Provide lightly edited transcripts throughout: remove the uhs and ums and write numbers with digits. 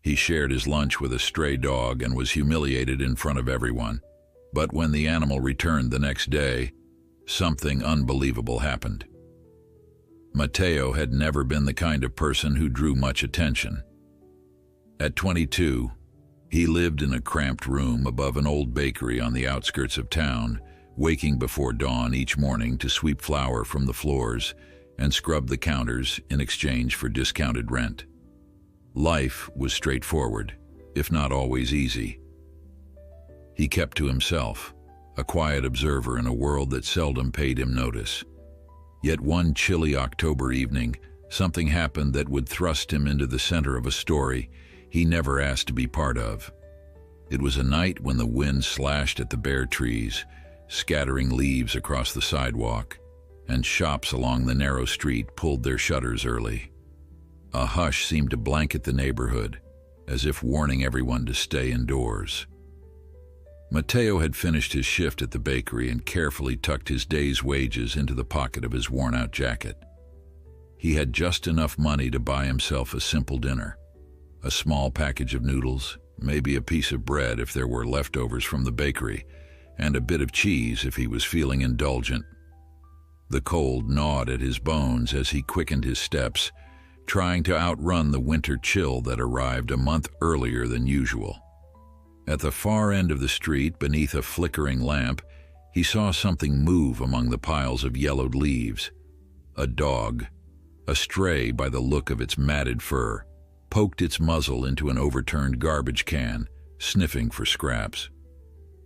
He shared his lunch with a stray dog and was humiliated in front of everyone. But when the animal returned the next day, something unbelievable happened. Matteo had never been the kind of person who drew much attention. At 22, he lived in a cramped room above an old bakery on the outskirts of town, waking before dawn each morning to sweep flour from the floors and scrub the counters in exchange for discounted rent. Life was straightforward, if not always easy. He kept to himself, a quiet observer in a world that seldom paid him notice. Yet one chilly October evening, something happened that would thrust him into the center of a story he never asked to be part of. It was a night when the wind slashed at the bare trees, scattering leaves across the sidewalk, and shops along the narrow street pulled their shutters early. A hush seemed to blanket the neighborhood, as if warning everyone to stay indoors. Matteo had finished his shift at the bakery and carefully tucked his day's wages into the pocket of his worn-out jacket. He had just enough money to buy himself a simple dinner, a small package of noodles, maybe a piece of bread if there were leftovers from the bakery, and a bit of cheese if he was feeling indulgent. The cold gnawed at his bones as he quickened his steps, trying to outrun the winter chill that arrived a month earlier than usual. At the far end of the street, beneath a flickering lamp, he saw something move among the piles of yellowed leaves. A dog, a stray by the look of its matted fur, poked its muzzle into an overturned garbage can, sniffing for scraps.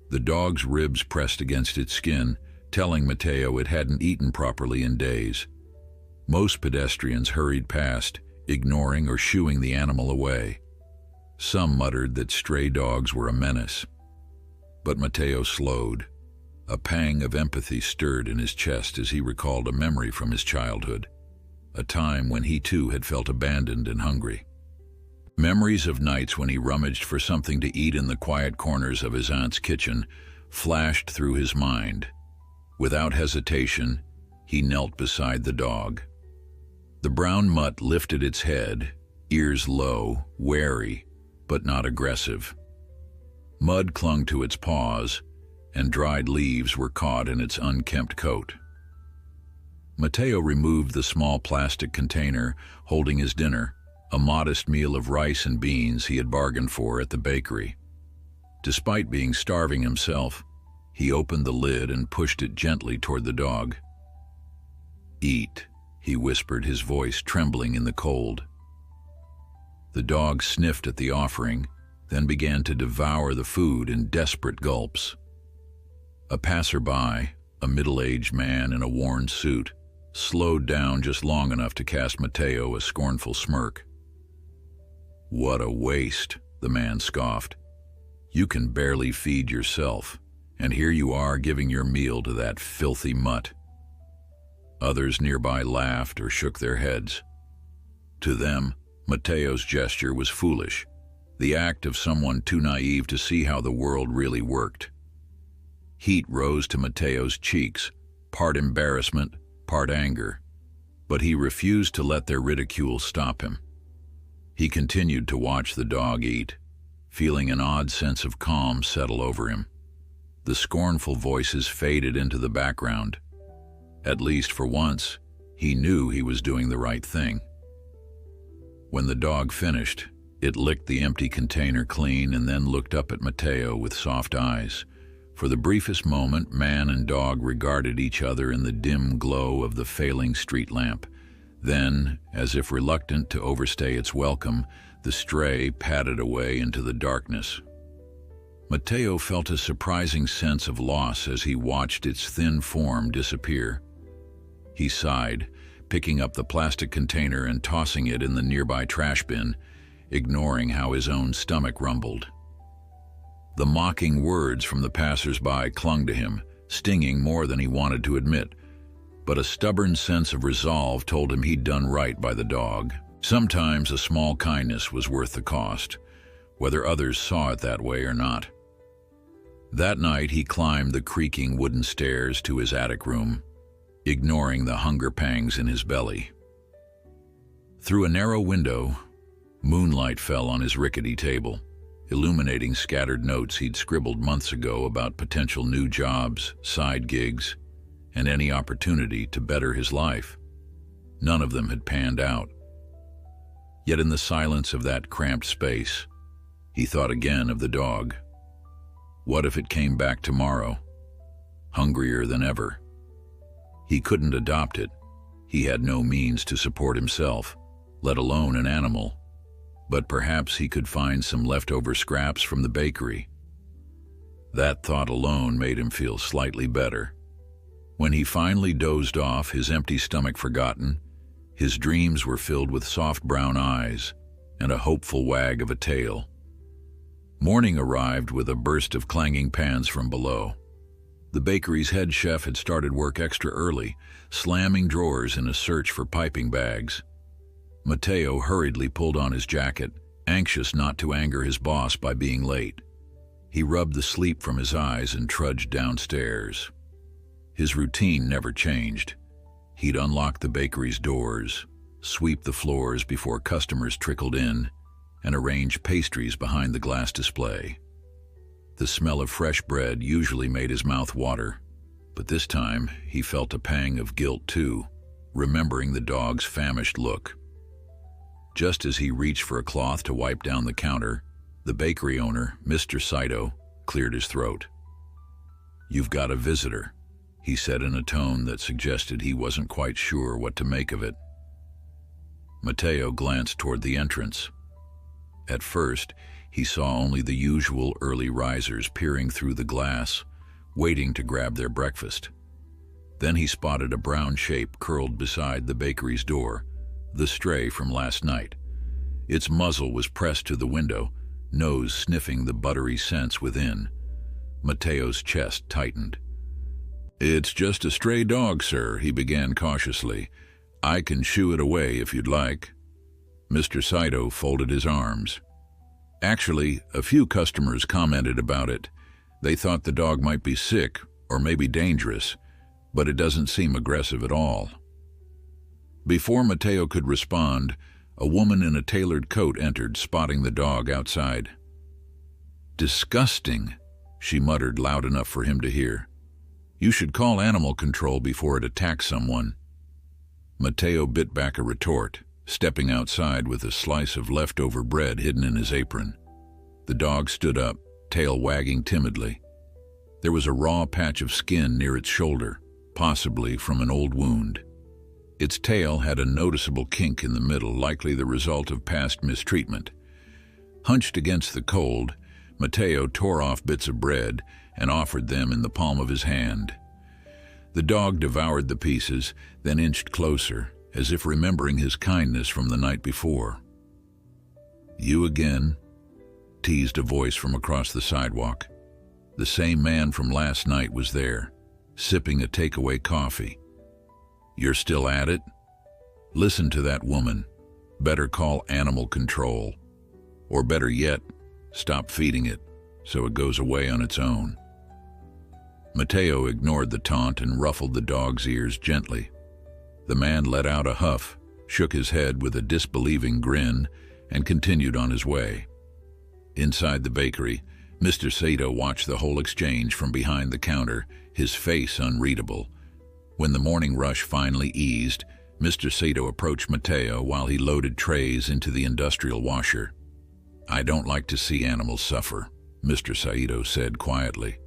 The dog's ribs pressed against its skin, telling Matteo it hadn't eaten properly in days. Most pedestrians hurried past, ignoring or shooing the animal away. Some muttered that stray dogs were a menace. But Matteo slowed. A pang of empathy stirred in his chest as he recalled a memory from his childhood, a time when he too had felt abandoned and hungry. Memories of nights when he rummaged for something to eat in the quiet corners of his aunt's kitchen flashed through his mind. Without hesitation, he knelt beside the dog. The brown mutt lifted its head, ears low, wary, but not aggressive. Mud clung to its paws, and dried leaves were caught in its unkempt coat. Matteo removed the small plastic container holding his dinner, a modest meal of rice and beans he had bargained for at the bakery. Despite being starving himself, he opened the lid and pushed it gently toward the dog. "Eat," he whispered, his voice trembling in the cold. The dog sniffed at the offering, then began to devour the food in desperate gulps. A passerby, a middle-aged man in a worn suit, slowed down just long enough to cast Matteo a scornful smirk. "What a waste," the man scoffed. "You can barely feed yourself, and here you are giving your meal to that filthy mutt." Others nearby laughed or shook their heads. To them, Matteo's gesture was foolish, the act of someone too naive to see how the world really worked. Heat rose to Matteo's cheeks, part embarrassment, part anger, but he refused to let their ridicule stop him. He continued to watch the dog eat, feeling an odd sense of calm settle over him. The scornful voices faded into the background. At least for once, he knew he was doing the right thing. When the dog finished, it licked the empty container clean and then looked up at Matteo with soft eyes. For the briefest moment, man and dog regarded each other in the dim glow of the failing street lamp. Then, as if reluctant to overstay its welcome, the stray padded away into the darkness. Matteo felt a surprising sense of loss as he watched its thin form disappear. He sighed, picking up the plastic container and tossing it in the nearby trash bin, ignoring how his own stomach rumbled. The mocking words from the passers-by clung to him, stinging more than he wanted to admit, but a stubborn sense of resolve told him he'd done right by the dog. Sometimes a small kindness was worth the cost, whether others saw it that way or not. That night he climbed the creaking wooden stairs to his attic room, ignoring the hunger pangs in his belly. Through a narrow window, Moonlight fell on his rickety table, illuminating scattered notes he'd scribbled months ago about potential new jobs, side gigs, and any opportunity to better his life. None of them had panned out. Yet in the silence of that cramped space, he thought again of the dog. What if it came back tomorrow, hungrier than ever? He couldn't adopt it. He had no means to support himself, let alone an animal. But perhaps he could find some leftover scraps from the bakery. That thought alone made him feel slightly better. When he finally dozed off, his empty stomach forgotten, his dreams were filled with soft brown eyes and a hopeful wag of a tail. Morning arrived with a burst of clanging pans from below. The bakery's head chef had started work extra early, slamming drawers in a search for piping bags. Mateo hurriedly pulled on his jacket, anxious not to anger his boss by being late. He rubbed the sleep from his eyes and trudged downstairs. His routine never changed. He'd unlock the bakery's doors, sweep the floors before customers trickled in, and arrange pastries behind the glass display. The smell of fresh bread usually made his mouth water, but this time he felt a pang of guilt too, remembering the dog's famished look. Just as he reached for a cloth to wipe down the counter, the bakery owner, Mr. Saito, cleared his throat. "You've got a visitor," he said in a tone that suggested he wasn't quite sure what to make of it. Mateo glanced toward the entrance. At first, he saw only the usual early risers peering through the glass, waiting to grab their breakfast. Then he spotted a brown shape curled beside the bakery's door, the stray from last night. Its muzzle was pressed to the window, nose sniffing the buttery scents within. Mateo's chest tightened. "It's just a stray dog, sir," he began cautiously. "I can shoo it away if you'd like." Mr. Saito folded his arms. "Actually, a few customers commented about it. They thought the dog might be sick or maybe dangerous, but it doesn't seem aggressive at all." Before Mateo could respond, a woman in a tailored coat entered, spotting the dog outside. "Disgusting," she muttered loud enough for him to hear. "You should call animal control before it attacks someone." Mateo bit back a retort, stepping outside with a slice of leftover bread hidden in his apron. The dog stood up, tail wagging timidly. There was a raw patch of skin near its shoulder, possibly from an old wound. Its tail had a noticeable kink in the middle, likely the result of past mistreatment. Hunched against the cold, Mateo tore off bits of bread and offered them in the palm of his hand. The dog devoured the pieces, then inched closer, as if remembering his kindness from the night before. "You again?" teased a voice from across the sidewalk. The same man from last night was there, sipping a takeaway coffee. "You're still at it? Listen to that woman. Better call animal control. Or better yet, stop feeding it so it goes away on its own." Mateo ignored the taunt and ruffled the dog's ears gently. The man let out a huff, shook his head with a disbelieving grin, and continued on his way. Inside the bakery, Mr. Saito watched the whole exchange from behind the counter, his face unreadable. When the morning rush finally eased, Mr. Saito approached Mateo while he loaded trays into the industrial washer. "I don't like to see animals suffer," Mr. Saito said quietly.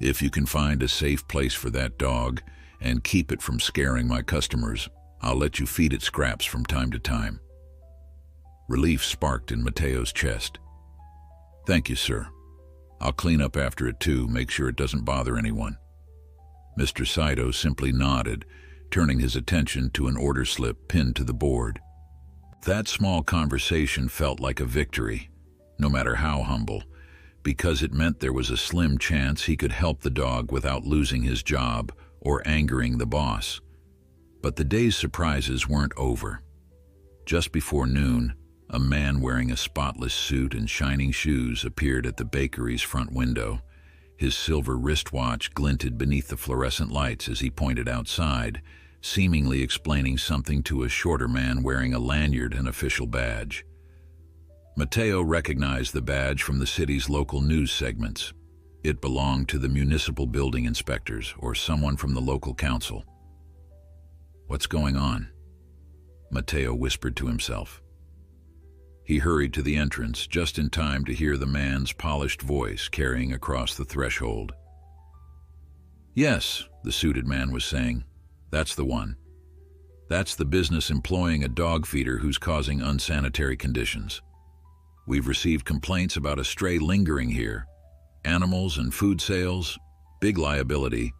"If you can find a safe place for that dog and keep it from scaring my customers, I'll let you feed it scraps from time to time." Relief sparked in Mateo's chest. "Thank you, sir. I'll clean up after it too, make sure it doesn't bother anyone." Mr. Saito simply nodded, turning his attention to an order slip pinned to the board. That small conversation felt like a victory, no matter how humble, because it meant there was a slim chance he could help the dog without losing his job or angering the boss. But the day's surprises weren't over. Just before noon, a man wearing a spotless suit and shining shoes appeared at the bakery's front window. His silver wristwatch glinted beneath the fluorescent lights as he pointed outside, seemingly explaining something to a shorter man wearing a lanyard and official badge. Mateo recognized the badge from the city's local news segments. It belonged to the municipal building inspectors or someone from the local council. "What's going on?" Mateo whispered to himself. He hurried to the entrance just in time to hear the man's polished voice carrying across the threshold. "Yes," the suited man was saying. "That's the one. That's the business employing a dog feeder who's causing unsanitary conditions. We've received complaints about a stray lingering here. Animals and food sales, big liability.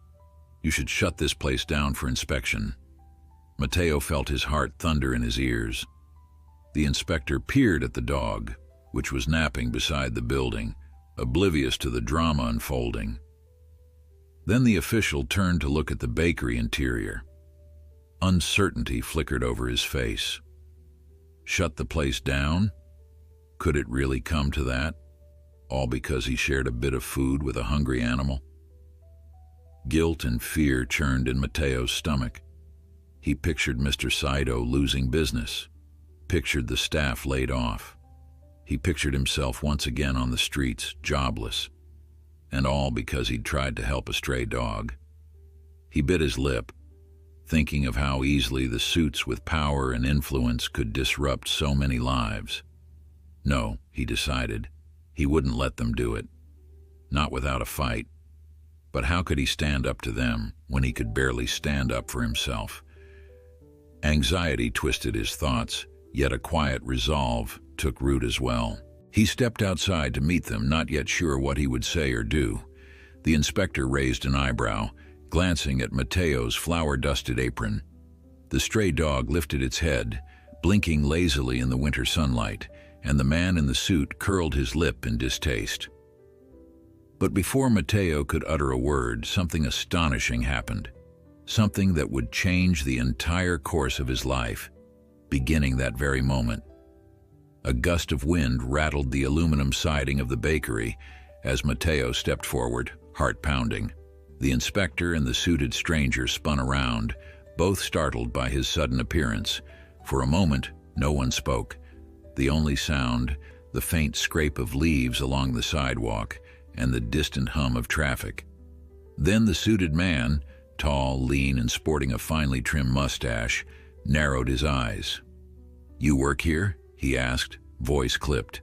You should shut this place down for inspection." Mateo felt his heart thunder in his ears. The inspector peered at the dog, which was napping beside the building, oblivious to the drama unfolding. Then the official turned to look at the bakery interior. Uncertainty flickered over his face. Shut the place down? Could it really come to that? All because he shared a bit of food with a hungry animal? Guilt and fear churned in Mateo's stomach. He pictured Mr. Saito losing business, pictured the staff laid off. He pictured himself once again on the streets, jobless, and all because he'd tried to help a stray dog. He bit his lip, thinking of how easily the suits with power and influence could disrupt so many lives. No, he decided, he wouldn't let them do it. Not without a fight. But how could he stand up to them when he could barely stand up for himself? Anxiety twisted his thoughts, yet a quiet resolve took root as well. He stepped outside to meet them, not yet sure what he would say or do. The inspector raised an eyebrow, glancing at Mateo's flour-dusted apron. The stray dog lifted its head, blinking lazily in the winter sunlight, and the man in the suit curled his lip in distaste. But before Mateo could utter a word, something astonishing happened. Something that would change the entire course of his life, beginning that very moment. A gust of wind rattled the aluminum siding of the bakery as Mateo stepped forward, heart pounding. The inspector and the suited stranger spun around, both startled by his sudden appearance. For a moment, no one spoke. The only sound, the faint scrape of leaves along the sidewalk and the distant hum of traffic. Then the suited man, tall, lean, and sporting a finely trimmed mustache, narrowed his eyes. "You work here?" he asked, voice clipped.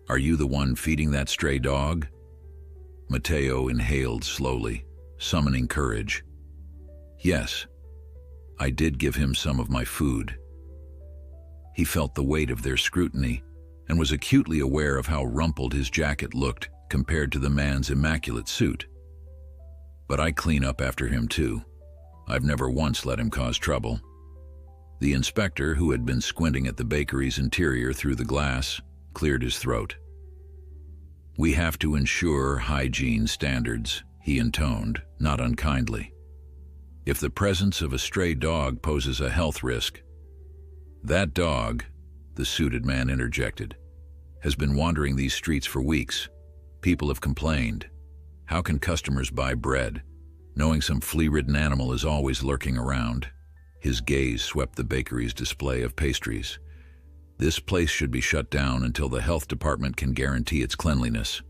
"Are you the one feeding that stray dog?" Mateo inhaled slowly, summoning courage. "Yes, I did give him some of my food." He felt the weight of their scrutiny and was acutely aware of how rumpled his jacket looked compared to the man's immaculate suit. "But I clean up after him too. I've never once let him cause trouble." The inspector, who had been squinting at the bakery's interior through the glass, cleared his throat. "We have to ensure hygiene standards," he intoned, not unkindly. "If the presence of a stray dog poses a health risk—" "That dog," the suited man interjected, "has been wandering these streets for weeks. People have complained. How can customers buy bread, knowing some flea-ridden animal is always lurking around?" His gaze swept the bakery's display of pastries. "This place should be shut down until the health department can guarantee its cleanliness."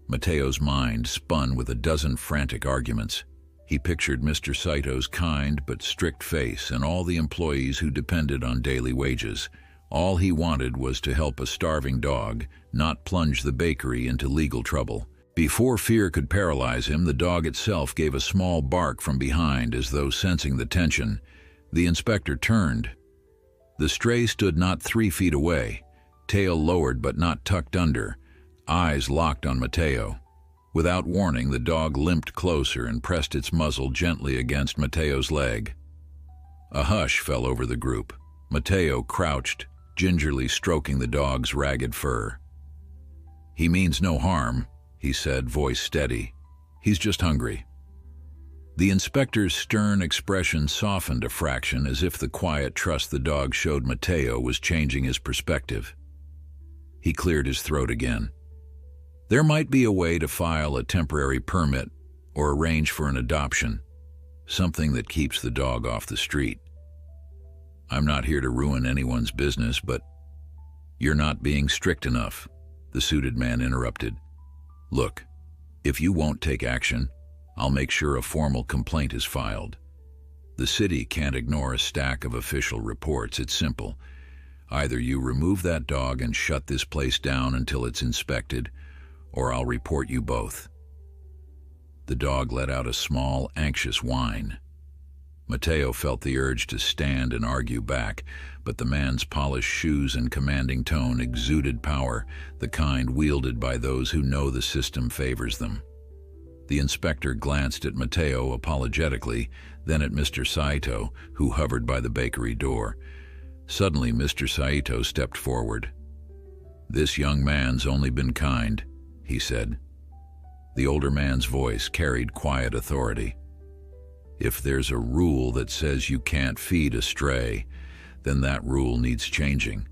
Mateo's mind spun with a dozen frantic arguments. He pictured Mr. Saito's kind but strict face and all the employees who depended on daily wages. All he wanted was to help a starving dog, not plunge the bakery into legal trouble. Before fear could paralyze him, the dog itself gave a small bark from behind as though sensing the tension. The inspector turned. The stray stood not 3 feet away, tail lowered but not tucked under, eyes locked on Mateo. Without warning, the dog limped closer and pressed its muzzle gently against Mateo's leg. A hush fell over the group. Mateo crouched, gingerly stroking the dog's ragged fur. "He means no harm," he said, voice steady. "He's just hungry." The inspector's stern expression softened a fraction, as if the quiet trust the dog showed Mateo was changing his perspective. He cleared his throat again. "There might be a way to file a temporary permit or arrange for an adoption, something that keeps the dog off the street. I'm not here to ruin anyone's business, but..." "You're not being strict enough," the suited man interrupted. "Look, if you won't take action, I'll make sure a formal complaint is filed. The city can't ignore a stack of official reports. It's simple. Either you remove that dog and shut this place down until it's inspected, or I'll report you both." The dog let out a small, anxious whine. Mateo felt the urge to stand and argue back, but the man's polished shoes and commanding tone exuded power, the kind wielded by those who know the system favors them. The inspector glanced at Mateo apologetically, then at Mr. Saito, who hovered by the bakery door. Suddenly, Mr. Saito stepped forward. "This young man's only been kind," he said. The older man's voice carried quiet authority. "If there's a rule that says you can't feed a stray, then that rule needs changing.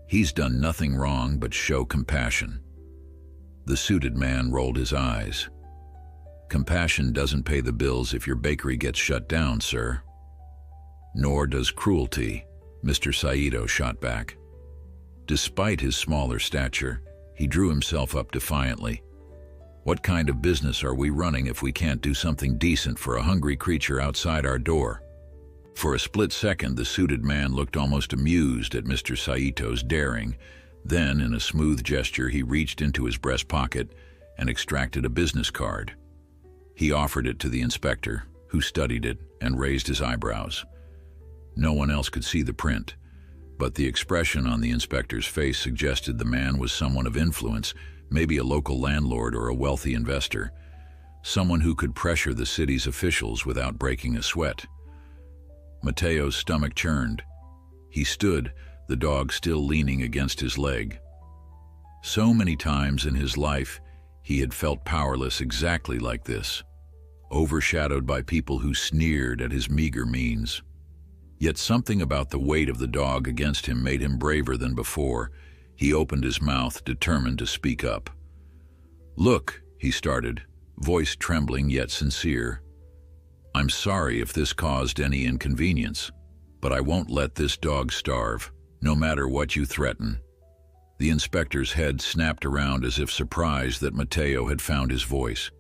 He's done nothing wrong but show compassion." The suited man rolled his eyes. "Compassion doesn't pay the bills if your bakery gets shut down, sir." "Nor does cruelty," Mr. Saito shot back. Despite his smaller stature, he drew himself up defiantly. "What kind of business are we running if we can't do something decent for a hungry creature outside our door?" For a split second, the suited man looked almost amused at Mr. Saito's daring. Then, in a smooth gesture, he reached into his breast pocket and extracted a business card. He offered it to the inspector, who studied it and raised his eyebrows. No one else could see the print, but the expression on the inspector's face suggested the man was someone of influence, maybe a local landlord or a wealthy investor, someone who could pressure the city's officials without breaking a sweat. Mateo's stomach churned. He stood, the dog still leaning against his leg. So many times in his life, he had felt powerless exactly like this, overshadowed by people who sneered at his meager means. Yet something about the weight of the dog against him made him braver than before. He opened his mouth, determined to speak up. "Look," he started, voice trembling yet sincere. "I'm sorry if this caused any inconvenience, but I won't let this dog starve, no matter what you threaten." The inspector's head snapped around as if surprised that Mateo had found his voice.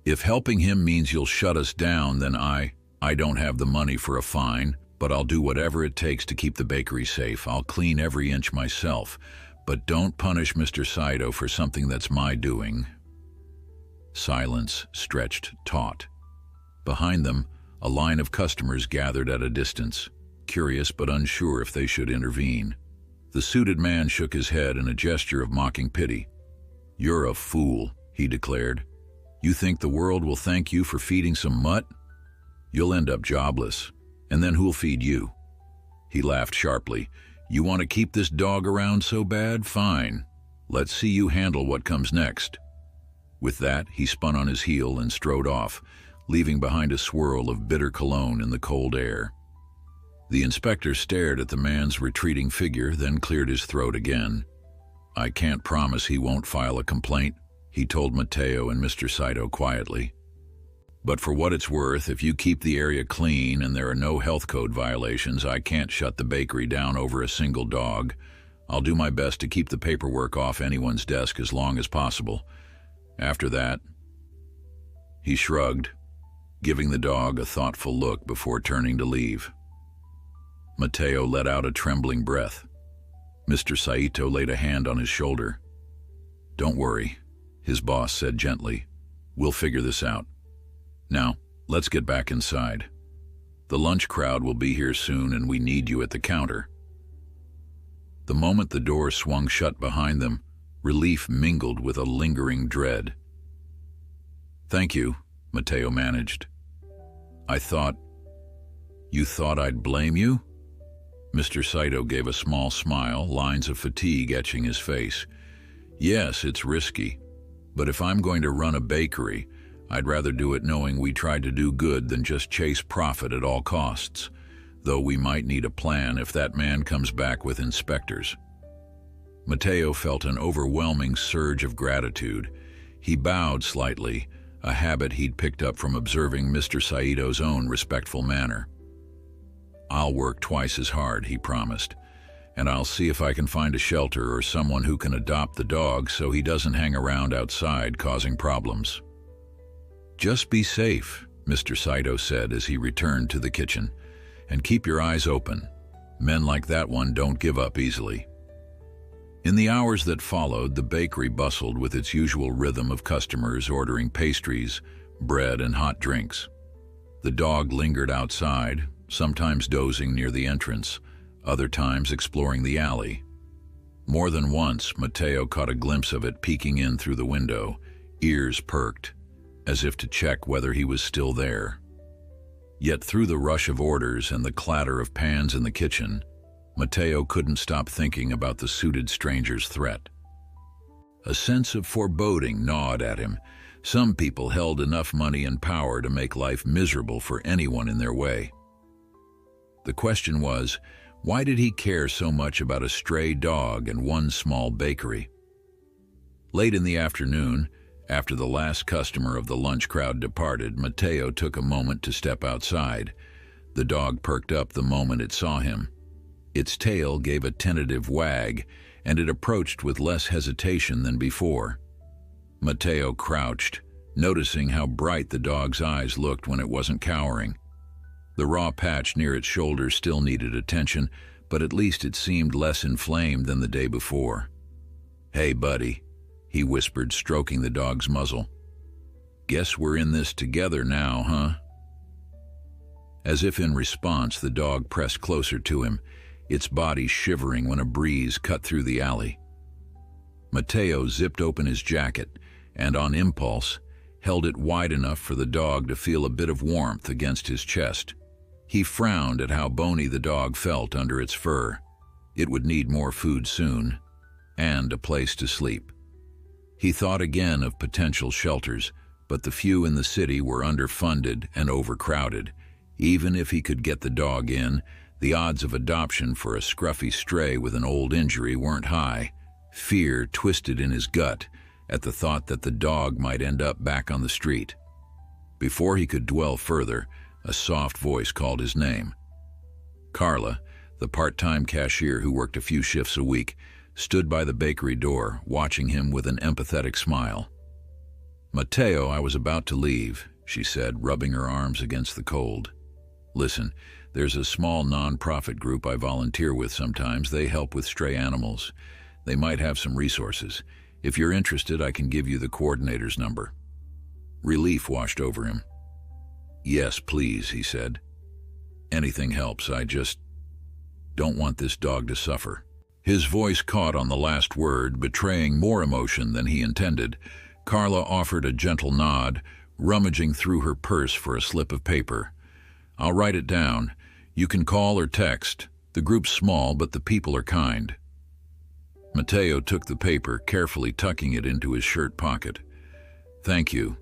"If helping him means you'll shut us down, then I don't have the money for a fine, but I'll do whatever it takes to keep the bakery safe. I'll clean every inch myself. But don't punish Mr. Saito for something that's my doing." Silence stretched taut. Behind them, a line of customers gathered at a distance, curious but unsure if they should intervene. The suited man shook his head in a gesture of mocking pity. "You're a fool," he declared. "You think the world will thank you for feeding some mutt? You'll end up jobless, and then who'll feed you?" He laughed sharply. "You want to keep this dog around so bad? Fine. Let's see you handle what comes next." With that, he spun on his heel and strode off, leaving behind a swirl of bitter cologne in the cold air. The inspector stared at the man's retreating figure, then cleared his throat again. "I can't promise he won't file a complaint," he told Mateo and Mr. Saito quietly. "But for what it's worth, if you keep the area clean and there are no health code violations, I can't shut the bakery down over a single dog. I'll do my best to keep the paperwork off anyone's desk as long as possible. After that..." He shrugged, giving the dog a thoughtful look before turning to leave. Mateo let out a trembling breath. Mr. Saito laid a hand on his shoulder. "Don't worry," his boss said gently. "We'll figure this out. Now, let's get back inside. The lunch crowd will be here soon and we need you at the counter." The moment the door swung shut behind them, relief mingled with a lingering dread. "Thank you," Mateo managed. You thought I'd blame you?" Mr. Saito gave a small smile, lines of fatigue etching his face. "Yes, it's risky, but if I'm going to run a bakery, I'd rather do it knowing we tried to do good than just chase profit at all costs, though we might need a plan if that man comes back with inspectors." Mateo felt an overwhelming surge of gratitude. He bowed slightly, a habit he'd picked up from observing Mr. Saito's own respectful manner. "I'll work twice as hard," he promised. and I'll see if I can find a shelter or someone who can adopt the dog so he doesn't hang around outside causing problems." "Just be safe," Mr. Saito said as he returned to the kitchen, "and keep your eyes open. Men like that one don't give up easily." In the hours that followed, the bakery bustled with its usual rhythm of customers ordering pastries, bread, and hot drinks. The dog lingered outside, sometimes dozing near the entrance, other times exploring the alley. More than once, Matteo caught a glimpse of it peeking in through the window, ears perked, as if to check whether he was still there. Yet through the rush of orders and the clatter of pans in the kitchen, Matteo couldn't stop thinking about the suited stranger's threat. A sense of foreboding gnawed at him. Some people held enough money and power to make life miserable for anyone in their way. The question was, why did he care so much about a stray dog and one small bakery? Late in the afternoon, after the last customer of the lunch crowd departed, Matteo took a moment to step outside. The dog perked up the moment it saw him. Its tail gave a tentative wag, and it approached with less hesitation than before. Matteo crouched, noticing how bright the dog's eyes looked when it wasn't cowering. The raw patch near its shoulder still needed attention, but at least it seemed less inflamed than the day before. "Hey, buddy," he whispered, stroking the dog's muzzle. "Guess we're in this together now, huh?" As if in response, the dog pressed closer to him, its body shivering when a breeze cut through the alley. Matteo zipped open his jacket and, on impulse, held it wide enough for the dog to feel a bit of warmth against his chest. He frowned at how bony the dog felt under its fur. It would need more food soon, and a place to sleep. He thought again of potential shelters, but the few in the city were underfunded and overcrowded. Even if he could get the dog in, the odds of adoption for a scruffy stray with an old injury weren't high. Fear twisted in his gut at the thought that the dog might end up back on the street. Before he could dwell further, a soft voice called his name. Carla, the part-time cashier who worked a few shifts a week, stood by the bakery door, watching him with an empathetic smile. "Matteo, I was about to leave," she said, rubbing her arms against the cold. "Listen, there's a small non-profit group I volunteer with sometimes. They help with stray animals. They might have some resources. If you're interested, I can give you the coordinator's number." Relief washed over him. "Yes, please," he said. "Anything helps. I just don't want this dog to suffer." His voice caught on the last word, betraying more emotion than he intended. Carla offered a gentle nod, rummaging through her purse for a slip of paper. "I'll write it down. You can call or text. The group's small, but the people are kind." Matteo took the paper, carefully tucking it into his shirt pocket. "Thank you.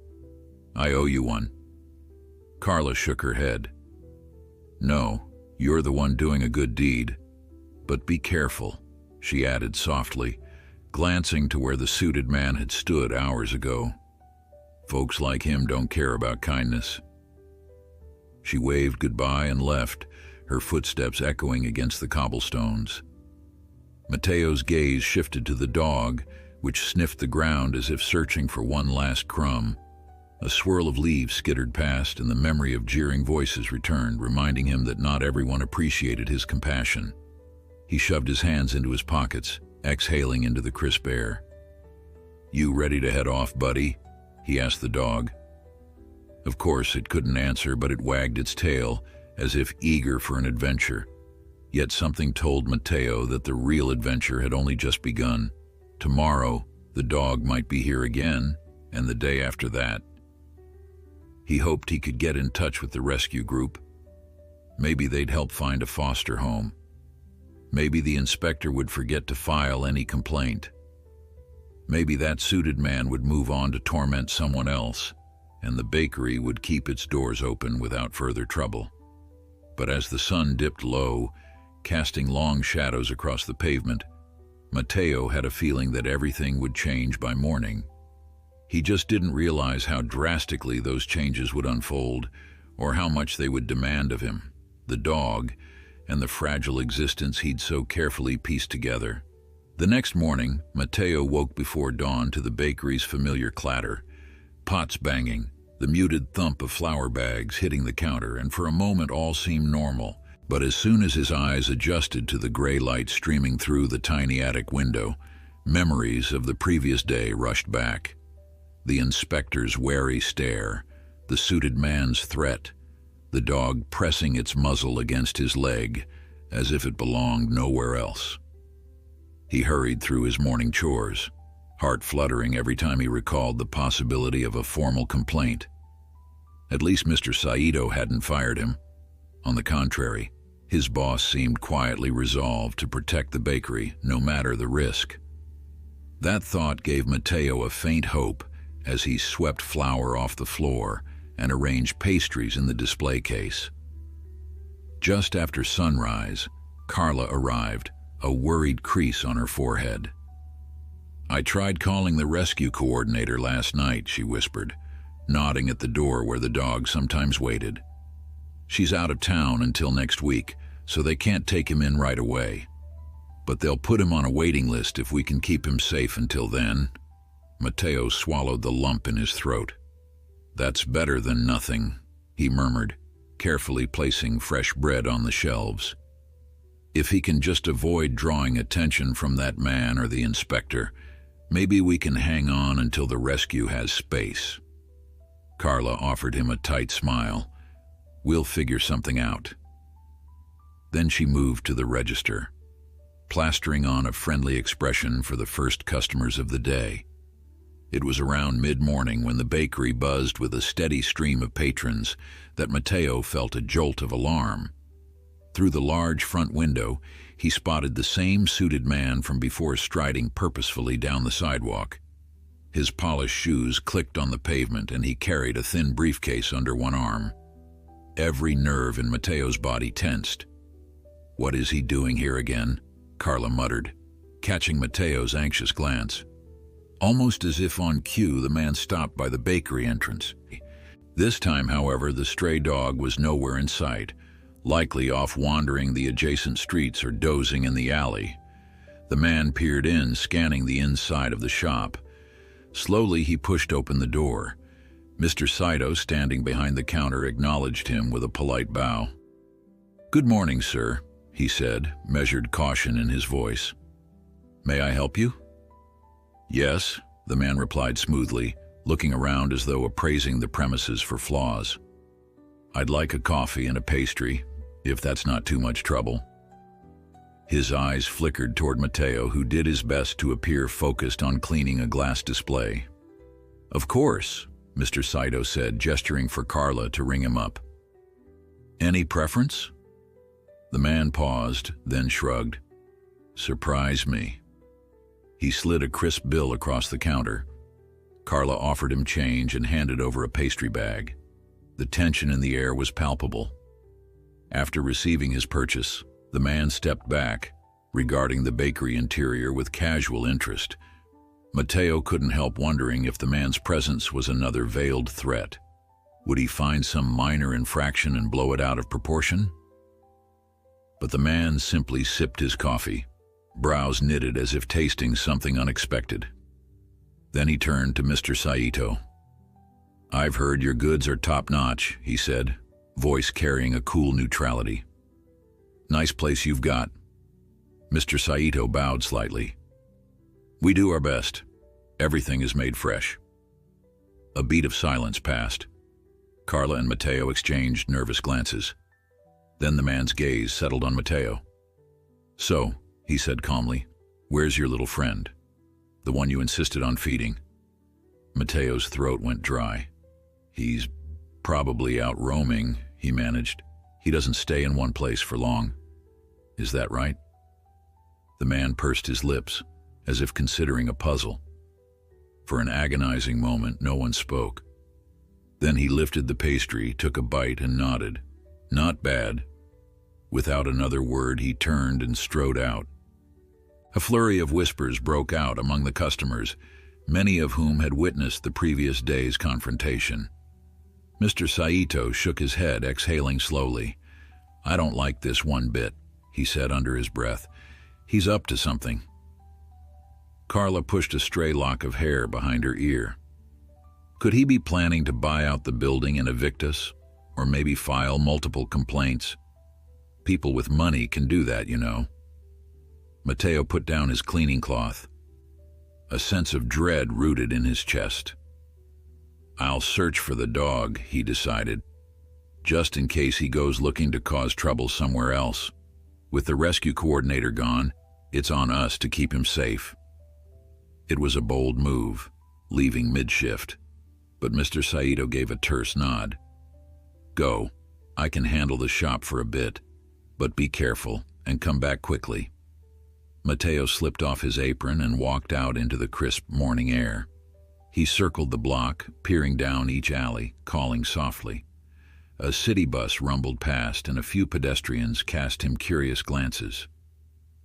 I owe you one." Carla shook her head. "No, you're the one doing a good deed. But be careful," she added softly, glancing to where the suited man had stood hours ago. "Folks like him don't care about kindness." She waved goodbye and left, her footsteps echoing against the cobblestones. Matteo's gaze shifted to the dog, which sniffed the ground as if searching for one last crumb. A swirl of leaves skittered past, and the memory of jeering voices returned, reminding him that not everyone appreciated his compassion. He shoved his hands into his pockets, exhaling into the crisp air. "You ready to head off, buddy?" he asked the dog. Of course, it couldn't answer, but it wagged its tail, as if eager for an adventure. Yet something told Matteo that the real adventure had only just begun. Tomorrow, the dog might be here again, and the day after that. He hoped he could get in touch with the rescue group. Maybe they'd help find a foster home. Maybe the inspector would forget to file any complaint. Maybe that suited man would move on to torment someone else, and the bakery would keep its doors open without further trouble. But as the sun dipped low, casting long shadows across the pavement, Matteo had a feeling that everything would change by morning. He just didn't realize how drastically those changes would unfold, or how much they would demand of him, the dog, and the fragile existence he'd so carefully pieced together. The next morning, Matteo woke before dawn to the bakery's familiar clatter, pots banging, the muted thump of flour bags hitting the counter, and for a moment all seemed normal. But as soon as his eyes adjusted to the gray light streaming through the tiny attic window, memories of the previous day rushed back. The inspector's wary stare, the suited man's threat, the dog pressing its muzzle against his leg as if it belonged nowhere else. He hurried through his morning chores, heart fluttering every time he recalled the possibility of a formal complaint. At least Mr. Saito hadn't fired him. On the contrary, his boss seemed quietly resolved to protect the bakery, no matter the risk. That thought gave Matteo a faint hope as he swept flour off the floor and arranged pastries in the display case. Just after sunrise, Carla arrived, a worried crease on her forehead. "I tried calling the rescue coordinator last night," she whispered, nodding at the door where the dog sometimes waited. "She's out of town until next week, so they can't take him in right away. But they'll put him on a waiting list if we can keep him safe until then." Matteo swallowed the lump in his throat. "That's better than nothing," he murmured, carefully placing fresh bread on the shelves. "If he can just avoid drawing attention from that man or the inspector, maybe we can hang on until the rescue has space." Carla offered him a tight smile. "We'll figure something out." Then she moved to the register, plastering on a friendly expression for the first customers of the day. It was around mid-morning when the bakery buzzed with a steady stream of patrons that Matteo felt a jolt of alarm. Through the large front window, he spotted the same suited man from before striding purposefully down the sidewalk. His polished shoes clicked on the pavement and he carried a thin briefcase under one arm. Every nerve in Matteo's body tensed. "What is he doing here again?" Carla muttered, catching Matteo's anxious glance. Almost as if on cue, the man stopped by the bakery entrance. This time, however, the stray dog was nowhere in sight, likely off wandering the adjacent streets or dozing in the alley. The man peered in, scanning the inside of the shop. Slowly, he pushed open the door. Mr. Saito, standing behind the counter, acknowledged him with a polite bow. "Good morning, sir," he said, measured caution in his voice. "May I help you?" "Yes," the man replied smoothly, looking around as though appraising the premises for flaws. "I'd like a coffee and a pastry, if that's not too much trouble." His eyes flickered toward Matteo, who did his best to appear focused on cleaning a glass display. "Of course," Mr. Saito said, gesturing for Carla to ring him up. "Any preference?" The man paused, then shrugged. "Surprise me." He slid a crisp bill across the counter. Carla offered him change and handed over a pastry bag. The tension in the air was palpable. After receiving his purchase, the man stepped back, regarding the bakery interior with casual interest. Matteo couldn't help wondering if the man's presence was another veiled threat. Would he find some minor infraction and blow it out of proportion? But the man simply sipped his coffee, brows knitted as if tasting something unexpected. Then he turned to Mr. Saito. "I've heard your goods are top-notch," he said, voice carrying a cool neutrality. "Nice place you've got." Mr. Saito bowed slightly. "We do our best. Everything is made fresh." A beat of silence passed. Carla and Matteo exchanged nervous glances. Then the man's gaze settled on Matteo. "So," he said calmly, "where's your little friend? The one you insisted on feeding?" Matteo's throat went dry. "He's probably out roaming," he managed. "He doesn't stay in one place for long. Is that right?" The man pursed his lips, as if considering a puzzle. For an agonizing moment, no one spoke. Then he lifted the pastry, took a bite, and nodded. "Not bad." Without another word, he turned and strode out. A flurry of whispers broke out among the customers, many of whom had witnessed the previous day's confrontation. Mr. Saito shook his head, exhaling slowly. "I don't like this one bit." he said under his breath. He's up to something. Carla pushed a stray lock of hair behind her ear. Could he be planning to buy out the building and evict us? Or maybe file multiple complaints? People with money can do that, you know. Matteo put down his cleaning cloth. A sense of dread rooted in his chest. I'll search for the dog, he decided, just in case he goes looking to cause trouble somewhere else. With the rescue coordinator gone, it's on us to keep him safe. It was a bold move, leaving mid-shift, but Mr. Saito gave a terse nod. Go. I can handle the shop for a bit, but be careful and come back quickly. Matteo slipped off his apron and walked out into the crisp morning air. He circled the block, peering down each alley, calling softly. A city bus rumbled past and a few pedestrians cast him curious glances.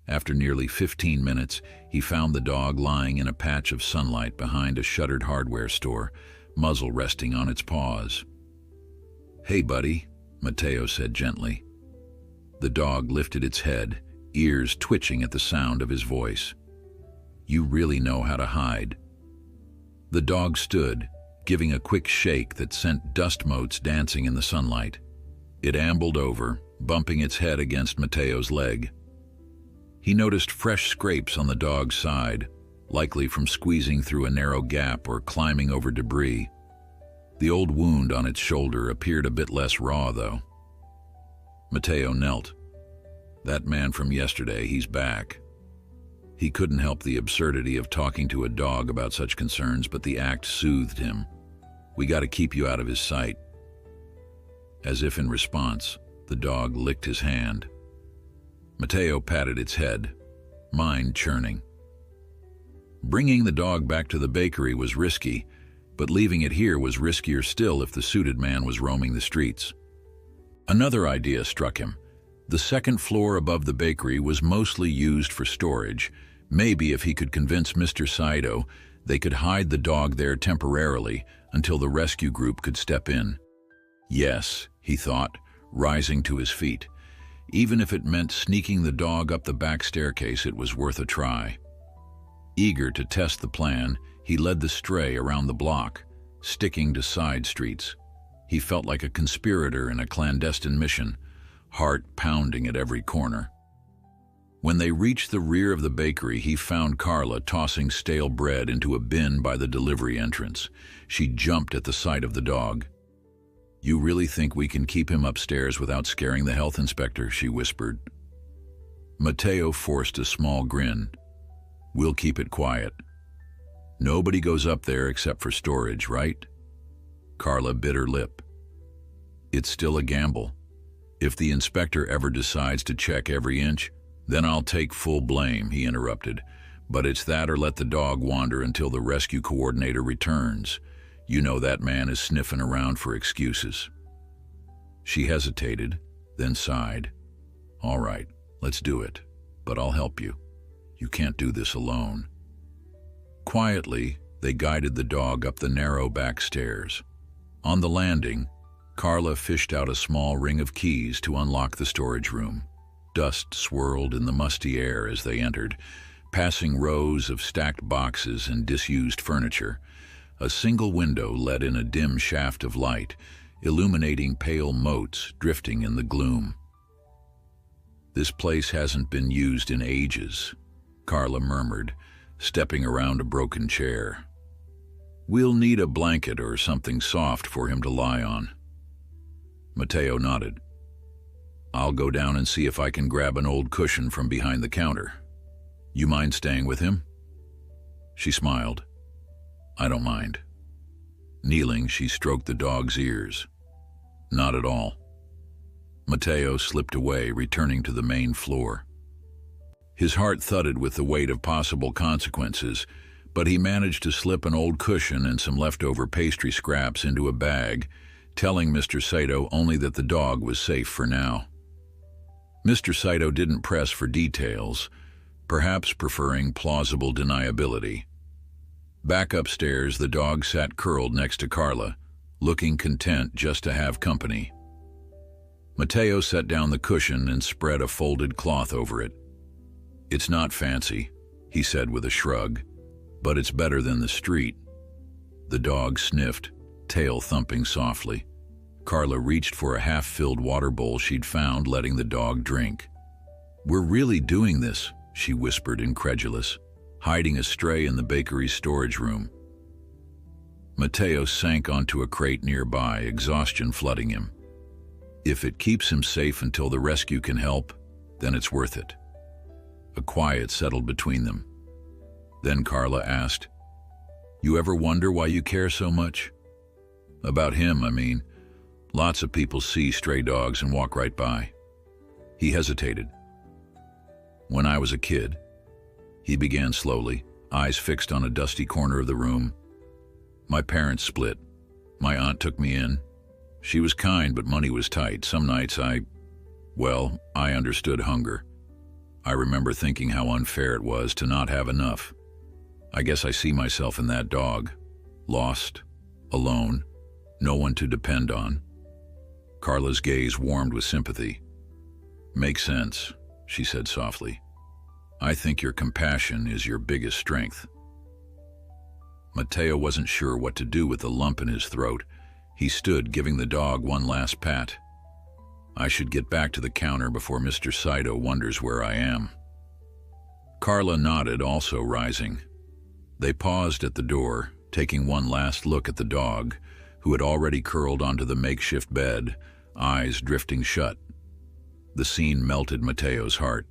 After nearly 15 minutes, he found the dog lying in a patch of sunlight behind a shuttered hardware store, muzzle resting on its paws. Hey, buddy, Matteo said gently. The dog lifted its head, ears twitching at the sound of his voice. You really know how to hide. The dog stood, giving a quick shake that sent dust motes dancing in the sunlight. It ambled over, bumping its head against Matteo's leg. He noticed fresh scrapes on the dog's side, likely from squeezing through a narrow gap or climbing over debris. The old wound on its shoulder appeared a bit less raw, though. Matteo knelt. That man from yesterday, he's back. He couldn't help the absurdity of talking to a dog about such concerns, but the act soothed him. We got to keep you out of his sight. As if in response, the dog licked his hand. Matteo patted its head, mind churning. Bringing the dog back to the bakery was risky, but leaving it here was riskier still if the suited man was roaming the streets. Another idea struck him. The second floor above the bakery was mostly used for storage. Maybe if he could convince Mr. Saito, they could hide the dog there temporarily until the rescue group could step in. Yes, he thought, rising to his feet. Even if it meant sneaking the dog up the back staircase, it was worth a try. Eager to test the plan, he led the stray around the block, sticking to side streets. He felt like a conspirator in a clandestine mission, heart pounding at every corner. When they reached the rear of the bakery, he found Carla tossing stale bread into a bin by the delivery entrance. She jumped at the sight of the dog. You really think we can keep him upstairs without scaring the health inspector? She whispered. Matteo forced a small grin. We'll keep it quiet. Nobody goes up there except for storage, right? Carla bit her lip. It's still a gamble. If the inspector ever decides to check every inch, then I'll take full blame, he interrupted. But it's that or let the dog wander until the rescue coordinator returns. You know that man is sniffing around for excuses. She hesitated, then sighed. All right, let's do it, but I'll help you. You can't do this alone. Quietly, they guided the dog up the narrow back stairs. On the landing, Carla fished out a small ring of keys to unlock the storage room. Dust swirled in the musty air as they entered, passing rows of stacked boxes and disused furniture. A single window let in a dim shaft of light, illuminating pale motes drifting in the gloom. This place hasn't been used in ages, Carla murmured, stepping around a broken chair. We'll need a blanket or something soft for him to lie on. Matteo nodded. I'll go down and see if I can grab an old cushion from behind the counter. You mind staying with him? She smiled. I don't mind. Kneeling, she stroked the dog's ears. Not at all. Matteo slipped away, returning to the main floor. His heart thudded with the weight of possible consequences, but he managed to slip an old cushion and some leftover pastry scraps into a bag, telling Mr. Saito only that the dog was safe for now. Mr. Saito didn't press for details, perhaps preferring plausible deniability. Back upstairs, the dog sat curled next to Carla, looking content just to have company. Mateo set down the cushion and spread a folded cloth over it. "It's not fancy," he said with a shrug, "but it's better than the street." The dog sniffed, tail thumping softly. Carla reached for a half-filled water bowl she'd found, letting the dog drink. "We're really doing this," she whispered, incredulous, hiding a stray in the bakery's storage room. Mateo sank onto a crate nearby, exhaustion flooding him. If it keeps him safe until the rescue can help, then it's worth it. A quiet settled between them. Then Carla asked, "You ever wonder why you care so much?" "About him, I mean. Lots of people see stray dogs and walk right by." He hesitated. "When I was a kid," he began slowly, eyes fixed on a dusty corner of the room. "My parents split. My aunt took me in. She was kind, but money was tight. Some nights I understood hunger. I remember thinking how unfair it was to not have enough. I guess I see myself in that dog. Lost, alone, no one to depend on." Carla's gaze warmed with sympathy. "Makes sense," she said softly. "I think your compassion is your biggest strength." Mateo wasn't sure what to do with the lump in his throat. He stood, giving the dog one last pat. "I should get back to the counter before Mr. Saito wonders where I am." Carla nodded, also rising. They paused at the door, taking one last look at the dog, who had already curled onto the makeshift bed, eyes drifting shut. The scene melted Mateo's heart.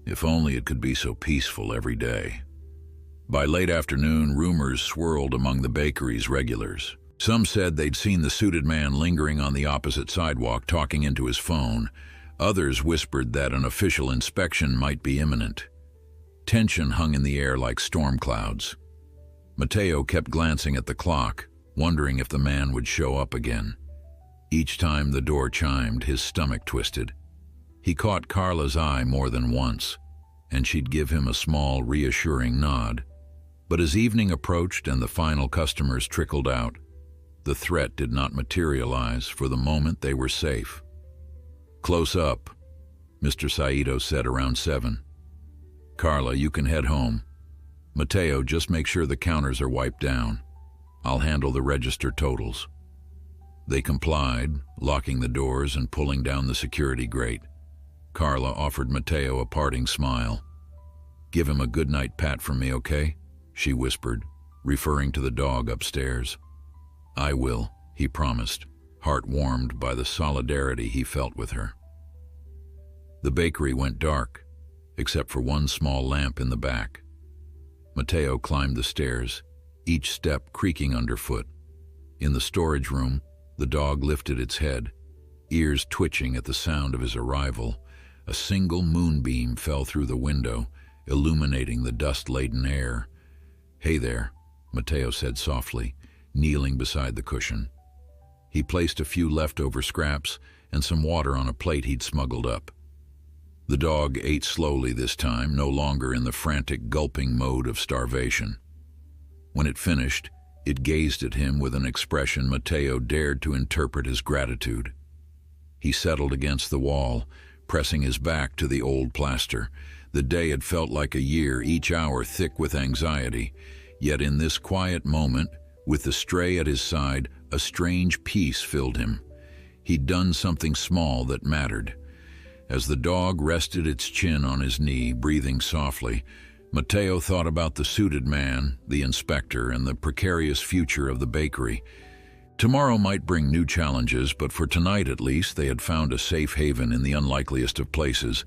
If only it could be so peaceful every day. By late afternoon, rumors swirled among the bakery's regulars. Some said they'd seen the suited man lingering on the opposite sidewalk, talking into his phone. Others whispered that an official inspection might be imminent. Tension hung in the air like storm clouds. Mateo kept glancing at the clock, wondering if the man would show up again. Each time the door chimed, his stomach twisted. He caught Carla's eye more than once, and she'd give him a small, reassuring nod. But as evening approached and the final customers trickled out, the threat did not materialize. For the moment, they were safe. "Close up," Mr. Saito said around 7. "Carla, you can head home. Mateo, just make sure the counters are wiped down. I'll handle the register totals." They complied, locking the doors and pulling down the security grate. Carla offered Mateo a parting smile. "Give him a good-night pat from me, okay?" she whispered, referring to the dog upstairs. "I will," he promised, heart warmed by the solidarity he felt with her. The bakery went dark, except for one small lamp in the back. Mateo climbed the stairs, each step creaking underfoot. In the storage room, the dog lifted its head, ears twitching at the sound of his arrival. A single moonbeam fell through the window, illuminating the dust-laden air. "Hey there," Mateo said softly, kneeling beside the cushion. He placed a few leftover scraps and some water on a plate he'd smuggled up. The dog ate slowly this time, no longer in the frantic gulping mode of starvation. When it finished, it gazed at him with an expression Mateo dared to interpret as gratitude. He settled against the wall, pressing his back to the old plaster. The day had felt like a year, each hour thick with anxiety. Yet in this quiet moment, with the stray at his side, a strange peace filled him. He'd done something small that mattered. As the dog rested its chin on his knee, breathing softly, Mateo thought about the suited man, the inspector, and the precarious future of the bakery. Tomorrow might bring new challenges, but for tonight at least, they had found a safe haven in the unlikeliest of places,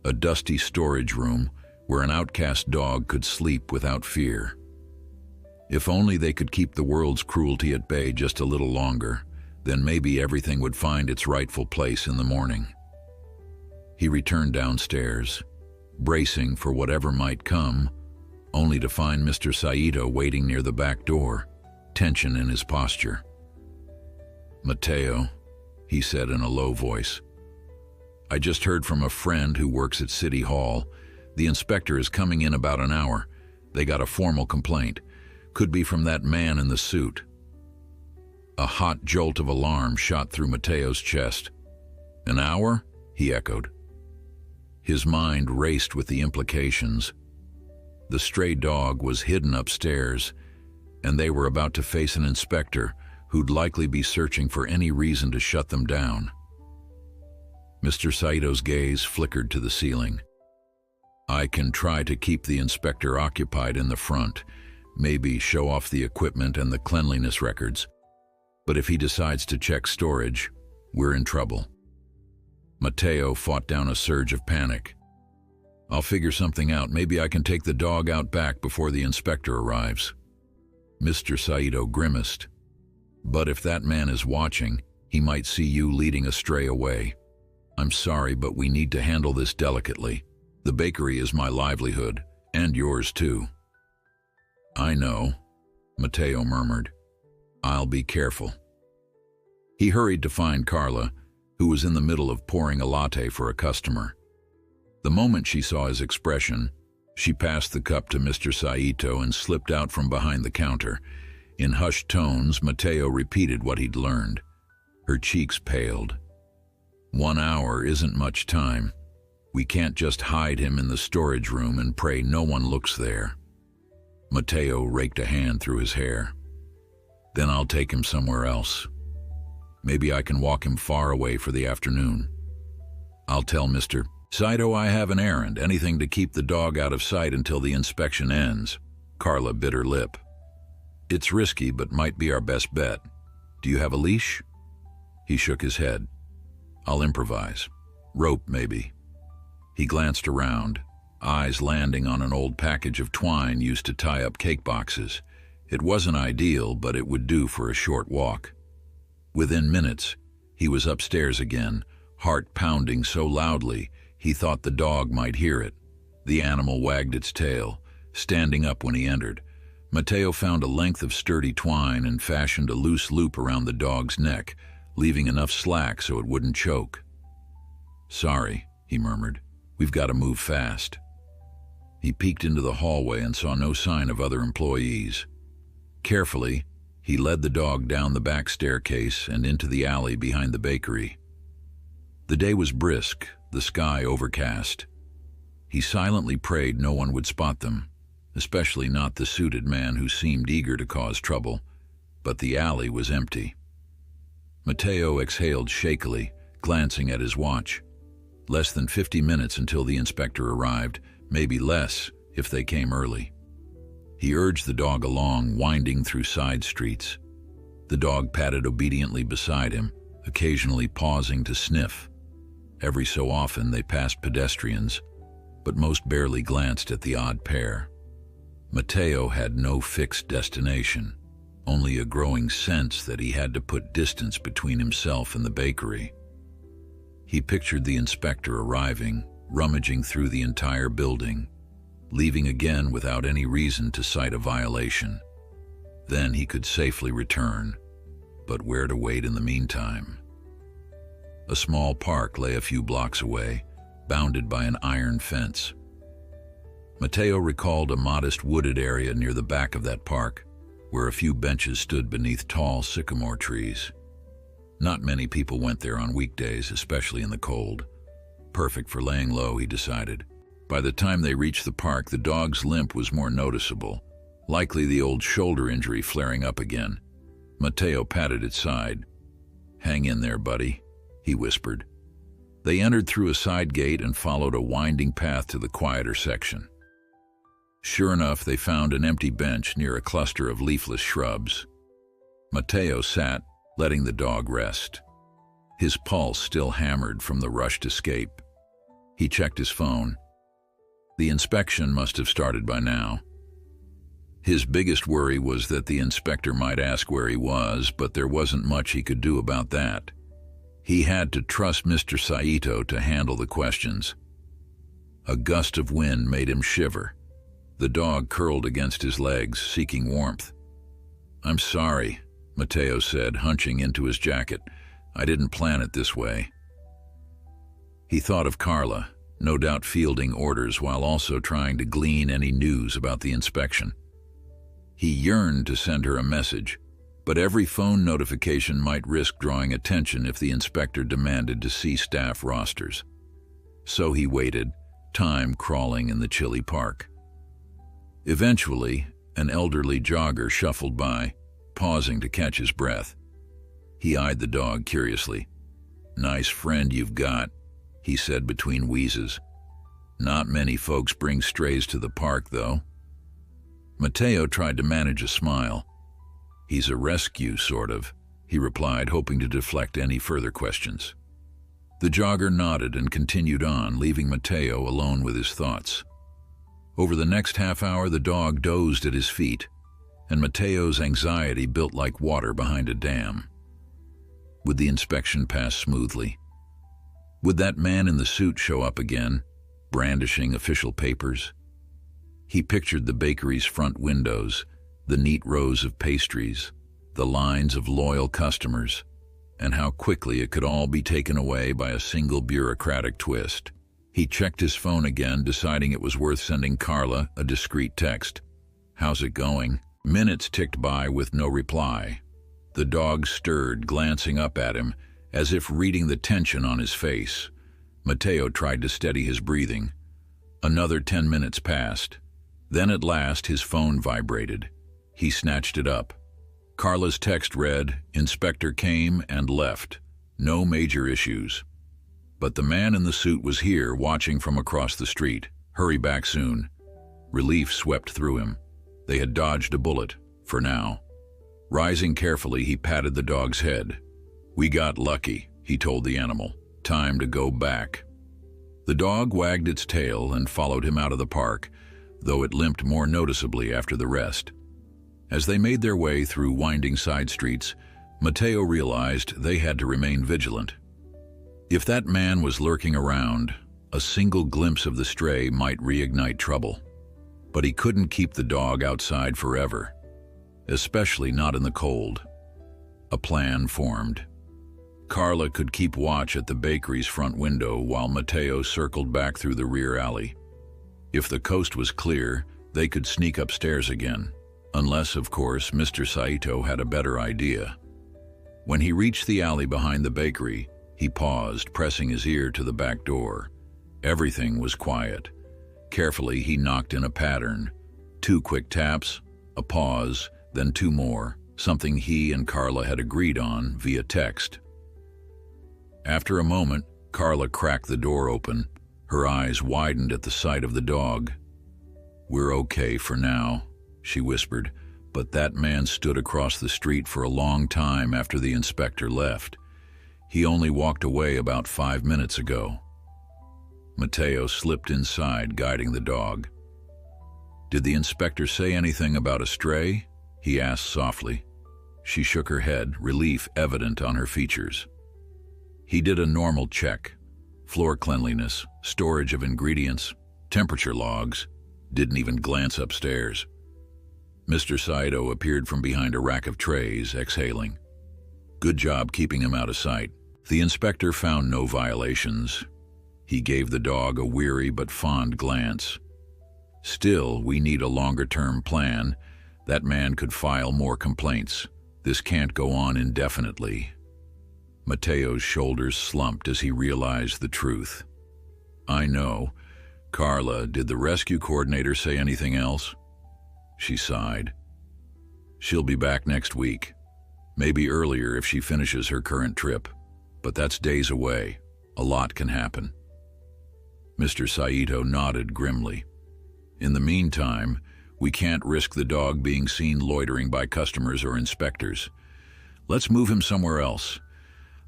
a dusty storage room where an outcast dog could sleep without fear. If only they could keep the world's cruelty at bay just a little longer, then maybe everything would find its rightful place in the morning. He returned downstairs, bracing for whatever might come, only to find Mr. Saito waiting near the back door, tension in his posture. "Mateo," he said in a low voice, "I just heard from a friend who works at City Hall. The inspector is coming in about an hour. They got a formal complaint. Could be from that man in the suit." A hot jolt of alarm shot through Mateo's chest. An hour? He echoed. His mind raced with the implications. The stray dog was hidden upstairs, and they were about to face an inspector who'd likely be searching for any reason to shut them down. Mr. Saito's gaze flickered to the ceiling. I can try to keep the inspector occupied in the front, maybe show off the equipment and the cleanliness records. But if he decides to check storage, we're in trouble. Matteo fought down a surge of panic. I'll figure something out. Maybe I can take the dog out back before the inspector arrives. Mr. Saito grimaced. But if that man is watching, he might see you leading a stray away. I'm sorry, but we need to handle this delicately. The bakery is my livelihood, and yours too. I know, Matteo murmured. I'll be careful. He hurried to find Carla, who was in the middle of pouring a latte for a customer. The moment she saw his expression, she passed the cup to Mr. Saito and slipped out from behind the counter. In hushed tones, Matteo repeated what he'd learned. Her cheeks paled. 1 hour isn't much time. We can't just hide him in the storage room and pray no one looks there. Matteo raked a hand through his hair. Then I'll take him somewhere else. Maybe I can walk him far away for the afternoon. I'll tell Mr. Saito I have an errand, anything to keep the dog out of sight until the inspection ends. Carla bit her lip. It's risky, but might be our best bet. Do you have a leash? He shook his head. I'll improvise. Rope, maybe. He glanced around, eyes landing on an old package of twine used to tie up cake boxes. It wasn't ideal, but it would do for a short walk. Within minutes, he was upstairs again, heart pounding so loudly he thought the dog might hear it. The animal wagged its tail, standing up when he entered. Matteo found a length of sturdy twine and fashioned a loose loop around the dog's neck, leaving enough slack so it wouldn't choke. Sorry, he murmured. We've got to move fast. He peeked into the hallway and saw no sign of other employees. Carefully, he led the dog down the back staircase and into the alley behind the bakery. The day was brisk, the sky overcast. He silently prayed no one would spot them, especially not the suited man who seemed eager to cause trouble, but the alley was empty. Matteo exhaled shakily, glancing at his watch. Less than 50 minutes until the inspector arrived, maybe less if they came early. He urged the dog along, winding through side streets. The dog padded obediently beside him, occasionally pausing to sniff. Every so often they passed pedestrians, but most barely glanced at the odd pair. Matteo had no fixed destination, only a growing sense that he had to put distance between himself and the bakery. He pictured the inspector arriving, rummaging through the entire building, leaving again without any reason to cite a violation. Then he could safely return, but where to wait in the meantime? A small park lay a few blocks away, bounded by an iron fence. Matteo recalled a modest wooded area near the back of that park, where a few benches stood beneath tall sycamore trees. Not many people went there on weekdays, especially in the cold. Perfect for laying low, he decided. By the time they reached the park, the dog's limp was more noticeable, likely the old shoulder injury flaring up again. Matteo patted its side. Hang in there, buddy, he whispered. They entered through a side gate and followed a winding path to the quieter section. Sure enough, they found an empty bench near a cluster of leafless shrubs. Matteo sat, letting the dog rest. His pulse still hammered from the rushed escape. He checked his phone. The inspection must have started by now. His biggest worry was that the inspector might ask where he was, but there wasn't much he could do about that. He had to trust Mr. Saito to handle the questions. A gust of wind made him shiver. The dog curled against his legs, seeking warmth. I'm sorry, Matteo said, hunching into his jacket. I didn't plan it this way. He thought of Carla, no doubt fielding orders while also trying to glean any news about the inspection. He yearned to send her a message, But every phone notification might risk drawing attention if the inspector demanded to see staff rosters. So he waited, time crawling in the chilly park. Eventually, an elderly jogger shuffled by, pausing to catch his breath. He eyed the dog curiously. "Nice friend you've got," he said between wheezes. "Not many folks bring strays to the park, though." Mateo tried to manage a smile. "He's a rescue, sort of," he replied, hoping to deflect any further questions. The jogger nodded and continued on, leaving Mateo alone with his thoughts. Over the next half hour, the dog dozed at his feet, and Mateo's anxiety built like water behind a dam. Would the inspection pass smoothly? Would that man in the suit show up again, brandishing official papers? He pictured the bakery's front windows, the neat rows of pastries, the lines of loyal customers, and how quickly it could all be taken away by a single bureaucratic twist. He checked his phone again, deciding it was worth sending Carla a discreet text. "How's it going?" Minutes ticked by with no reply. The dog stirred, glancing up at him, as if reading the tension on his face. Mateo tried to steady his breathing. Another 10 minutes passed. Then at last his phone vibrated. He snatched it up. Carla's text read, "Inspector came and left. No major issues." But the man in the suit was here, watching from across the street. "Hurry back soon." Relief swept through him. They had dodged a bullet, for now. Rising carefully, he patted the dog's head. "We got lucky," he told the animal. "Time to go back." The dog wagged its tail and followed him out of the park, though it limped more noticeably after the rest. As they made their way through winding side streets, Mateo realized they had to remain vigilant. If that man was lurking around, a single glimpse of the stray might reignite trouble. But he couldn't keep the dog outside forever, especially not in the cold. A plan formed. Carla could keep watch at the bakery's front window while Mateo circled back through the rear alley. If the coast was clear, they could sneak upstairs again, unless, of course, Mr. Saito had a better idea. When he reached the alley behind the bakery, he paused, pressing his ear to the back door. Everything was quiet. Carefully, he knocked in a pattern. 2 quick taps, a pause, then 2 more, something he and Carla had agreed on via text. After a moment, Carla cracked the door open. Her eyes widened at the sight of the dog. "We're okay for now," she whispered, but that man stood across the street for a long time after the inspector left. He only walked away about 5 minutes ago. Mateo slipped inside, guiding the dog. "Did the inspector say anything about a stray?" he asked softly. She shook her head, relief evident on her features. "He did a normal check. Floor cleanliness, storage of ingredients, temperature logs. Didn't even glance upstairs." Mr. Saito appeared from behind a rack of trays, exhaling. "Good job keeping him out of sight." The inspector found no violations. He gave the dog a weary but fond glance. "Still, we need a longer-term plan. That man could file more complaints. This can't go on indefinitely." Mateo's shoulders slumped as he realized the truth. "I know. Carla, did the rescue coordinator say anything else?" She sighed. "She'll be back next week. Maybe earlier if she finishes her current trip. But that's days away. A lot can happen." Mr. Saito nodded grimly. "In the meantime, we can't risk the dog being seen loitering by customers or inspectors. Let's move him somewhere else.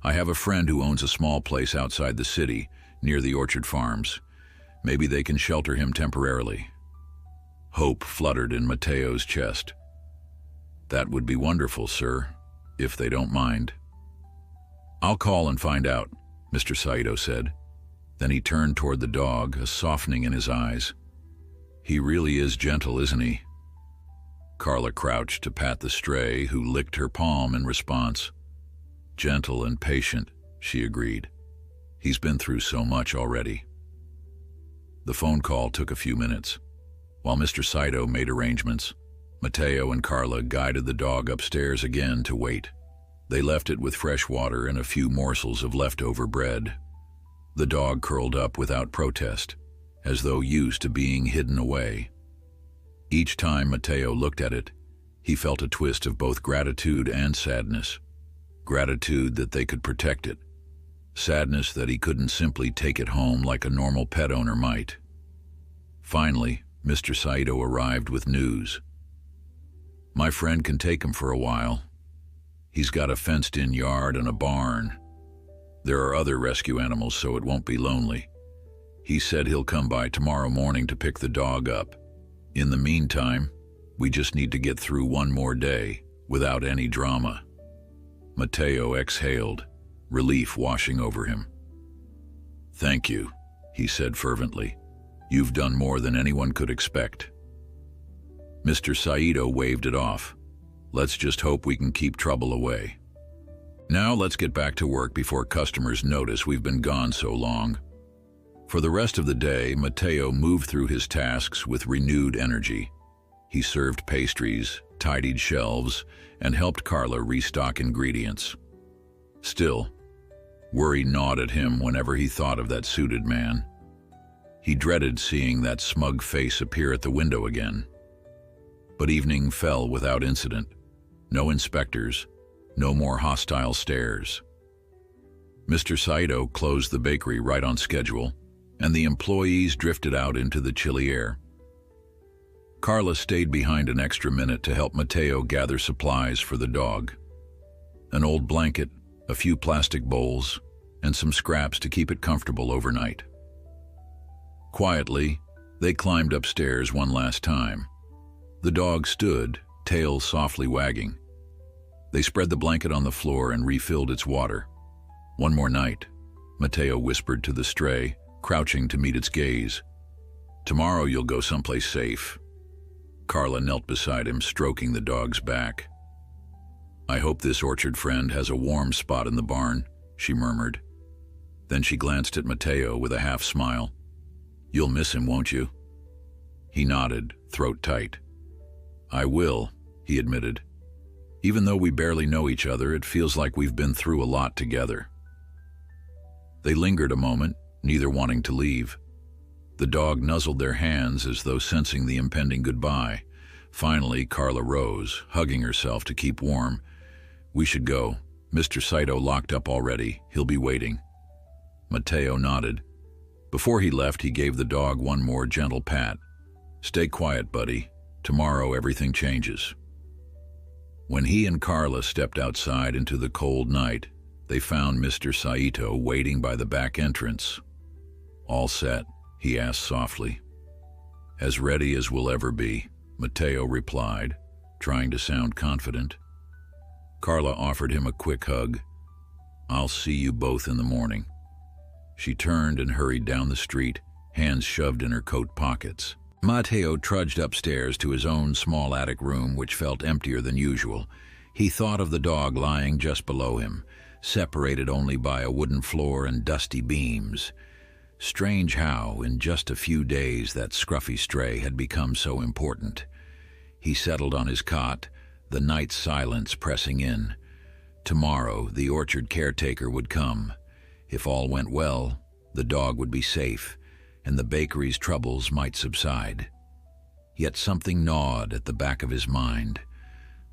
I have a friend who owns a small place outside the city, near the Orchard Farms. Maybe they can shelter him temporarily." Hope fluttered in Mateo's chest. "That would be wonderful, sir, if they don't mind." "I'll call and find out," Mr. Saito said. Then he turned toward the dog, a softening in his eyes. "He really is gentle, isn't he?" Carla crouched to pat the stray, who licked her palm in response. "Gentle and patient," she agreed. "He's been through so much already." The phone call took a few minutes. While Mr. Saito made arrangements, Mateo and Carla guided the dog upstairs again to wait. They left it with fresh water and a few morsels of leftover bread. The dog curled up without protest, as though used to being hidden away. Each time Mateo looked at it, he felt a twist of both gratitude and sadness. Gratitude that they could protect it. Sadness that he couldn't simply take it home like a normal pet owner might. Finally, Mr. Saito arrived with news. "My friend can take him for a while. He's got a fenced-in yard and a barn. There are other rescue animals, so it won't be lonely. He said he'll come by tomorrow morning to pick the dog up. In the meantime, we just need to get through one more day without any drama." Mateo exhaled, relief washing over him. "Thank you," he said fervently. "You've done more than anyone could expect." Mr. Saito waved it off. "Let's just hope we can keep trouble away. Now let's get back to work before customers notice we've been gone so long." For the rest of the day, Mateo moved through his tasks with renewed energy. He served pastries, tidied shelves, and helped Carla restock ingredients. Still, worry gnawed at him whenever he thought of that suited man. He dreaded seeing that smug face appear at the window again. But evening fell without incident. No inspectors, no more hostile stares. Mr. Saito closed the bakery right on schedule, and the employees drifted out into the chilly air. Carla stayed behind an extra minute to help Mateo gather supplies for the dog. An old blanket, a few plastic bowls, and some scraps to keep it comfortable overnight. Quietly, they climbed upstairs one last time. The dog stood, tail softly wagging. They spread the blanket on the floor and refilled its water. "One more night," Mateo whispered to the stray, crouching to meet its gaze. "Tomorrow you'll go someplace safe." Carla knelt beside him, stroking the dog's back. "I hope this orchard friend has a warm spot in the barn," she murmured. Then she glanced at Mateo with a half smile. "You'll miss him, won't you?" He nodded, throat tight. "I will," he admitted. "Even though we barely know each other, it feels like we've been through a lot together." They lingered a moment, neither wanting to leave. The dog nuzzled their hands as though sensing the impending goodbye. Finally, Carla rose, hugging herself to keep warm. "We should go. Mr. Saito locked up already. He'll be waiting." Mateo nodded. Before he left, he gave the dog one more gentle pat. "Stay quiet, buddy. Tomorrow everything changes." When he and Carla stepped outside into the cold night, they found Mr. Saito waiting by the back entrance. "All set?" he asked softly. "As ready as we'll ever be," Mateo replied, trying to sound confident. Carla offered him a quick hug. "I'll see you both in the morning." She turned and hurried down the street, hands shoved in her coat pockets. Mateo trudged upstairs to his own small attic room, which felt emptier than usual. He thought of the dog lying just below him, separated only by a wooden floor and dusty beams. Strange how, in just a few days, that scruffy stray had become so important. He settled on his cot, the night silence pressing in. Tomorrow, the orchard caretaker would come. If all went well, the dog would be safe, and the bakery's troubles might subside. Yet something gnawed at the back of his mind,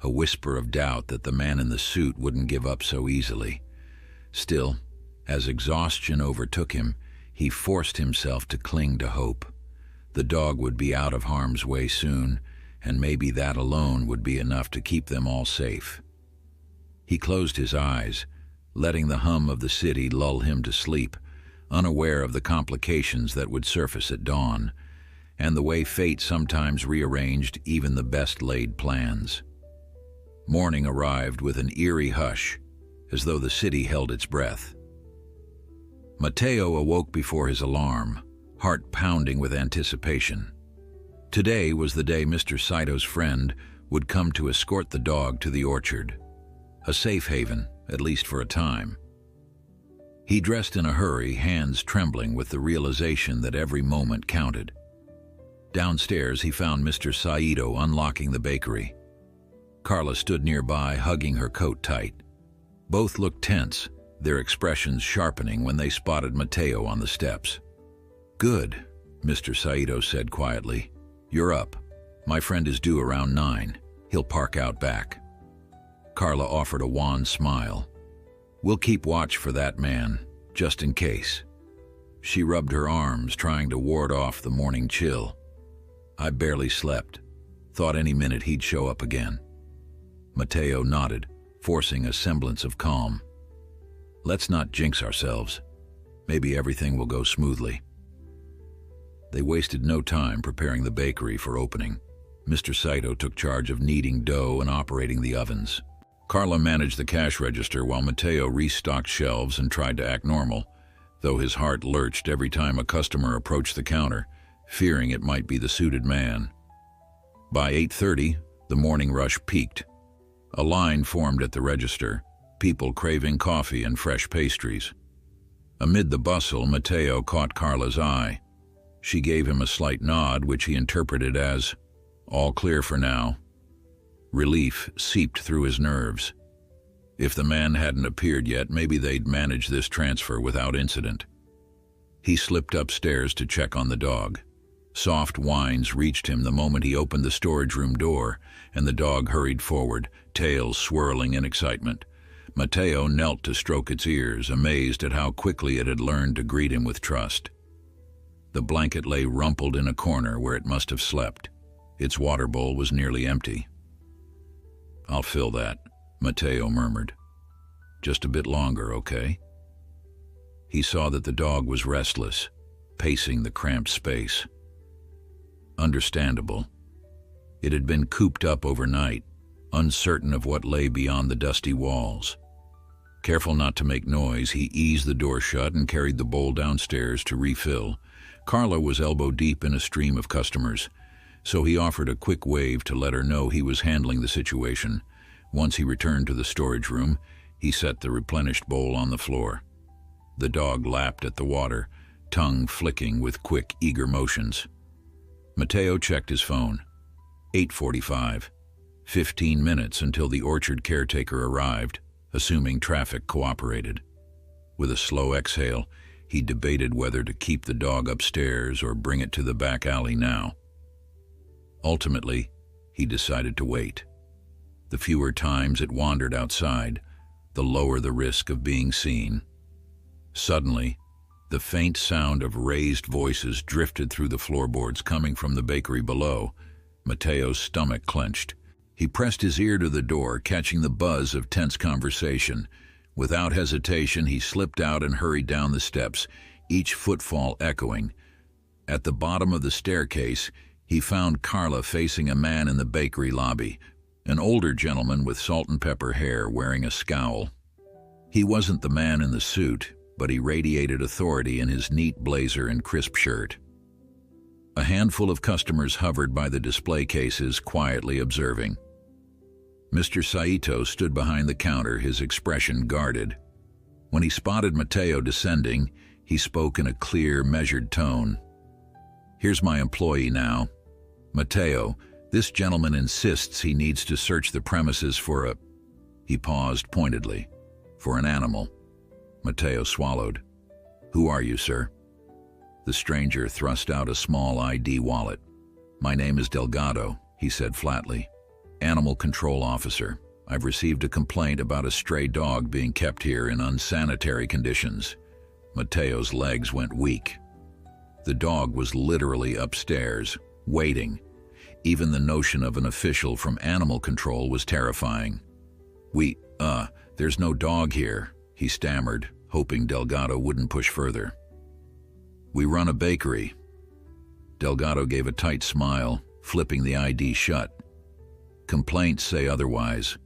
a whisper of doubt that the man in the suit wouldn't give up so easily. Still, as exhaustion overtook him, he forced himself to cling to hope. The dog would be out of harm's way soon, and maybe that alone would be enough to keep them all safe. He closed his eyes, letting the hum of the city lull him to sleep, unaware of the complications that would surface at dawn, and the way fate sometimes rearranged even the best-laid plans. Morning arrived with an eerie hush, as though the city held its breath. Mateo awoke before his alarm, heart pounding with anticipation. Today was the day Mr. Saito's friend would come to escort the dog to the orchard, a safe haven, at least for a time. He dressed in a hurry, hands trembling with the realization that every moment counted. Downstairs, he found Mr. Saito unlocking the bakery. Carla stood nearby, hugging her coat tight. Both looked tense, their expressions sharpening when they spotted Matteo on the steps. "Good," Mr. Saito said quietly. "You're up. My friend is due around 9. He'll park out back." Carla offered a wan smile. "We'll keep watch for that man, just in case." She rubbed her arms, trying to ward off the morning chill. "I barely slept. Thought any minute he'd show up again." Matteo nodded, forcing a semblance of calm. "Let's not jinx ourselves. Maybe everything will go smoothly." They wasted no time preparing the bakery for opening. Mr. Saito took charge of kneading dough and operating the ovens. Carla managed the cash register while Matteo restocked shelves and tried to act normal, though his heart lurched every time a customer approached the counter, fearing it might be the suited man. By 8:30, the morning rush peaked. A line formed at the register, people craving coffee and fresh pastries. Amid the bustle, Matteo caught Carla's eye. She gave him a slight nod, which he interpreted as, "All clear for now." Relief seeped through his nerves. If the man hadn't appeared yet, maybe they'd manage this transfer without incident. He slipped upstairs to check on the dog. Soft whines reached him the moment he opened the storage room door, and the dog hurried forward, tail swirling in excitement. Matteo knelt to stroke its ears, amazed at how quickly it had learned to greet him with trust. The blanket lay rumpled in a corner where it must have slept. Its water bowl was nearly empty. "I'll fill that," Matteo murmured. "Just a bit longer, okay?" He saw that the dog was restless, pacing the cramped space. Understandable. It had been cooped up overnight, uncertain of what lay beyond the dusty walls. Careful not to make noise, he eased the door shut and carried the bowl downstairs to refill. Carla was elbow-deep in a stream of customers, so he offered a quick wave to let her know he was handling the situation. Once he returned to the storage room, he set the replenished bowl on the floor. The dog lapped at the water, tongue flicking with quick, eager motions. Matteo checked his phone. 8:45. 15 minutes until the orchard caretaker arrived, assuming traffic cooperated. With a slow exhale, he debated whether to keep the dog upstairs or bring it to the back alley now. Ultimately, he decided to wait. The fewer times it wandered outside, the lower the risk of being seen. Suddenly, the faint sound of raised voices drifted through the floorboards coming from the bakery below. Matteo's stomach clenched. He pressed his ear to the door, catching the buzz of tense conversation. Without hesitation, he slipped out and hurried down the steps, each footfall echoing. At the bottom of the staircase, he found Carla facing a man in the bakery lobby, an older gentleman with salt and pepper hair wearing a scowl. He wasn't the man in the suit, but he radiated authority in his neat blazer and crisp shirt. A handful of customers hovered by the display cases, quietly observing. Mr. Saito stood behind the counter, his expression guarded. When he spotted Matteo descending, he spoke in a clear, measured tone. "Here's my employee now. Matteo, this gentleman insists he needs to search the premises for a..." He paused pointedly. "For an animal." Matteo swallowed. "Who are you, sir?" The stranger thrust out a small ID wallet. "My name is Delgado," he said flatly. "Animal control officer. I've received a complaint about a stray dog being kept here in unsanitary conditions." Matteo's legs went weak. The dog was literally upstairs, waiting. Even the notion of an official from animal control was terrifying. There's no dog here," he stammered, hoping Delgado wouldn't push further. "We run a bakery." Delgado gave a tight smile, flipping the ID shut. "Complaints say otherwise.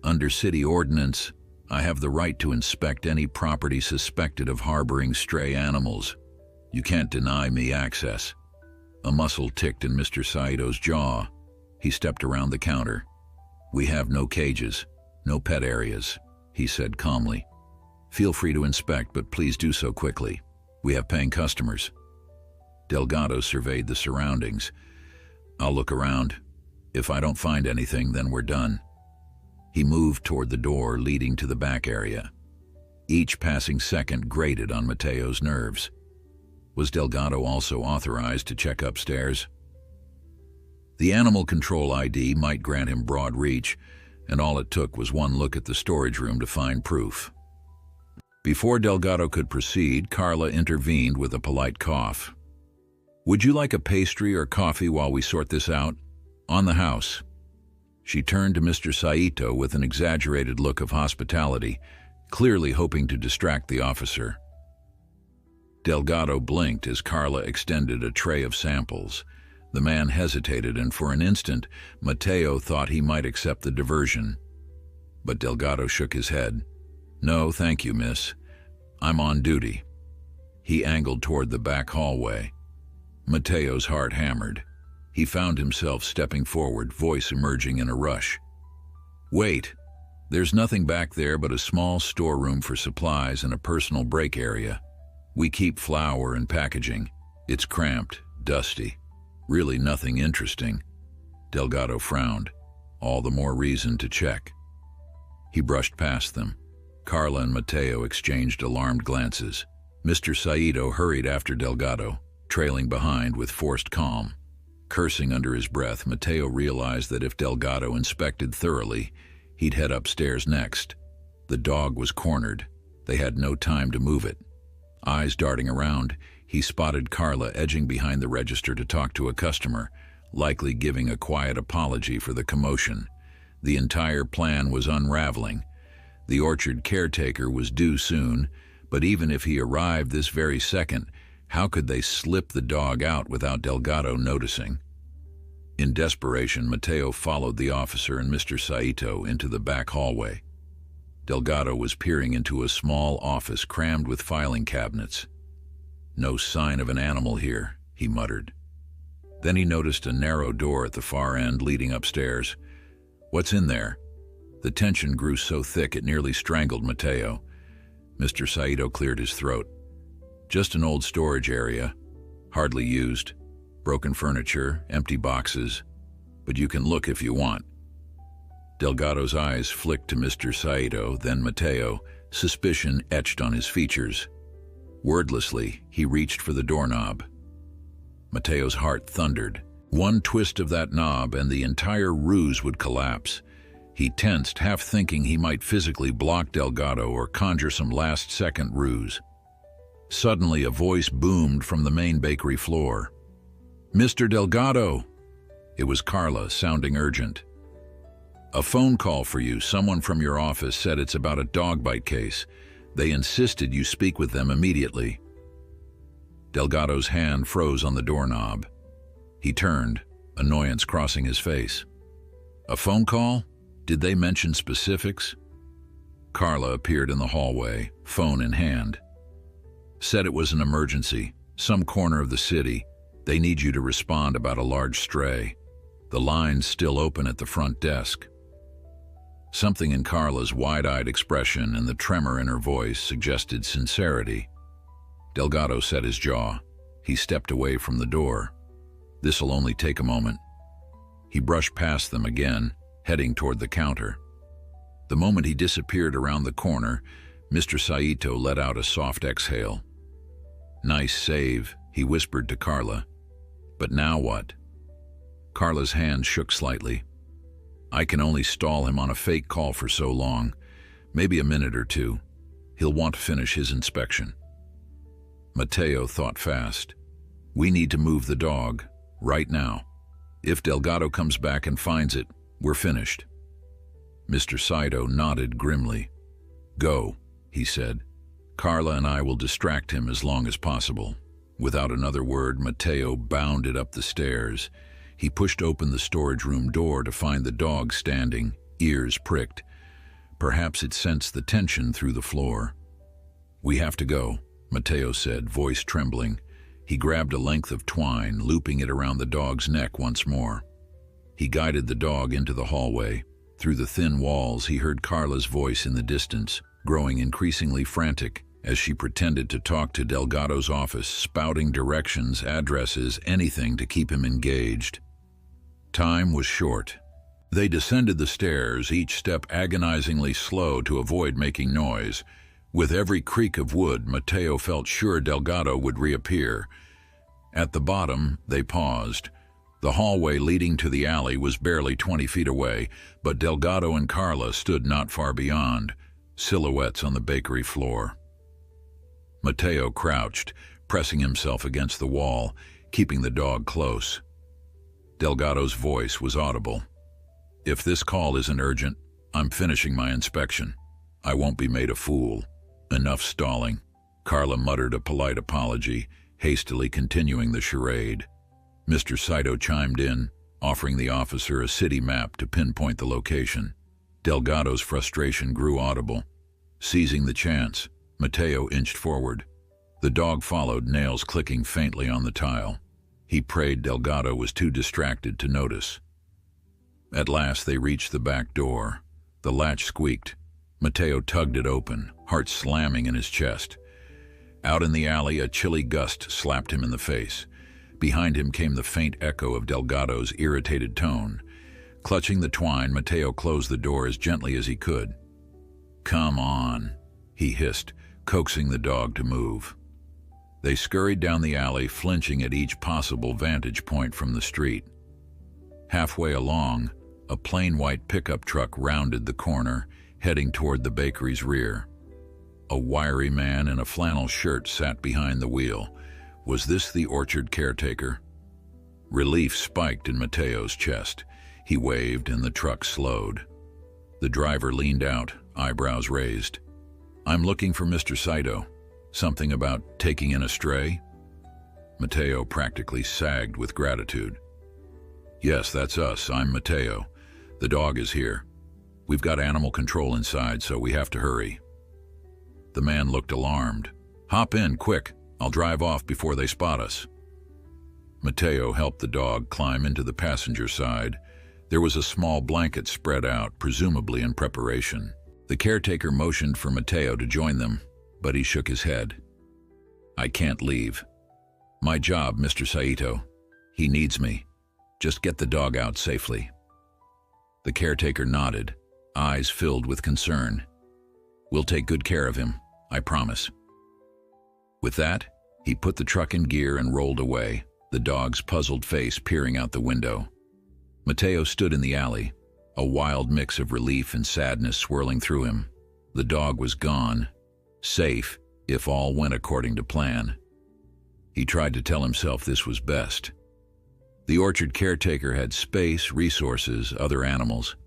Under city ordinance, I have the right to inspect any property suspected of harboring stray animals. You can't deny me access." A muscle ticked in Mr. Saito's jaw. He stepped around the counter. "We have no cages, no pet areas," he said calmly. "Feel free to inspect, but please do so quickly. We have paying customers." Delgado surveyed the surroundings. I'll look around. If I don't find anything, then we're done. He moved toward the door leading to the back area. Each passing second grated on Mateo's nerves. Was Delgado also authorized to check upstairs? The animal control ID might grant him broad reach, and all it took was one look at the storage room to find proof. Before Delgado could proceed, Carla intervened with a polite cough. "Would you like a pastry or coffee while we sort this out? On the house." She turned to Mr. Saito with an exaggerated look of hospitality, clearly hoping to distract the officer. Delgado blinked as Carla extended a tray of samples. The man hesitated, and for an instant, Mateo thought he might accept the diversion. But Delgado shook his head. "No, thank you, miss. I'm on duty." He angled toward the back hallway. Mateo's heart hammered. He found himself stepping forward, voice emerging in a rush. "Wait. There's nothing back there but a small storeroom for supplies and a personal break area. We keep flour and packaging. It's cramped, dusty. Really nothing interesting." Delgado frowned. All the more reason to check. He brushed past them. Carla and Mateo exchanged alarmed glances. Mr. Saito hurried after Delgado, trailing behind with forced calm. Cursing under his breath, Mateo realized that if Delgado inspected thoroughly, he'd head upstairs next. The dog was cornered. They had no time to move it. Eyes darting around, he spotted Carla edging behind the register to talk to a customer, likely giving a quiet apology for the commotion. The entire plan was unraveling. The orchard caretaker was due soon, but even if he arrived this very second, how could they slip the dog out without Delgado noticing? In desperation, Mateo followed the officer and Mr. Saito into the back hallway. Delgado was peering into a small office crammed with filing cabinets. "No sign of an animal here," he muttered. Then he noticed a narrow door at the far end leading upstairs. "What's in there?" The tension grew so thick it nearly strangled Mateo. Mr. Saito cleared his throat. "Just an old storage area, hardly used. Broken furniture, empty boxes. But you can look if you want." Delgado's eyes flicked to Mr. Saito, then Mateo, suspicion etched on his features. Wordlessly, he reached for the doorknob. Mateo's heart thundered. One twist of that knob and the entire ruse would collapse. He tensed, half thinking he might physically block Delgado or conjure some last-second ruse. Suddenly, a voice boomed from the main bakery floor. "Mr. Delgado!" It was Carla, sounding urgent. "A phone call for you. Someone from your office said it's about a dog bite case. They insisted you speak with them immediately." Delgado's hand froze on the doorknob. He turned, annoyance crossing his face. "A phone call? Did they mention specifics?" Carla appeared in the hallway, phone in hand. "Said it was an emergency, some corner of the city. They need you to respond about a large stray. The line's still open at the front desk." Something in Carla's wide-eyed expression and the tremor in her voice suggested sincerity. Delgado set his jaw. He stepped away from the door. "This'll only take a moment." He brushed past them again, heading toward the counter. The moment he disappeared around the corner, Mr. Saito let out a soft exhale. "Nice save," he whispered to Carla. "But now what?" Carla's hand shook slightly. "I can only stall him on a fake call for so long. Maybe a minute or two. He'll want to finish his inspection." Mateo thought fast. "We need to move the dog, right now. If Delgado comes back and finds it, we're finished." Mr. Saito nodded grimly. "Go," he said. "Carla and I will distract him as long as possible." Without another word, Mateo bounded up the stairs. He pushed open the storage room door to find the dog standing, ears pricked. Perhaps it sensed the tension through the floor. "We have to go," Mateo said, voice trembling. He grabbed a length of twine, looping it around the dog's neck once more. He guided the dog into the hallway. Through the thin walls, he heard Carla's voice in the distance, growing increasingly frantic as she pretended to talk to Delgado's office, spouting directions, addresses, anything to keep him engaged. Time was short. They descended the stairs, each step agonizingly slow to avoid making noise. With every creak of wood, Mateo felt sure Delgado would reappear. At the bottom, they paused. The hallway leading to the alley was barely 20 feet away, but Delgado and Carla stood not far beyond, silhouettes on the bakery floor. Mateo crouched, pressing himself against the wall, keeping the dog close. Delgado's voice was audible. "If this call isn't urgent, I'm finishing my inspection. I won't be made a fool. Enough stalling." Carla muttered a polite apology, hastily continuing the charade. Mr. Saito chimed in, offering the officer a city map to pinpoint the location. Delgado's frustration grew audible. Seizing the chance, Mateo inched forward. The dog followed, nails clicking faintly on the tile. He prayed Delgado was too distracted to notice. At last they reached the back door. The latch squeaked. Mateo tugged it open, heart slamming in his chest. Out in the alley, a chilly gust slapped him in the face. Behind him came the faint echo of Delgado's irritated tone. Clutching the twine, Mateo closed the door as gently as he could. "Come on," he hissed, coaxing the dog to move. They scurried down the alley, flinching at each possible vantage point from the street. Halfway along, a plain white pickup truck rounded the corner, heading toward the bakery's rear. A wiry man in a flannel shirt sat behind the wheel. Was this the orchard caretaker? Relief spiked in Mateo's chest. He waved and the truck slowed. The driver leaned out, eyebrows raised. "I'm looking for Mr. Saito. Something about taking in a stray?" Mateo practically sagged with gratitude. "Yes, that's us. I'm Mateo. The dog is here. We've got animal control inside, so we have to hurry." The man looked alarmed. "Hop in, quick. I'll drive off before they spot us." Mateo helped the dog climb into the passenger side. There was a small blanket spread out, presumably in preparation. The caretaker motioned for Mateo to join them, but he shook his head. "I can't leave. My job, Mr. Saito. He needs me. Just get the dog out safely." The caretaker nodded, eyes filled with concern. "We'll take good care of him, I promise." With that, he put the truck in gear and rolled away, the dog's puzzled face peering out the window. Mateo stood in the alley, a wild mix of relief and sadness swirling through him. The dog was gone, safe if all went according to plan. He tried to tell himself this was best. The orchard caretaker had space, resources, other animals.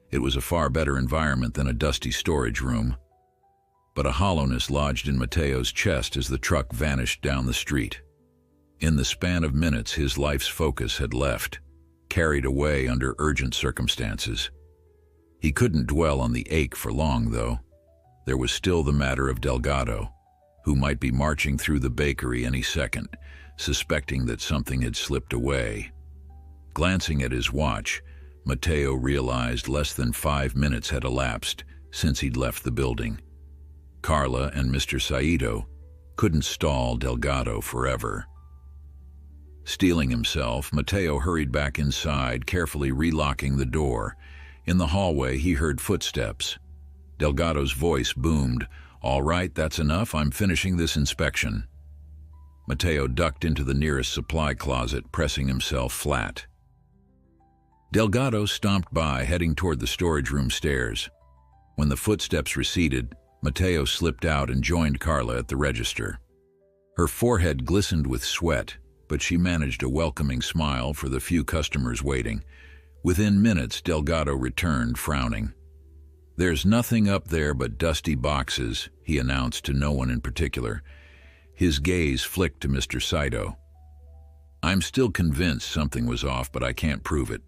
It was a far better environment than a dusty storage room. But a hollowness lodged in Mateo's chest as the truck vanished down the street. In the span of minutes, his life's focus had left, carried away under urgent circumstances. He couldn't dwell on the ache for long, though. There was still the matter of Delgado, who might be marching through the bakery any second, suspecting that something had slipped away. Glancing at his watch, Mateo realized less than 5 minutes had elapsed since he'd left the building. Carla and Mr. Saito couldn't stall Delgado forever. Steeling himself, Mateo hurried back inside, carefully relocking the door. In the hallway, he heard footsteps. Delgado's voice boomed, "All right, that's enough. I'm finishing this inspection." Mateo ducked into the nearest supply closet, pressing himself flat. Delgado stomped by, heading toward the storage room stairs. When the footsteps receded, Mateo slipped out and joined Carla at the register. Her forehead glistened with sweat, but she managed a welcoming smile for the few customers waiting. Within minutes, Delgado returned, frowning. "There's nothing up there but dusty boxes," he announced to no one in particular. His gaze flicked to Mr. Saito. "I'm still convinced something was off, but I can't prove it."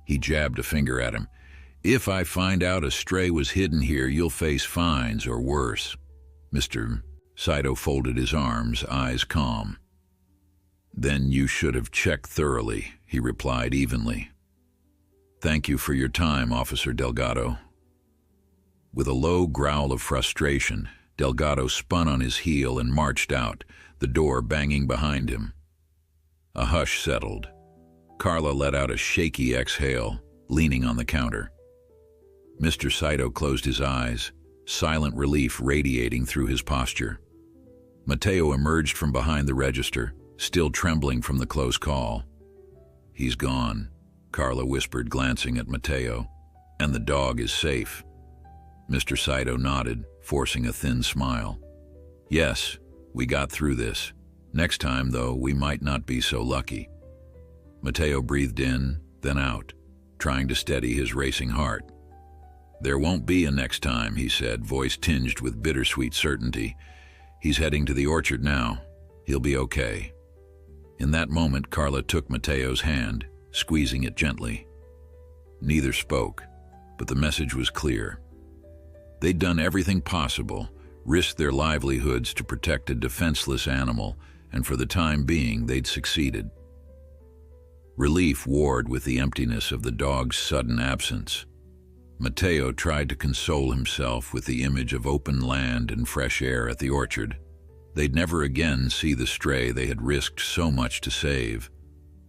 He jabbed a finger at him. "If I find out a stray was hidden here, you'll face fines or worse." Mr. Saito folded his arms, eyes calm. "Then you should have checked thoroughly," he replied evenly. "Thank you for your time, Officer Delgado." With a low growl of frustration, Delgado spun on his heel and marched out, the door banging behind him. A hush settled. Carla let out a shaky exhale, leaning on the counter. Mr. Saito closed his eyes, silent relief radiating through his posture. Matteo emerged from behind the register, still trembling from the close call. "He's gone," Carla whispered, glancing at Matteo. "And the dog is safe." Mr. Saito nodded, forcing a thin smile. "Yes, we got through this. Next time, though, we might not be so lucky." Matteo breathed in, then out, trying to steady his racing heart. "There won't be a next time," he said, voice tinged with bittersweet certainty. "He's heading to the orchard now. He'll be okay." In that moment, Carla took Matteo's hand, squeezing it gently. Neither spoke, but the message was clear. They'd done everything possible, risked their livelihoods to protect a defenseless animal, and for the time being, they'd succeeded. Relief warred with the emptiness of the dog's sudden absence. Matteo tried to console himself with the image of open land and fresh air at the orchard. They'd never again see the stray they had risked so much to save,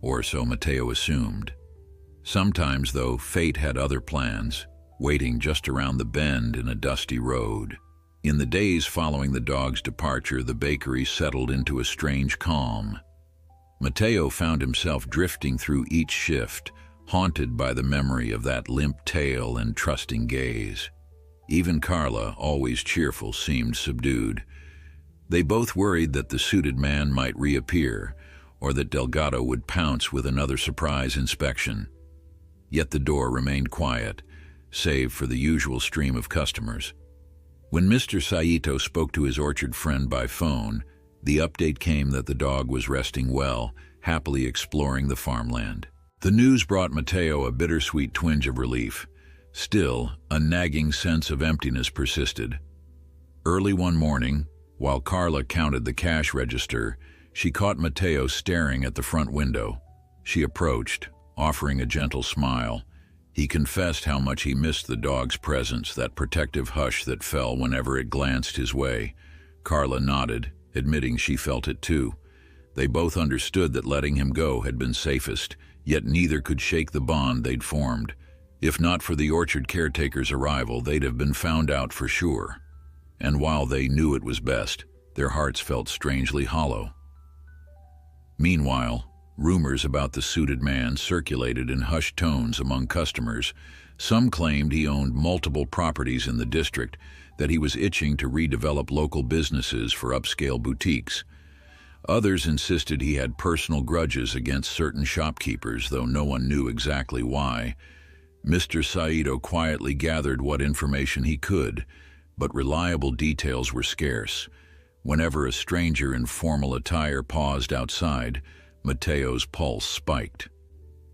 or so Matteo assumed. Sometimes, though, fate had other plans, waiting just around the bend in a dusty road. In the days following the dog's departure, the bakery settled into a strange calm. Matteo found himself drifting through each shift, haunted by the memory of that limp tail and trusting gaze. Even Carla, always cheerful, seemed subdued. They both worried that the suited man might reappear, or that Delgado would pounce with another surprise inspection. Yet the door remained quiet, save for the usual stream of customers. When Mr. Saito spoke to his orchard friend by phone, the update came that the dog was resting well, happily exploring the farmland. The news brought Matteo a bittersweet twinge of relief. Still, a nagging sense of emptiness persisted. Early one morning, while Carla counted the cash register, she caught Matteo staring at the front window. She approached, offering a gentle smile. He confessed how much he missed the dog's presence, that protective hush that fell whenever it glanced his way. Carla nodded, admitting she felt it too. They both understood that letting him go had been safest, yet neither could shake the bond they'd formed. If not for the orchard caretaker's arrival, they'd have been found out for sure. And while they knew it was best, their hearts felt strangely hollow. Meanwhile, rumors about the suited man circulated in hushed tones among customers. Some claimed he owned multiple properties in the district, that he was itching to redevelop local businesses for upscale boutiques. Others insisted he had personal grudges against certain shopkeepers, though no one knew exactly why. Mr. Saito quietly gathered what information he could, but reliable details were scarce. Whenever a stranger in formal attire paused outside, Matteo's pulse spiked.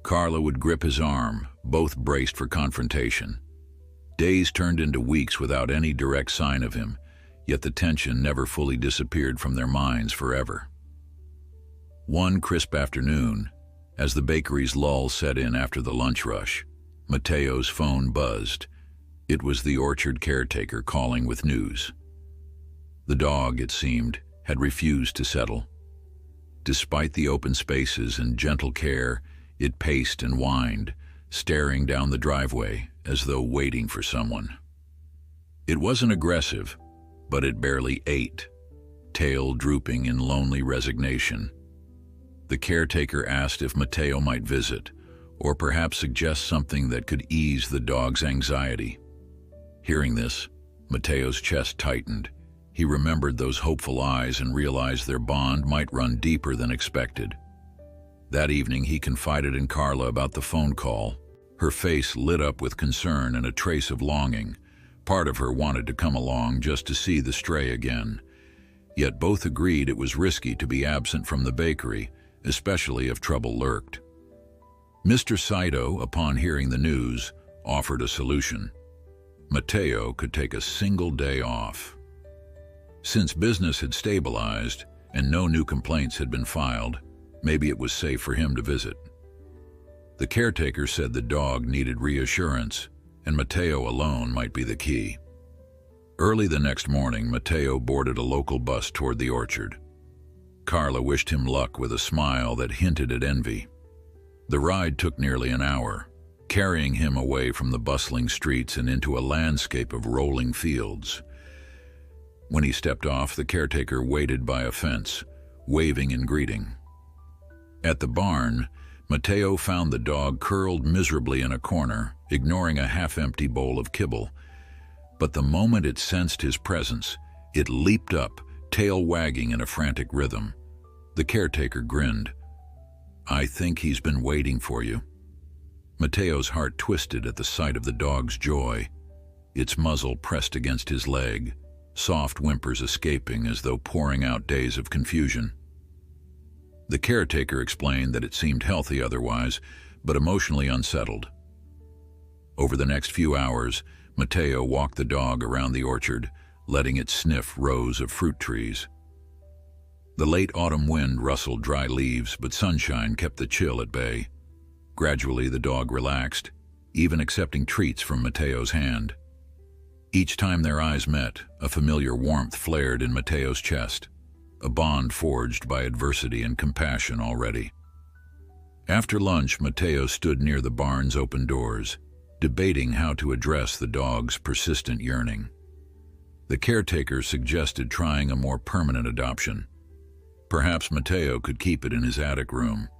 Carla would grip his arm, both braced for confrontation. Days turned into weeks without any direct sign of him, yet the tension never fully disappeared from their minds forever. One crisp afternoon, as the bakery's lull set in after the lunch rush, Matteo's phone buzzed. It was the orchard caretaker calling with news. The dog, it seemed, had refused to settle. Despite the open spaces and gentle care, it paced and whined, staring down the driveway as though waiting for someone. It wasn't aggressive, but it barely ate, tail drooping in lonely resignation. The caretaker asked if Matteo might visit, or perhaps suggest something that could ease the dog's anxiety. Hearing this, Matteo's chest tightened. He remembered those hopeful eyes and realized their bond might run deeper than expected. That evening, he confided in Carla about the phone call. Her face lit up with concern and a trace of longing. Part of her wanted to come along just to see the stray again. Yet both agreed it was risky to be absent from the bakery, especially if trouble lurked. Mr. Saito, upon hearing the news, offered a solution. Matteo could take a single day off. Since business had stabilized and no new complaints had been filed, maybe it was safe for him to visit. The caretaker said the dog needed reassurance, and Matteo alone might be the key. Early the next morning, Matteo boarded a local bus toward the orchard. Carla wished him luck with a smile that hinted at envy. The ride took nearly an hour, carrying him away from the bustling streets and into a landscape of rolling fields. When he stepped off, the caretaker waited by a fence, waving in greeting. At the barn, Mateo found the dog curled miserably in a corner, ignoring a half-empty bowl of kibble. But the moment it sensed his presence, it leaped up, tail wagging in a frantic rhythm. The caretaker grinned. "I think he's been waiting for you." Mateo's heart twisted at the sight of the dog's joy, its muzzle pressed against his leg, soft whimpers escaping as though pouring out days of confusion. The caretaker explained that it seemed healthy otherwise, but emotionally unsettled. Over the next few hours, Mateo walked the dog around the orchard, letting it sniff rows of fruit trees. The late autumn wind rustled dry leaves, but sunshine kept the chill at bay. Gradually, the dog relaxed, even accepting treats from Mateo's hand. Each time their eyes met, a familiar warmth flared in Mateo's chest, a bond forged by adversity and compassion already. After lunch, Mateo stood near the barn's open doors, debating how to address the dog's persistent yearning. The caretaker suggested trying a more permanent adoption. Perhaps Mateo could keep it in his attic room.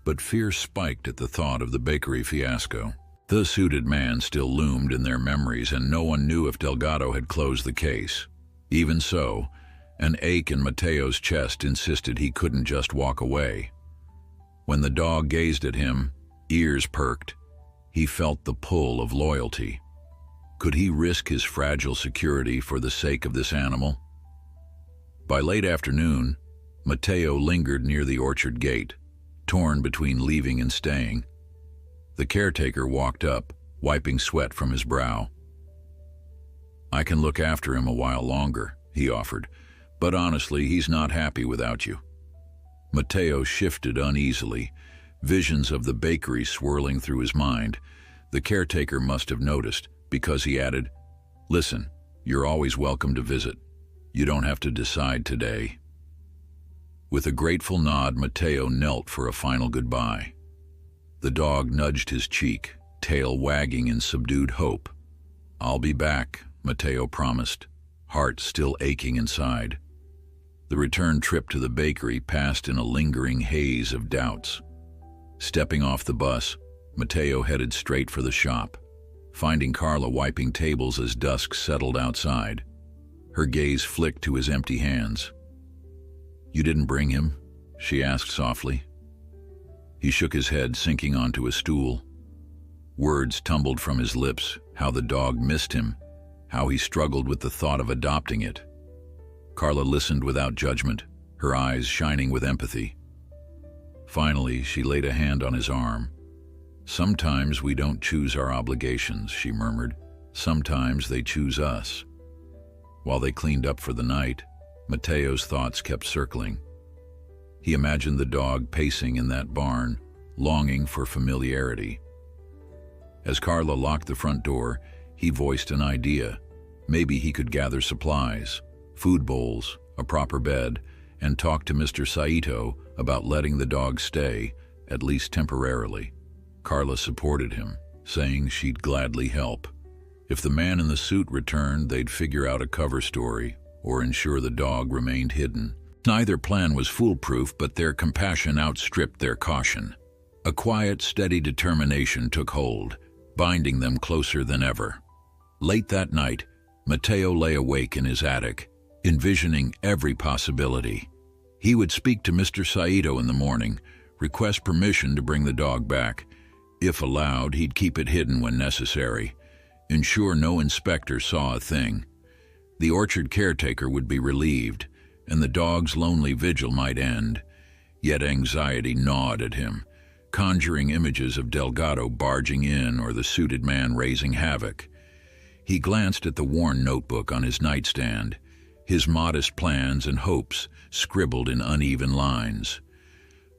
But fear spiked at the thought of the bakery fiasco. The suited man still loomed in their memories, and no one knew if Delgado had closed the case. Even so, an ache in Mateo's chest insisted he couldn't just walk away. When the dog gazed at him, ears perked, he felt the pull of loyalty. Could he risk his fragile security for the sake of this animal? By late afternoon, Mateo lingered near the orchard gate, torn between leaving and staying. The caretaker walked up, wiping sweat from his brow. "I can look after him a while longer," he offered, "but honestly, he's not happy without you." Mateo shifted uneasily, visions of the bakery swirling through his mind. The caretaker must have noticed, because he added, "Listen, you're always welcome to visit. You don't have to decide today." With a grateful nod, Mateo knelt for a final goodbye. The dog nudged his cheek, tail wagging in subdued hope. "I'll be back," Mateo promised, heart still aching inside. The return trip to the bakery passed in a lingering haze of doubts. Stepping off the bus, Mateo headed straight for the shop, finding Carla wiping tables as dusk settled outside. Her gaze flicked to his empty hands. "You didn't bring him?" she asked softly. He shook his head, sinking onto a stool. Words tumbled from his lips, how the dog missed him, how he struggled with the thought of adopting it. Carla listened without judgment, her eyes shining with empathy. Finally, she laid a hand on his arm. "Sometimes we don't choose our obligations," she murmured. "Sometimes they choose us." While they cleaned up for the night, Mateo's thoughts kept circling. He imagined the dog pacing in that barn, longing for familiarity. As Carla locked the front door, he voiced an idea. Maybe he could gather supplies, food bowls, a proper bed, and talk to Mr. Saito about letting the dog stay, at least temporarily. Carla supported him, saying she'd gladly help. If the man in the suit returned, they'd figure out a cover story or ensure the dog remained hidden. Neither plan was foolproof, but their compassion outstripped their caution. A quiet, steady determination took hold, binding them closer than ever. Late that night, Mateo lay awake in his attic, envisioning every possibility. He would speak to Mr. Saito in the morning, request permission to bring the dog back. If allowed, he'd keep it hidden when necessary, ensure no inspector saw a thing. The orchard caretaker would be relieved, and the dog's lonely vigil might end. Yet anxiety gnawed at him, conjuring images of Delgado barging in or the suited man raising havoc. He glanced at the worn notebook on his nightstand, his modest plans and hopes scribbled in uneven lines.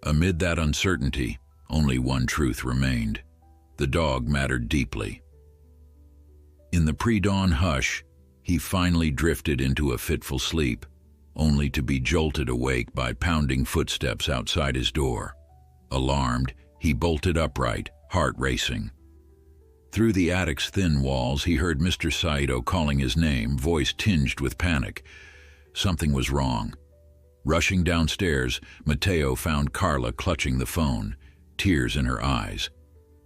Amid that uncertainty, only one truth remained. The dog mattered deeply. In the pre-dawn hush, he finally drifted into a fitful sleep, only to be jolted awake by pounding footsteps outside his door. Alarmed, He bolted upright, heart racing. Through the attic's thin walls, he heard Mr. Saito calling his name, voice tinged with panic. Something was wrong. Rushing downstairs, Matteo found Carla clutching the phone, tears in her eyes.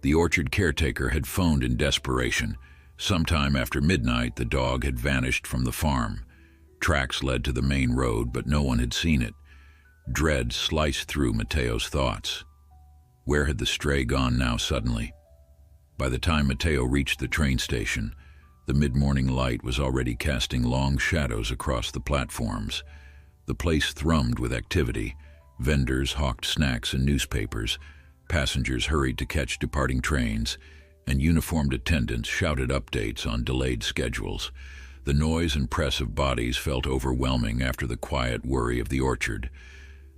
The orchard caretaker had phoned in desperation. Sometime after midnight, the dog had vanished from the farm. Tracks led to the main road, but no one had seen it. Dread sliced through Matteo's thoughts. Where had the stray gone now suddenly? By the time Matteo reached the train station, the mid-morning light was already casting long shadows across the platforms. The place thrummed with activity. Vendors hawked snacks and newspapers. Passengers hurried to catch departing trains, and uniformed attendants shouted updates on delayed schedules. The noise and press of bodies felt overwhelming after the quiet worry of the orchard.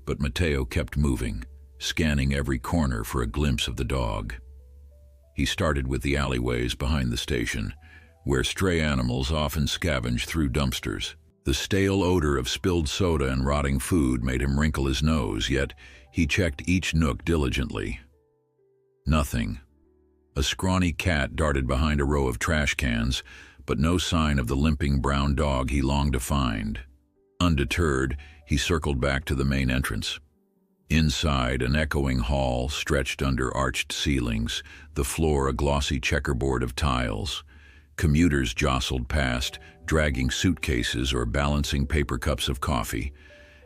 But Matteo kept moving, scanning every corner for a glimpse of the dog. He started with the alleyways behind the station, where stray animals often scavenged through dumpsters. The stale odor of spilled soda and rotting food made him wrinkle his nose, yet he checked each nook diligently. Nothing. A scrawny cat darted behind a row of trash cans, but no sign of the limping brown dog he longed to find. Undeterred, he circled back to the main entrance. Inside, an echoing hall stretched under arched ceilings, the floor a glossy checkerboard of tiles. Commuters jostled past, dragging suitcases or balancing paper cups of coffee.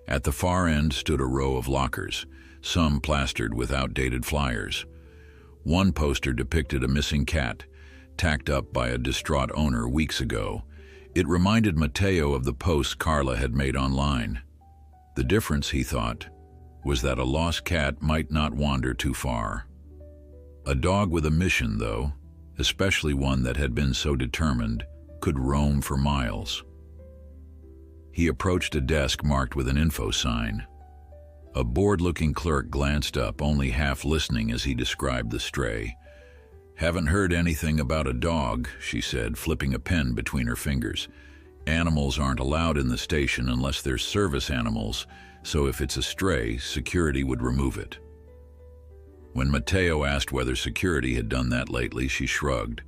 At the far end stood a row of lockers, some plastered with outdated flyers. One poster depicted a missing cat, tacked up by a distraught owner weeks ago. It reminded Matteo of the posts Carla had made online. The difference, he thought, was that a lost cat might not wander too far. A dog with a mission, though, especially one that had been so determined, could roam for miles. He approached a desk marked with an info sign. A bored-looking clerk glanced up, only half listening as he described the stray. "Haven't heard anything about a dog," she said, flipping a pen between her fingers. "Animals aren't allowed in the station unless they're service animals, so if it's a stray, security would remove it." When Matteo asked whether security had done that lately, she shrugged.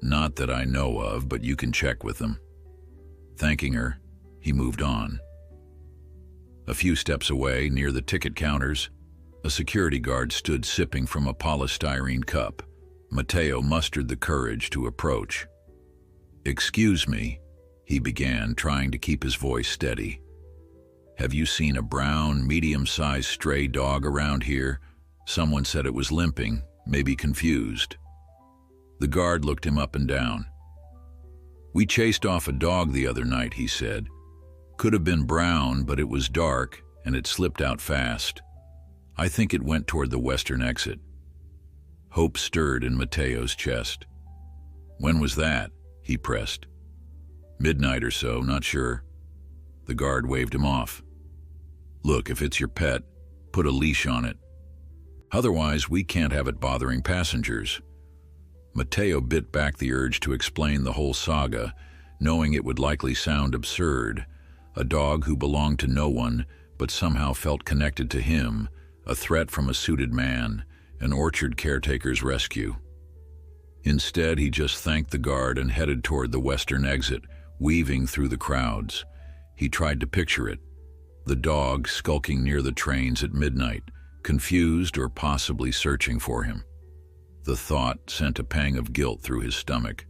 "Not that I know of, but you can check with them." Thanking her, he moved on. A few steps away, near the ticket counters, a security guard stood sipping from a polystyrene cup. Matteo mustered the courage to approach. "Excuse me," he began, trying to keep his voice steady. "Have you seen a brown, medium-sized stray dog around here? Someone said it was limping, maybe confused." The guard looked him up and down. "We chased off a dog the other night," he said. "Could have been brown, but it was dark, and it slipped out fast. I think it went toward the western exit." Hope stirred in Matteo's chest. "When was that?" he pressed. "Midnight or so, not sure." The guard waved him off. "Look, if it's your pet, put a leash on it. Otherwise, we can't have it bothering passengers." Matteo bit back the urge to explain the whole saga, knowing it would likely sound absurd. A dog who belonged to no one, but somehow felt connected to him, a threat from a suited man, an orchard caretaker's rescue. Instead, he just thanked the guard and headed toward the western exit, weaving through the crowds. He tried to picture it, the dog skulking near the trains at midnight, confused or possibly searching for him. The thought sent a pang of guilt through his stomach.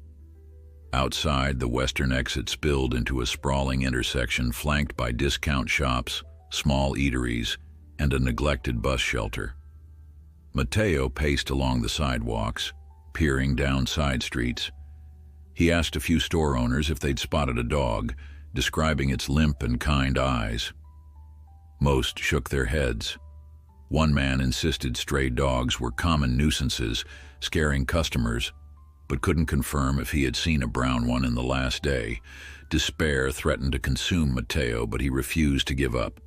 Outside, the western exit spilled into a sprawling intersection flanked by discount shops, small eateries, and a neglected bus shelter. Matteo paced along the sidewalks, peering down side streets. He asked a few store owners if they'd spotted a dog, describing its limp and kind eyes. Most shook their heads. One man insisted stray dogs were common nuisances, scaring customers, but couldn't confirm if he had seen a brown one in the last day. Despair threatened to consume Matteo, but he refused to give up.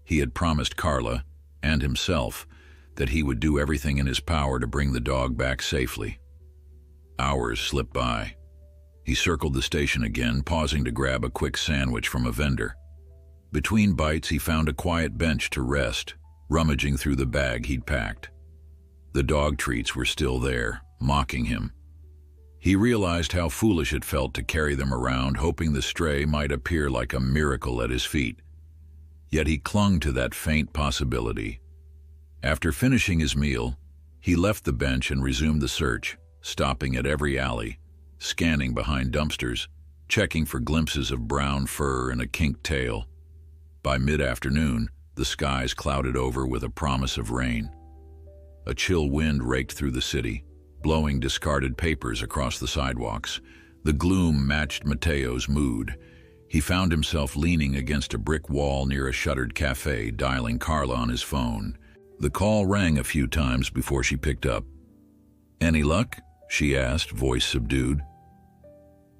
He had promised Carla, and himself, that he would do everything in his power to bring the dog back safely. Hours slipped by. He circled the station again, pausing to grab a quick sandwich from a vendor. Between bites, he found a quiet bench to rest, rummaging through the bag he'd packed. The dog treats were still there, mocking him. He realized how foolish it felt to carry them around, hoping the stray might appear like a miracle at his feet. Yet he clung to that faint possibility. After finishing his meal, he left the bench and resumed the search, stopping at every alley, scanning behind dumpsters, checking for glimpses of brown fur and a kinked tail. By mid-afternoon, the skies clouded over with a promise of rain. A chill wind raked through the city, blowing discarded papers across the sidewalks. The gloom matched Mateo's mood. He found himself leaning against a brick wall near a shuttered cafe, dialing Carla on his phone. The call rang a few times before she picked up. "Any luck?" she asked, voice subdued.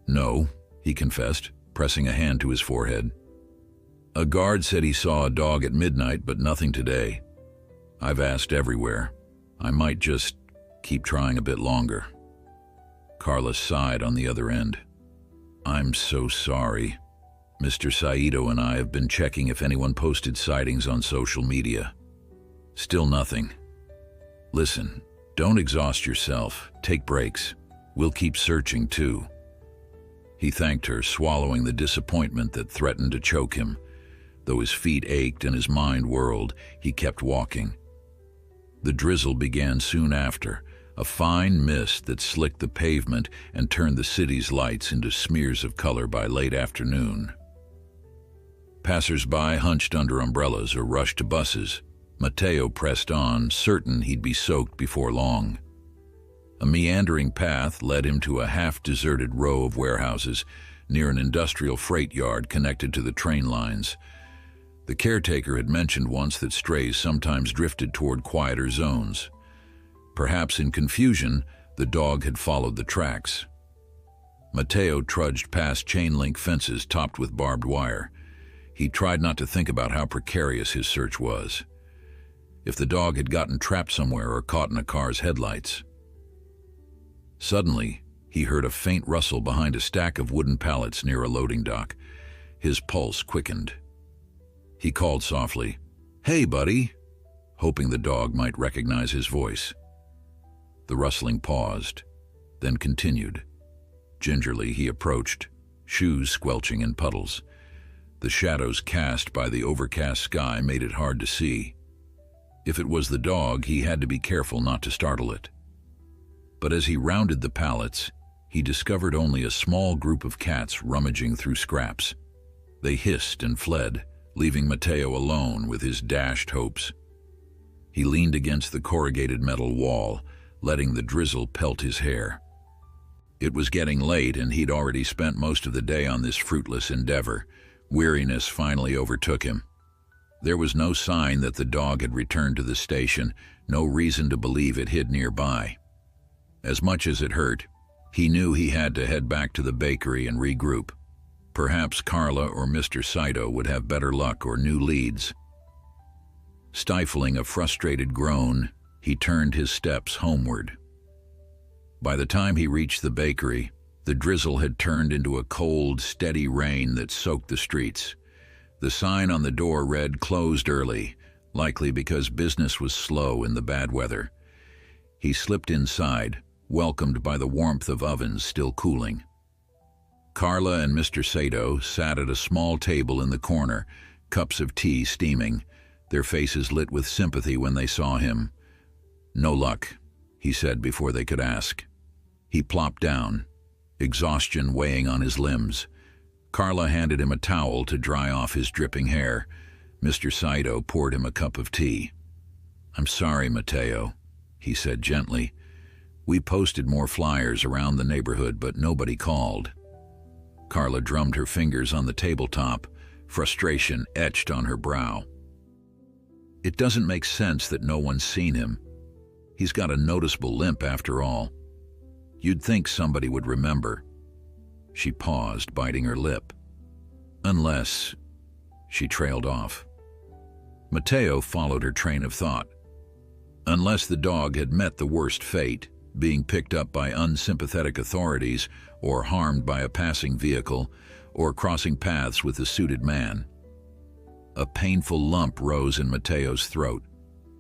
"No," he confessed, pressing a hand to his forehead. "A guard said he saw a dog at midnight, but nothing today. I've asked everywhere. I might just keep trying a bit longer." Carla sighed on the other end. "I'm so sorry. Mr. Saito and I have been checking if anyone posted sightings on social media. Still nothing. Listen, don't exhaust yourself. Take breaks. We'll keep searching too." He thanked her, swallowing the disappointment that threatened to choke him. Though his feet ached and his mind whirled, he kept walking. The drizzle began soon after, a fine mist that slicked the pavement and turned the city's lights into smears of color by late afternoon. Passers-by hunched under umbrellas or rushed to buses. Mateo pressed on, certain he'd be soaked before long. A meandering path led him to a half-deserted row of warehouses near an industrial freight yard connected to the train lines. The caretaker had mentioned once that strays sometimes drifted toward quieter zones. Perhaps in confusion, the dog had followed the tracks. Mateo trudged past chain-link fences topped with barbed wire. He tried not to think about how precarious his search was. If the dog had gotten trapped somewhere or caught in a car's headlights. Suddenly, he heard a faint rustle behind a stack of wooden pallets near a loading dock. His pulse quickened. He called softly, "Hey, buddy," hoping the dog might recognize his voice. The rustling paused, then continued. Gingerly he approached, shoes squelching in puddles. The shadows cast by the overcast sky made it hard to see. If it was the dog, he had to be careful not to startle it. But as he rounded the pallets, he discovered only a small group of cats rummaging through scraps. They hissed and fled, leaving Mateo alone with his dashed hopes. He leaned against the corrugated metal wall, letting the drizzle pelt his hair. It was getting late, and he'd already spent most of the day on this fruitless endeavor. Weariness finally overtook him. There was no sign that the dog had returned to the station, no reason to believe it hid nearby. As much as it hurt, he knew he had to head back to the bakery and regroup. Perhaps Carla or Mr. Saito would have better luck or new leads. Stifling a frustrated groan, he turned his steps homeward. By the time he reached the bakery, the drizzle had turned into a cold, steady rain that soaked the streets. The sign on the door read "Closed early," likely because business was slow in the bad weather. He slipped inside, welcomed by the warmth of ovens still cooling. Carla and Mr. Saito sat at a small table in the corner, cups of tea steaming, their faces lit with sympathy when they saw him. "No luck," he said before they could ask. He plopped down, exhaustion weighing on his limbs. Carla handed him a towel to dry off his dripping hair. Mr. Saito poured him a cup of tea. "I'm sorry, Mateo," he said gently. "We posted more flyers around the neighborhood, but nobody called." Carla drummed her fingers on the tabletop, frustration etched on her brow. "It doesn't make sense that no one's seen him. He's got a noticeable limp after all. You'd think somebody would remember." She paused, biting her lip. "Unless—" She trailed off. Mateo followed her train of thought. Unless the dog had met the worst fate, being picked up by unsympathetic authorities, or harmed by a passing vehicle, or crossing paths with a suited man. A painful lump rose in Mateo's throat.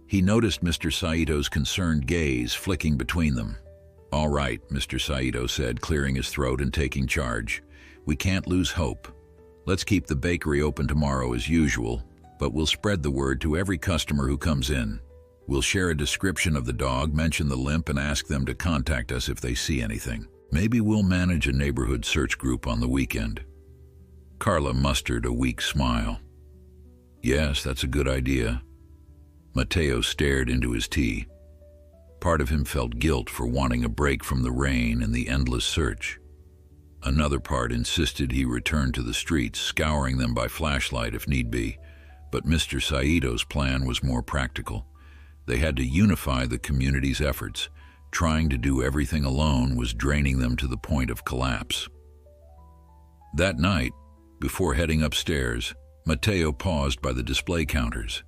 He noticed Mr. Saito's concerned gaze flicking between them. "All right," Mr. Saito said, clearing his throat and taking charge. "We can't lose hope. Let's keep the bakery open tomorrow as usual, but we'll spread the word to every customer who comes in. We'll share a description of the dog, mention the limp, and ask them to contact us if they see anything. Maybe we'll manage a neighborhood search group on the weekend." Carla mustered a weak smile. "Yes, that's a good idea." Matteo stared into his tea. Part of him felt guilt for wanting a break from the rain and the endless search. Another part insisted he return to the streets, scouring them by flashlight if need be. But Mr. Saito's plan was more practical. They had to unify the community's efforts. Trying to do everything alone was draining them to the point of collapse. That night, before heading upstairs, Matteo paused by the display counters.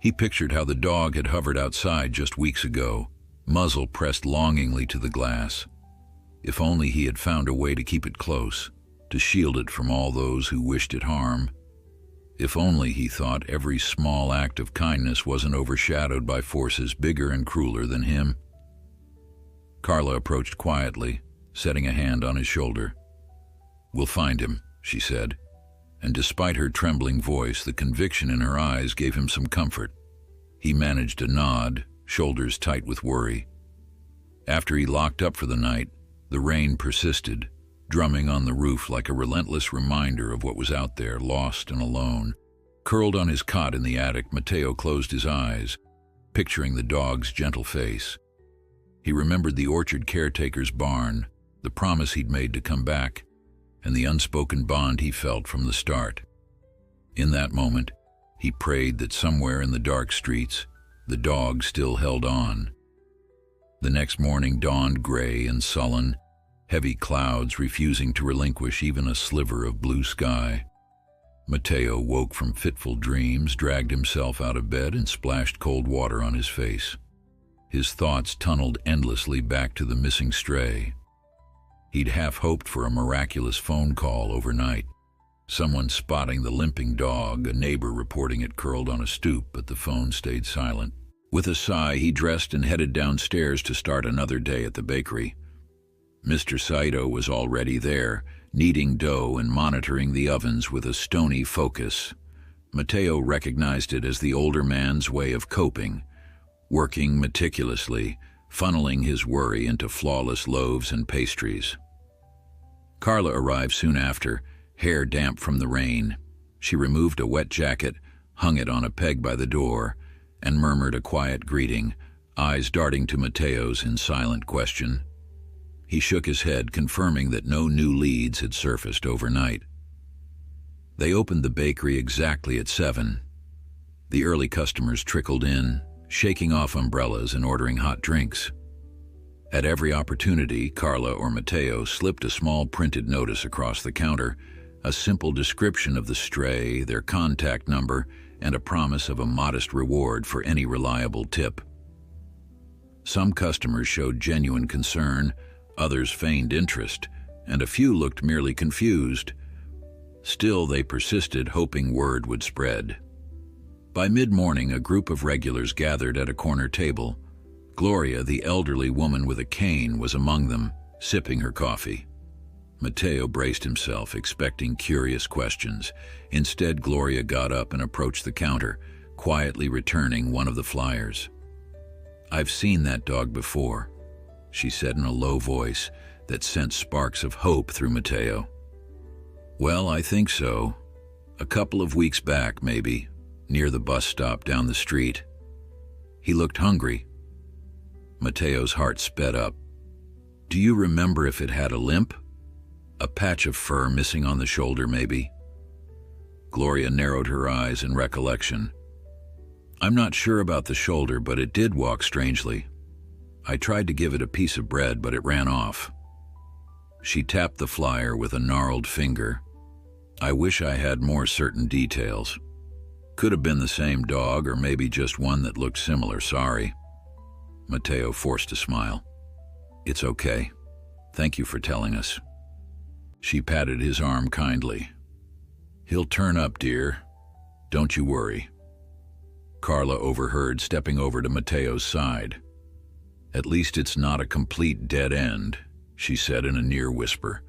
He pictured how the dog had hovered outside just weeks ago, muzzle pressed longingly to the glass. If only he had found a way to keep it close, to shield it from all those who wished it harm. If only, he thought, every small act of kindness wasn't overshadowed by forces bigger and crueler than him. Carla approached quietly, setting a hand on his shoulder. "We'll find him," she said, and despite her trembling voice, the conviction in her eyes gave him some comfort. He managed a nod, shoulders tight with worry. After he locked up for the night, the rain persisted, drumming on the roof like a relentless reminder of what was out there, lost and alone. Curled on his cot in the attic, Matteo closed his eyes, picturing the dog's gentle face. He remembered the orchard caretaker's barn, the promise he'd made to come back, and the unspoken bond he felt from the start. In that moment, he prayed that somewhere in the dark streets, the dog still held on. The next morning dawned gray and sullen, heavy clouds refusing to relinquish even a sliver of blue sky. Matteo woke from fitful dreams, dragged himself out of bed, and splashed cold water on his face. His thoughts tunneled endlessly back to the missing stray. He'd half hoped for a miraculous phone call overnight. Someone spotting the limping dog, a neighbor reporting it curled on a stoop, but the phone stayed silent. With a sigh, he dressed and headed downstairs to start another day at the bakery. Mr. Saito was already there, kneading dough and monitoring the ovens with a stony focus. Matteo recognized it as the older man's way of coping, working meticulously, funneling his worry into flawless loaves and pastries. Carla arrived soon after, hair damp from the rain. She removed a wet jacket, hung it on a peg by the door, and murmured a quiet greeting, eyes darting to Matteo's in silent question. He shook his head, confirming that no new leads had surfaced overnight. They opened the bakery exactly at 7. The early customers trickled in, shaking off umbrellas and ordering hot drinks. At every opportunity, Carla or Matteo slipped a small printed notice across the counter, a simple description of the stray, their contact number, and a promise of a modest reward for any reliable tip. Some customers showed genuine concern, others feigned interest, and a few looked merely confused. Still, they persisted, hoping word would spread. By mid-morning, a group of regulars gathered at a corner table. Gloria, the elderly woman with a cane, was among them, sipping her coffee. Matteo braced himself, expecting curious questions. Instead, Gloria got up and approached the counter, quietly returning one of the flyers. "I've seen that dog before," she said in a low voice that sent sparks of hope through Matteo. "Well, I think so. A couple of weeks back, maybe, near the bus stop down the street. He looked hungry." Matteo's heart sped up. "Do you remember if it had a limp? A patch of fur missing on the shoulder, maybe?" Gloria narrowed her eyes in recollection. "I'm not sure about the shoulder, but it did walk strangely. I tried to give it a piece of bread, but it ran off." She tapped the flyer with a gnarled finger. "I wish I had more certain details. Could have been the same dog, or maybe just one that looked similar, sorry." Matteo forced a smile. "It's okay. Thank you for telling us." She patted his arm kindly. "He'll turn up, dear. Don't you worry." Carla overheard, stepping over to Mateo's side. "At least it's not a complete dead end," she said in a near whisper.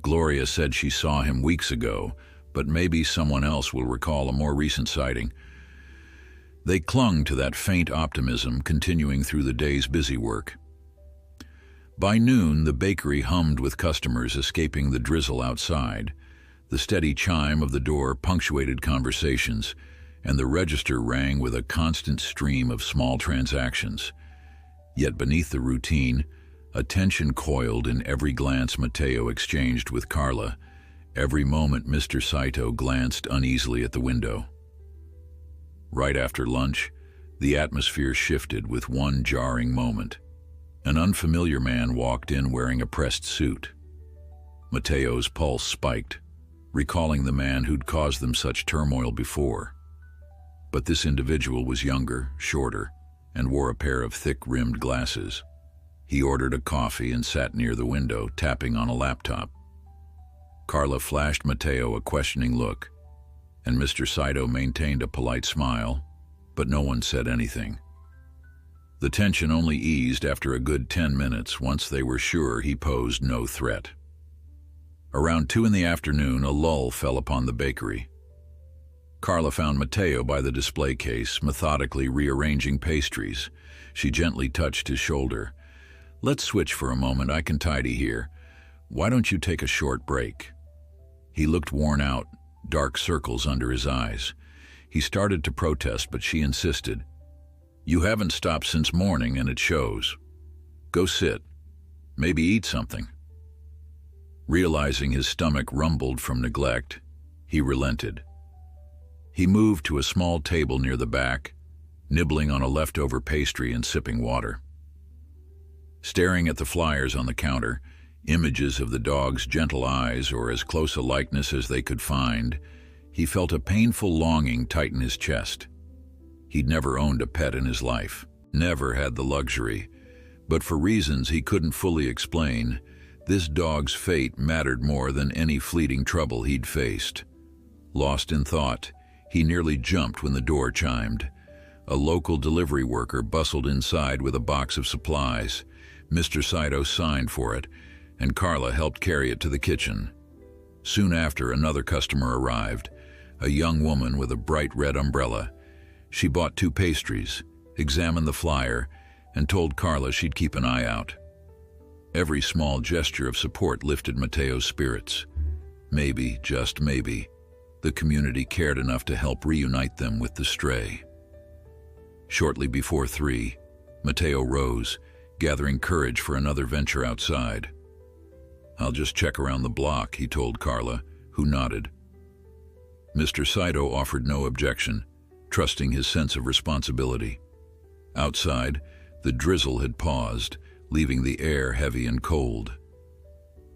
"Gloria said she saw him weeks ago, but maybe someone else will recall a more recent sighting." They clung to that faint optimism, continuing through the day's busy work. By noon, the bakery hummed with customers escaping the drizzle outside. The steady chime of the door punctuated conversations, and the register rang with a constant stream of small transactions. Yet beneath the routine, a tension coiled in every glance Mateo exchanged with Carla. Every moment Mr. Saito glanced uneasily at the window. Right after lunch, the atmosphere shifted with one jarring moment. An unfamiliar man walked in wearing a pressed suit. Mateo's pulse spiked, recalling the man who'd caused them such turmoil before. But this individual was younger, shorter, and wore a pair of thick-rimmed glasses. He ordered a coffee and sat near the window, tapping on a laptop. Carla flashed Mateo a questioning look, and Mr. Saito maintained a polite smile, but no one said anything. The tension only eased after a good 10 minutes once they were sure he posed no threat. Around 2 in the afternoon, a lull fell upon the bakery. Carla found Mateo by the display case, methodically rearranging pastries. She gently touched his shoulder. "Let's switch for a moment. I can tidy here. Why don't you take a short break?" He looked worn out, dark circles under his eyes. He started to protest, but she insisted. "You haven't stopped since morning, and it shows. Go sit. Maybe eat something." Realizing his stomach rumbled from neglect, he relented. He moved to a small table near the back, nibbling on a leftover pastry and sipping water. Staring at the flyers on the counter, images of the dog's gentle eyes or as close a likeness as they could find, he felt a painful longing tighten his chest. He'd never owned a pet in his life, never had the luxury, but for reasons he couldn't fully explain, this dog's fate mattered more than any fleeting trouble he'd faced. Lost in thought, he nearly jumped when the door chimed. A local delivery worker bustled inside with a box of supplies. Mr. Saito signed for it, and Carla helped carry it to the kitchen. Soon after, another customer arrived, a young woman with a bright red umbrella. She bought 2 pastries, examined the flyer, and told Carla she'd keep an eye out. Every small gesture of support lifted Mateo's spirits. Maybe, just maybe, the community cared enough to help reunite them with the stray. Shortly before 3, Mateo rose, gathering courage for another venture outside. "I'll just check around the block," he told Carla, who nodded. Mr. Saito offered no objection, trusting his sense of responsibility. Outside, the drizzle had paused, leaving the air heavy and cold.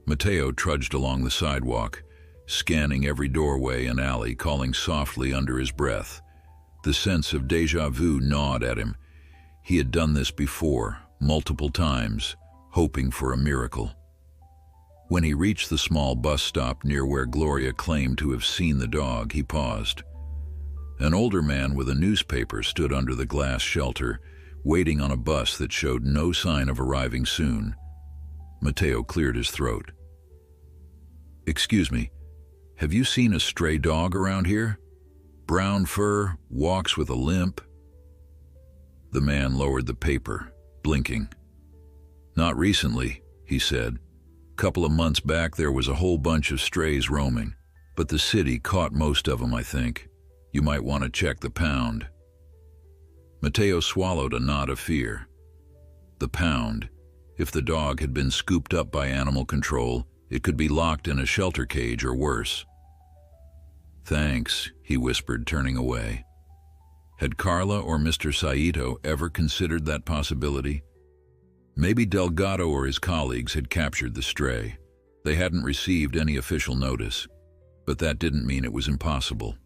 Mateo trudged along the sidewalk, scanning every doorway and alley, calling softly under his breath. The sense of déjà vu gnawed at him. He had done this before, multiple times, hoping for a miracle. When he reached the small bus stop near where Gloria claimed to have seen the dog, he paused. An older man with a newspaper stood under the glass shelter, waiting on a bus that showed no sign of arriving soon. Mateo cleared his throat. "Excuse me, have you seen a stray dog around here? Brown fur, walks with a limp?" The man lowered the paper, blinking. "Not recently," he said. "Couple of months back there was a whole bunch of strays roaming, but the city caught most of them, I think. You might want to check the pound." Mateo swallowed a nod of fear. The pound. If the dog had been scooped up by animal control, it could be locked in a shelter cage or worse. "Thanks," he whispered, turning away. Had Carla or Mr. Saito ever considered that possibility? Maybe Delgado or his colleagues had captured the stray. They hadn't received any official notice, but that didn't mean it was impossible.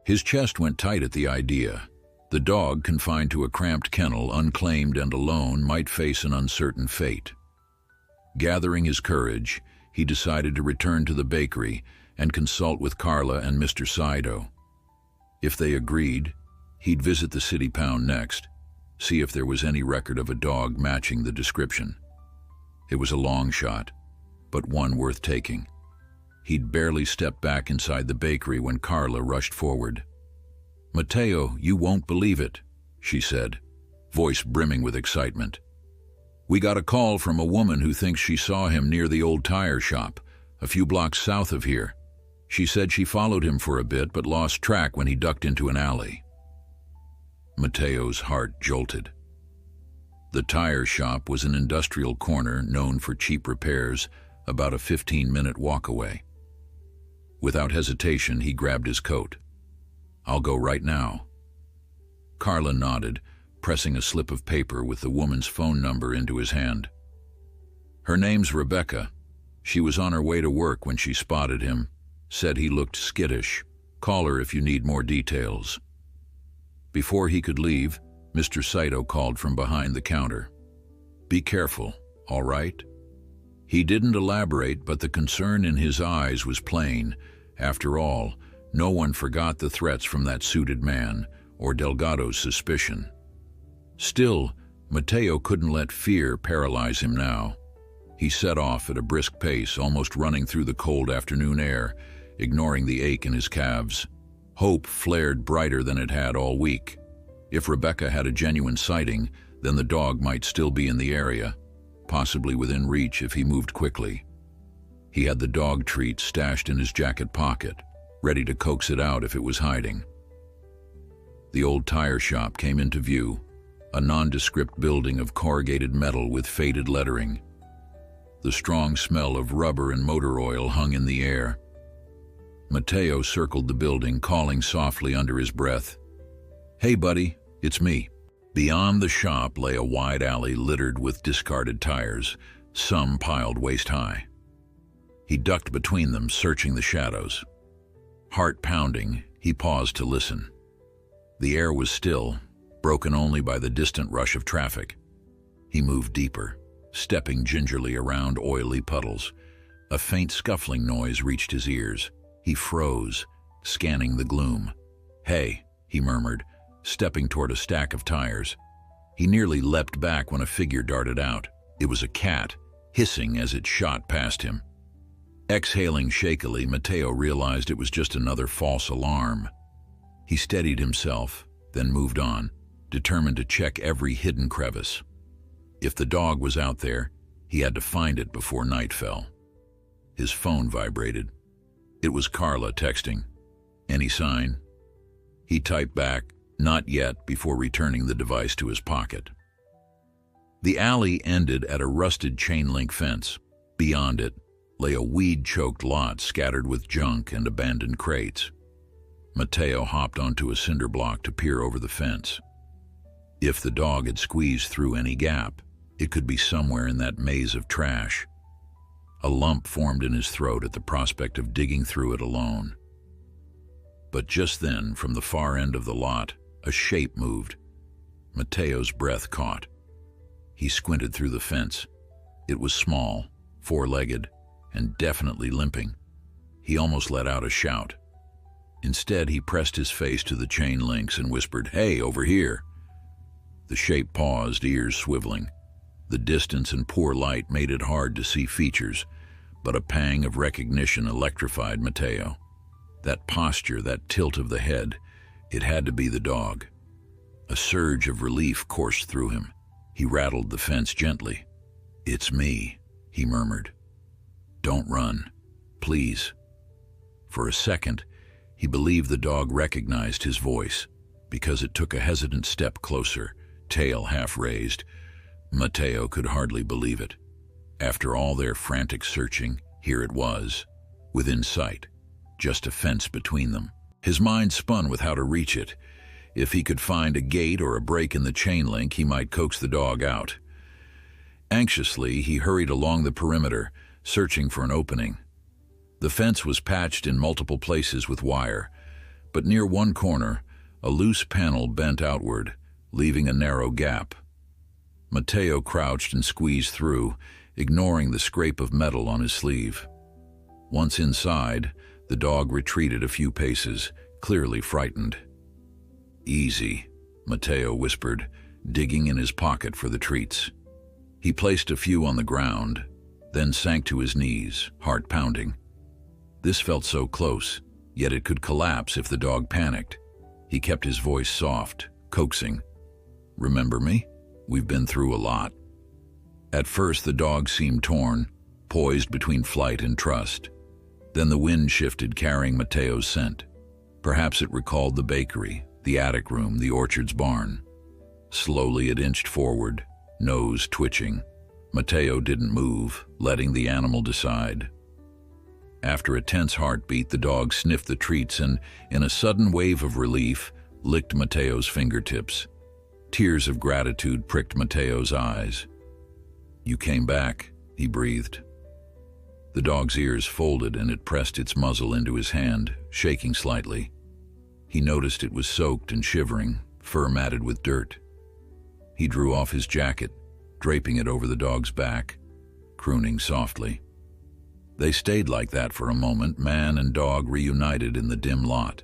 His chest went tight at the idea. The dog, confined to a cramped kennel, unclaimed and alone, might face an uncertain fate. Gathering his courage, he decided to return to the bakery and consult with Carla and Mr. Saito. If they agreed, He'd visit the city pound next, see if there was any record of a dog matching the description. It was a long shot, but one worth taking. He'd barely stepped back inside the bakery when Carla rushed forward. "Mateo, you won't believe it," she said, voice brimming with excitement. "We got a call from a woman who thinks she saw him near the old tire shop, a few blocks south of here. She said she followed him for a bit but lost track when he ducked into an alley." Mateo's heart jolted. The tire shop was an industrial corner known for cheap repairs, about a 15-minute walk away. Without hesitation, he grabbed his coat. "I'll go right now." Carla nodded, pressing a slip of paper with the woman's phone number into his hand. "Her name's Rebecca. She was on her way to work when she spotted him. Said he looked skittish. Call her if you need more details." Before he could leave, Mr. Saito called from behind the counter. "Be careful, all right?" He didn't elaborate, but the concern in his eyes was plain. After all, no one forgot the threats from that suited man, or Delgado's suspicion. Still, Mateo couldn't let fear paralyze him now. He set off at a brisk pace, almost running through the cold afternoon air, ignoring the ache in his calves. Hope flared brighter than it had all week. If Rebecca had a genuine sighting, then the dog might still be in the area, possibly within reach if he moved quickly. He had the dog treat stashed in his jacket pocket, ready to coax it out if it was hiding. The old tire shop came into view, a nondescript building of corrugated metal with faded lettering. The strong smell of rubber and motor oil hung in the air. Mateo circled the building, calling softly under his breath, "Hey, buddy, it's me." Beyond the shop lay a wide alley littered with discarded tires, some piled waist-high. He ducked between them, searching the shadows. Heart pounding, he paused to listen. The air was still, broken only by the distant rush of traffic. He moved deeper, stepping gingerly around oily puddles. A faint scuffling noise reached his ears. He froze, scanning the gloom. "Hey," he murmured, stepping toward a stack of tires. He nearly leapt back when a figure darted out. It was a cat, hissing as it shot past him. Exhaling shakily, Mateo realized it was just another false alarm. He steadied himself, then moved on, determined to check every hidden crevice. If the dog was out there, he had to find it before night fell. His phone vibrated. It was Carla texting. "Any sign?" He typed back, "Not yet," before returning the device to his pocket. The alley ended at a rusted chain-link fence. Beyond it lay a weed-choked lot scattered with junk and abandoned crates. Mateo hopped onto a cinder block to peer over the fence. If the dog had squeezed through any gap, it could be somewhere in that maze of trash. A lump formed in his throat at the prospect of digging through it alone. But just then, from the far end of the lot, a shape moved. Mateo's breath caught. He squinted through the fence. It was small, four-legged, and definitely limping. He almost let out a shout. Instead, he pressed his face to the chain links and whispered, "Hey, over here." The shape paused, ears swiveling. The distance and poor light made it hard to see features, but a pang of recognition electrified Mateo. That posture, that tilt of the head, it had to be the dog. A surge of relief coursed through him. He rattled the fence gently. "It's me," he murmured. "Don't run, please." For a second, he believed the dog recognized his voice, because it took a hesitant step closer, tail half raised. Mateo could hardly believe it. After all their frantic searching, here it was, within sight, just a fence between them. His mind spun with how to reach it. If he could find a gate or a break in the chain link, he might coax the dog out. Anxiously, he hurried along the perimeter, searching for an opening. The fence was patched in multiple places with wire, but near one corner, a loose panel bent outward, leaving a narrow gap. Mateo crouched and squeezed through, ignoring the scrape of metal on his sleeve. Once inside, the dog retreated a few paces, clearly frightened. Easy, Mateo whispered, digging in his pocket for the treats. He placed a few on the ground, then sank to his knees, heart pounding. This felt so close, yet it could collapse if the dog panicked. He kept his voice soft, coaxing. "Remember me? We've been through a lot." At first the dog seemed torn, poised between flight and trust. Then the wind shifted, carrying Mateo's scent. Perhaps it recalled the bakery, the attic room, the orchard's barn. Slowly it inched forward, nose twitching. Mateo didn't move, letting the animal decide. After a tense heartbeat, the dog sniffed the treats and, in a sudden wave of relief, licked Mateo's fingertips. Tears of gratitude pricked Mateo's eyes. "You came back," he breathed. The dog's ears folded and it pressed its muzzle into his hand, shaking slightly. He noticed it was soaked and shivering, fur matted with dirt. He drew off his jacket, draping it over the dog's back, crooning softly. They stayed like that for a moment, man and dog reunited in the dim lot.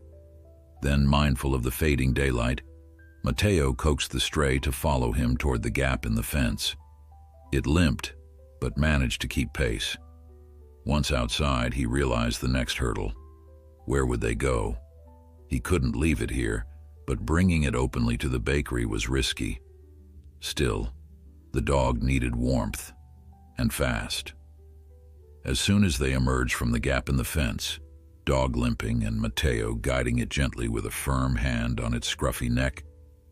Then, mindful of the fading daylight, Mateo coaxed the stray to follow him toward the gap in the fence. It limped, but managed to keep pace. Once outside, he realized the next hurdle. Where would they go? He couldn't leave it here, but bringing it openly to the bakery was risky. Still, the dog needed warmth, and fast. As soon as they emerged from the gap in the fence, dog limping and Mateo guiding it gently with a firm hand on its scruffy neck,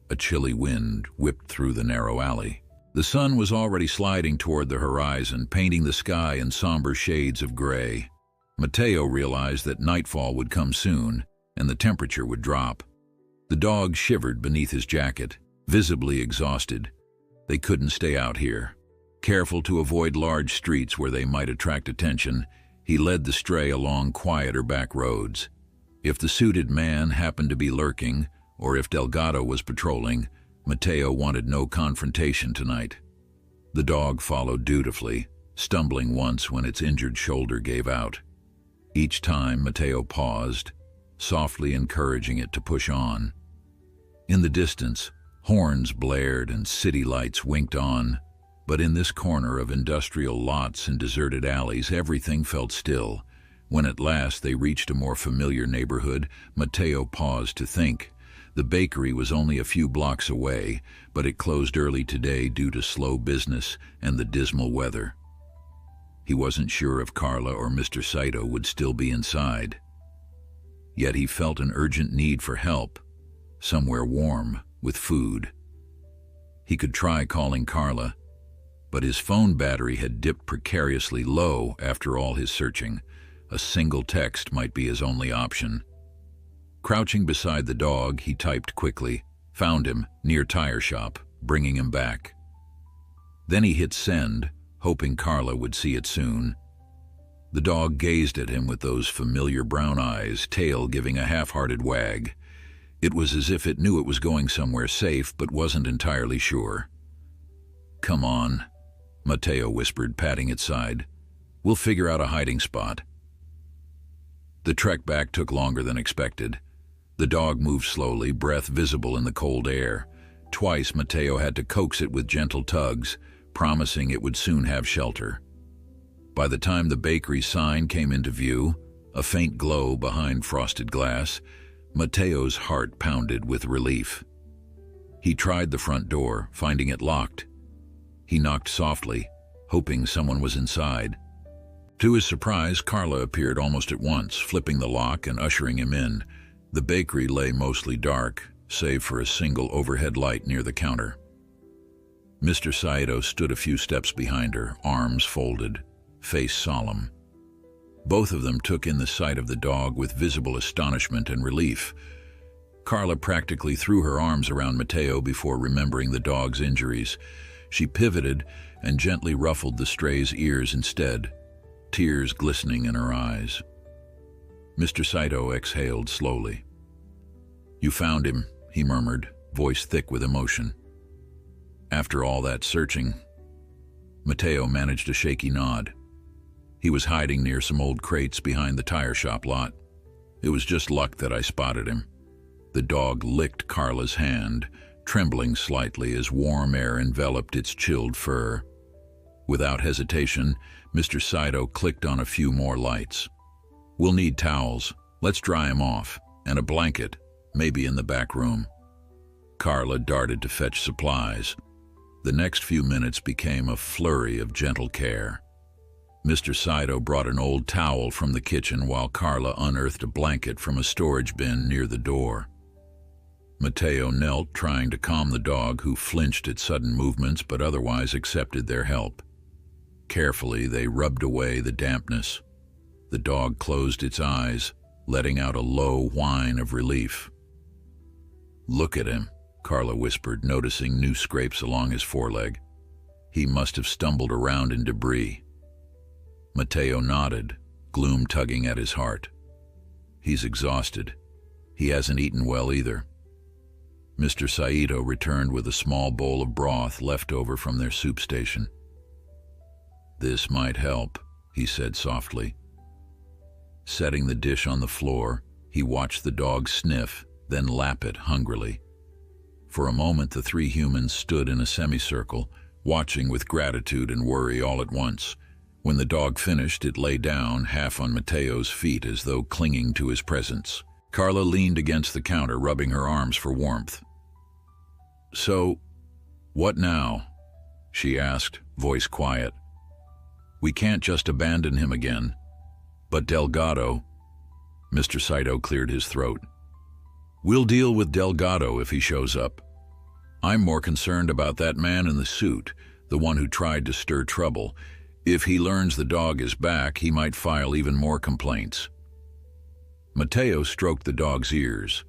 a chilly wind whipped through the narrow alley. The sun was already sliding toward the horizon, painting the sky in somber shades of gray. Mateo realized that nightfall would come soon, and the temperature would drop. The dog shivered beneath his jacket, visibly exhausted. They couldn't stay out here. Careful to avoid large streets where they might attract attention, he led the stray along quieter back roads. If the suited man happened to be lurking, or if Delgado was patrolling, Mateo wanted no confrontation tonight. The dog followed dutifully, stumbling once when its injured shoulder gave out. Each time Mateo paused, softly encouraging it to push on. In the distance, horns blared and city lights winked on, but in this corner of industrial lots and deserted alleys, everything felt still. When at last they reached a more familiar neighborhood, Mateo paused to think. The bakery was only a few blocks away, but it closed early today due to slow business and the dismal weather. He wasn't sure if Carla or Mr. Saito would still be inside. Yet he felt an urgent need for help, somewhere warm, with food. He could try calling Carla, but his phone battery had dipped precariously low after all his searching. A single text might be his only option. Crouching beside the dog, he typed quickly, found him, near tire shop, bringing him back. Then he hit send, hoping Carla would see it soon. The dog gazed at him with those familiar brown eyes, tail giving a half-hearted wag. It was as if it knew it was going somewhere safe, but wasn't entirely sure. "Come on," Mateo whispered, patting its side. "We'll figure out a hiding spot." The trek back took longer than expected. The dog moved slowly, breath visible in the cold air. Twice Mateo had to coax it with gentle tugs, promising it would soon have shelter. By the time the bakery sign came into view, a faint glow behind frosted glass, Mateo's heart pounded with relief. He tried the front door, finding it locked. He knocked softly, hoping someone was inside. To his surprise, Carla appeared almost at once, flipping the lock and ushering him in. The bakery lay mostly dark, save for a single overhead light near the counter. Mr. Saito stood a few steps behind her, arms folded, face solemn. Both of them took in the sight of the dog with visible astonishment and relief. Carla practically threw her arms around Mateo before remembering the dog's injuries. She pivoted and gently ruffled the stray's ears instead, tears glistening in her eyes. Mr. Saito exhaled slowly. "You found him," he murmured, voice thick with emotion. "After all that searching." Mateo managed a shaky nod. "He was hiding near some old crates behind the tire shop lot. It was just luck that I spotted him." The dog licked Carla's hand, trembling slightly as warm air enveloped its chilled fur. Without hesitation, Mr. Saito clicked on a few more lights. "We'll need towels. Let's dry him off. And a blanket, maybe in the back room." Carla darted to fetch supplies. The next few minutes became a flurry of gentle care. Mr. Saito brought an old towel from the kitchen while Carla unearthed a blanket from a storage bin near the door. Mateo knelt, trying to calm the dog, who flinched at sudden movements but otherwise accepted their help. Carefully, they rubbed away the dampness. The dog closed its eyes, letting out a low whine of relief. "Look at him," Carla whispered, noticing new scrapes along his foreleg. "He must have stumbled around in debris." Mateo nodded, gloom tugging at his heart. "He's exhausted. He hasn't eaten well either." Mr. Saito returned with a small bowl of broth left over from their soup station. "This might help," he said softly. Setting the dish on the floor, he watched the dog sniff, then lap it hungrily. For a moment, the three humans stood in a semicircle, watching with gratitude and worry all at once. When the dog finished, it lay down, half on Mateo's feet as though clinging to his presence. Carla leaned against the counter, rubbing her arms for warmth. "So, what now?" she asked, voice quiet. "We can't just abandon him again. But Delgado..." Mr. Saito cleared his throat. "We'll deal with Delgado if he shows up. I'm more concerned about that man in the suit, the one who tried to stir trouble. If he learns the dog is back, he might file even more complaints." Mateo stroked the dog's ears,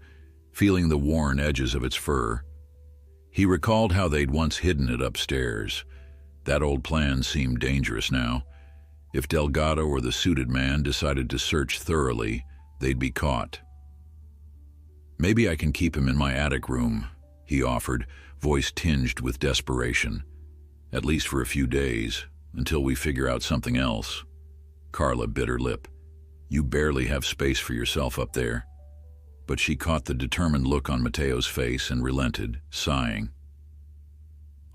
feeling the worn edges of its fur. He recalled how they'd once hidden it upstairs. That old plan seemed dangerous now. If Delgado or the suited man decided to search thoroughly, they'd be caught. "Maybe I can keep him in my attic room," he offered, voice tinged with desperation. "At least for a few days, until we figure out something else." Carla bit her lip. "You barely have space for yourself up there." But she caught the determined look on Mateo's face and relented, sighing.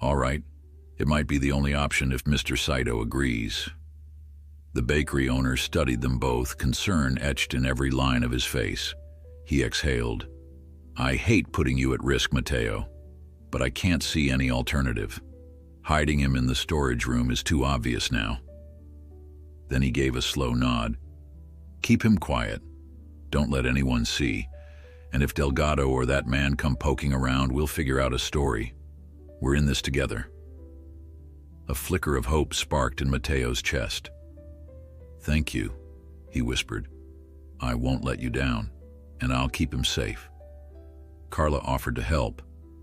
"All right, it might be the only option if Mr. Saito agrees." The bakery owner studied them both, concern etched in every line of his face. He exhaled. "I hate putting you at risk, Mateo, but I can't see any alternative. Hiding him in the storage room is too obvious now." Then he gave a slow nod. "Keep him quiet. Don't let anyone see. And if Delgado or that man come poking around, we'll figure out a story. We're in this together." A flicker of hope sparked in Mateo's chest. "Thank you," he whispered. "I won't let you down, and I'll keep him safe." Carla offered to help,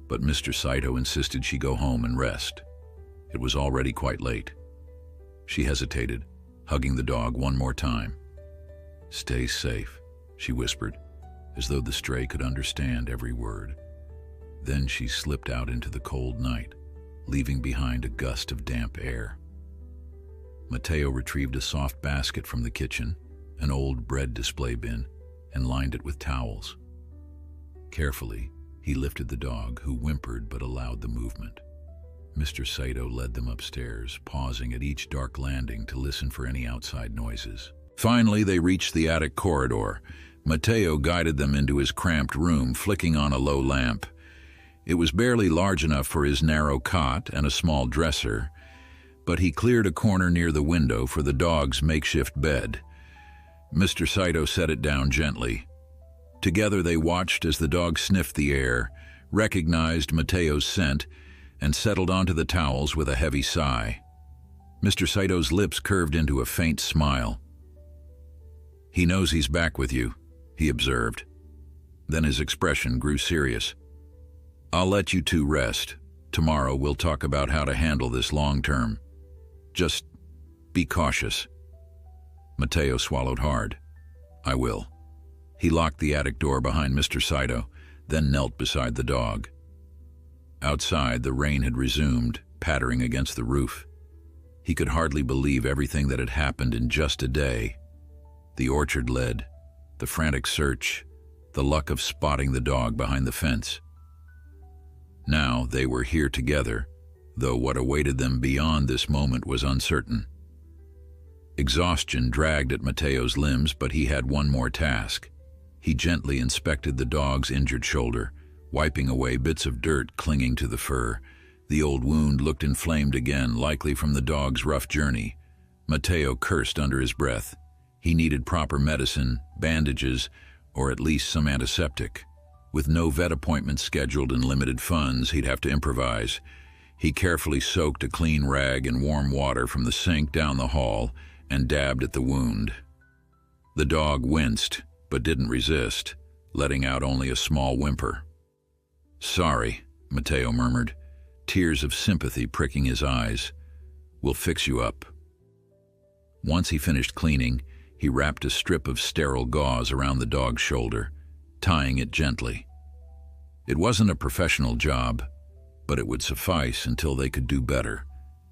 but Mr. Saito insisted she go home and rest. It was already quite late. She hesitated, hugging the dog one more time. "Stay safe," she whispered, as though the stray could understand every word. Then she slipped out into the cold night, leaving behind a gust of damp air. Mateo retrieved a soft basket from the kitchen, an old bread display bin, and lined it with towels. Carefully, he lifted the dog, who whimpered but allowed the movement. Mr. Saito led them upstairs, pausing at each dark landing to listen for any outside noises. Finally, they reached the attic corridor. Mateo guided them into his cramped room, flicking on a low lamp. It was barely large enough for his narrow cot and a small dresser, but he cleared a corner near the window for the dog's makeshift bed. Mr. Saito set it down gently. Together they watched as the dog sniffed the air, recognized Mateo's scent, and settled onto the towels with a heavy sigh. Mr. Saito's lips curved into a faint smile. "He knows he's back with you," he observed. Then his expression grew serious. "I'll let you two rest. Tomorrow we'll talk about how to handle this long term. Just be cautious." Mateo swallowed hard. "I will." He locked the attic door behind Mr. Saito, then knelt beside the dog. Outside, the rain had resumed, pattering against the roof. He could hardly believe everything that had happened in just a day. The orchard lead, the frantic search, the luck of spotting the dog behind the fence. Now they were here together, though what awaited them beyond this moment was uncertain. Exhaustion dragged at Matteo's limbs, but he had one more task. He gently inspected the dog's injured shoulder, wiping away bits of dirt clinging to the fur. The old wound looked inflamed again, likely from the dog's rough journey. Matteo cursed under his breath. He needed proper medicine, bandages, or at least some antiseptic. With no vet appointments scheduled and limited funds, he'd have to improvise. He carefully soaked a clean rag in warm water from the sink down the hall and dabbed at the wound. The dog winced, but didn't resist, letting out only a small whimper. "Sorry," Matteo murmured, tears of sympathy pricking his eyes. "We'll fix you up." Once he finished cleaning, he wrapped a strip of sterile gauze around the dog's shoulder, tying it gently. It wasn't a professional job, but it would suffice until they could do better.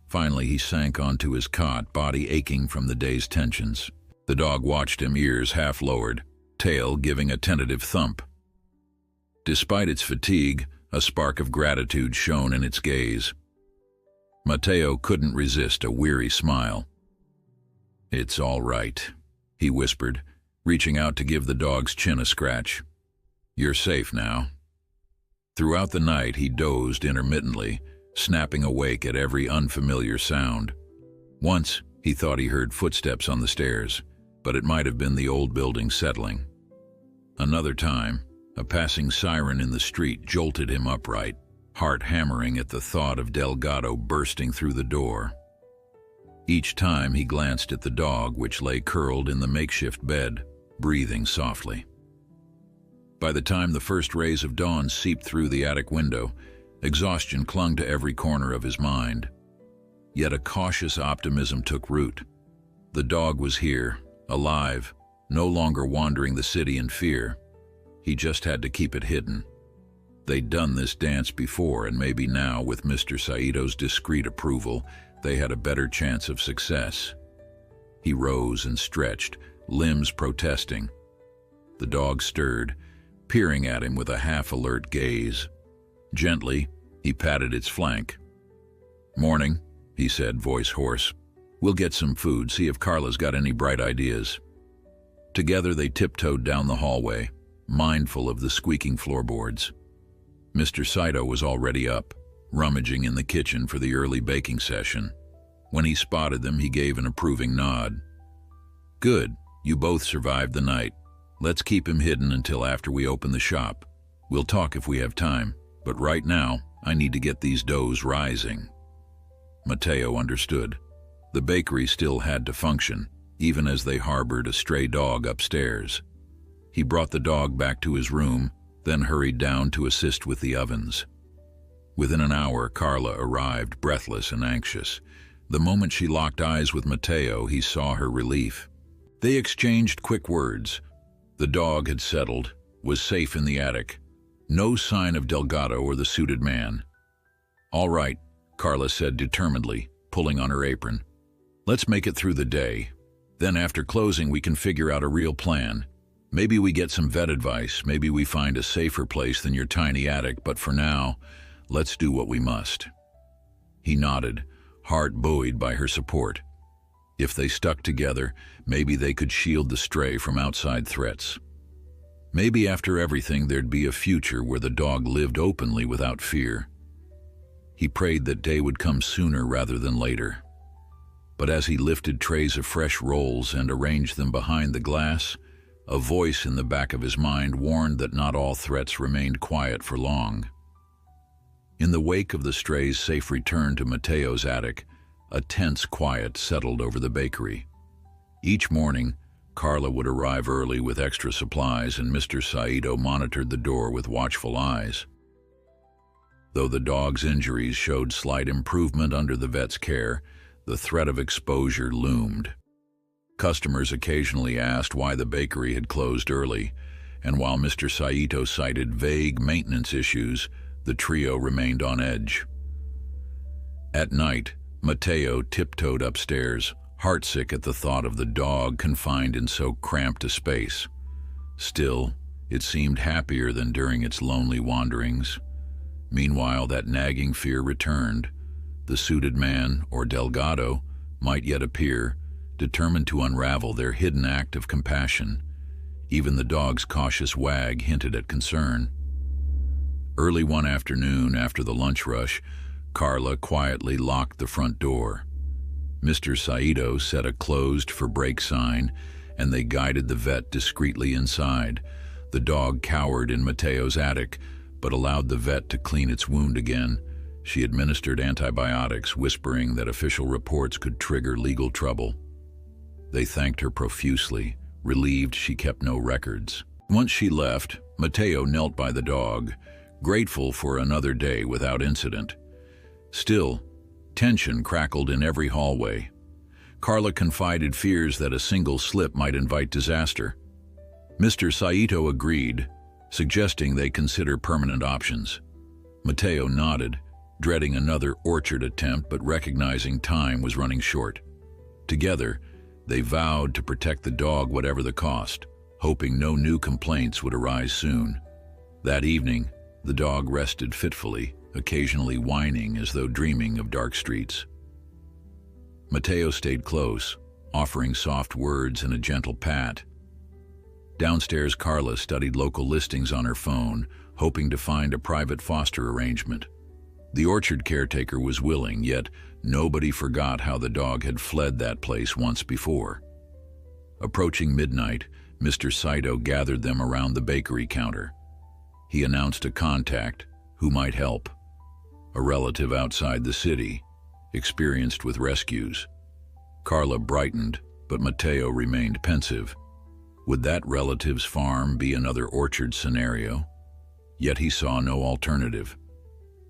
Finally, he sank onto his cot, body aching from the day's tensions. The dog watched him, ears half lowered, tail giving a tentative thump. Despite its fatigue, a spark of gratitude shone in its gaze. Matteo couldn't resist a weary smile. "It's all right," he whispered, reaching out to give the dog's chin a scratch. "You're safe now." Throughout the night, he dozed intermittently, snapping awake at every unfamiliar sound. Once, he thought he heard footsteps on the stairs, but it might have been the old building settling. Another time, a passing siren in the street jolted him upright, heart hammering at the thought of Delgado bursting through the door. Each time he glanced at the dog, which lay curled in the makeshift bed, breathing softly. By the time the first rays of dawn seeped through the attic window, exhaustion clung to every corner of his mind. Yet a cautious optimism took root. The dog was here, alive, no longer wandering the city in fear. He just had to keep it hidden. They'd done this dance before, and maybe now, with Mr. Saito's discreet approval, they had a better chance of success. He rose and stretched, limbs protesting. The dog stirred, peering at him with a half-alert gaze. Gently, he patted its flank. "Morning," he said, voice hoarse. "We'll get some food, see if Carla's got any bright ideas." Together they tiptoed down the hallway, mindful of the squeaking floorboards. Mr. Saito was already up, rummaging in the kitchen for the early baking session. When he spotted them, he gave an approving nod. "Good, you both survived the night. Let's keep him hidden until after we open the shop. We'll talk if we have time, but right now, I need to get these doughs rising." Matteo understood. The bakery still had to function, even as they harbored a stray dog upstairs. He brought the dog back to his room, then hurried down to assist with the ovens. Within an hour, Carla arrived, breathless and anxious. The moment she locked eyes with Matteo, he saw her relief. They exchanged quick words. The dog had settled, was safe in the attic. No sign of Delgado or the suited man. "All right," Carla said determinedly, pulling on her apron. "Let's make it through the day. Then after closing, we can figure out a real plan. Maybe we get some vet advice, maybe we find a safer place than your tiny attic, but for now, let's do what we must." He nodded, heart buoyed by her support. If they stuck together, maybe they could shield the stray from outside threats. Maybe after everything, there'd be a future where the dog lived openly without fear. He prayed that day would come sooner rather than later. But as he lifted trays of fresh rolls and arranged them behind the glass, a voice in the back of his mind warned that not all threats remained quiet for long. In the wake of the stray's safe return to Matteo's attic, a tense quiet settled over the bakery. Each morning, Carla would arrive early with extra supplies, and Mr. Saito monitored the door with watchful eyes. Though the dog's injuries showed slight improvement under the vet's care, the threat of exposure loomed. Customers occasionally asked why the bakery had closed early, and while Mr. Saito cited vague maintenance issues, the trio remained on edge. At night, Matteo tiptoed upstairs, heartsick at the thought of the dog confined in so cramped a space. Still, It seemed happier than during its lonely wanderings. Meanwhile, that nagging fear returned. The suited man, or Delgado, might yet appear, determined to unravel their hidden act of compassion. Even the dog's cautious wag hinted at concern. Early one afternoon, after the lunch rush, Carla quietly locked the front door. Mr. Saito set a closed for break sign, and they guided the vet discreetly inside. The dog cowered in Mateo's attic, but allowed the vet to clean its wound again. She administered antibiotics, whispering that official reports could trigger legal trouble. They thanked her profusely, relieved she kept no records. Once she left, Mateo knelt by the dog, grateful for another day without incident. Still, tension crackled in every hallway. Carla confided fears that a single slip might invite disaster. Mr. Saito agreed, suggesting they consider permanent options. Mateo nodded, dreading another orchard attempt but recognizing time was running short. Together, they vowed to protect the dog whatever the cost, hoping no new complaints would arise soon. That evening, the dog rested fitfully, occasionally whining as though dreaming of dark streets. Mateo stayed close, offering soft words and a gentle pat. Downstairs, Carla studied local listings on her phone, hoping to find a private foster arrangement. The orchard caretaker was willing, yet nobody forgot how the dog had fled that place once before. Approaching midnight, Mr. Saito gathered them around the bakery counter. He announced a contact who might help. A relative outside the city, experienced with rescues. Carla brightened, but Mateo remained pensive. Would that relative's farm be another orchard scenario? Yet he saw no alternative.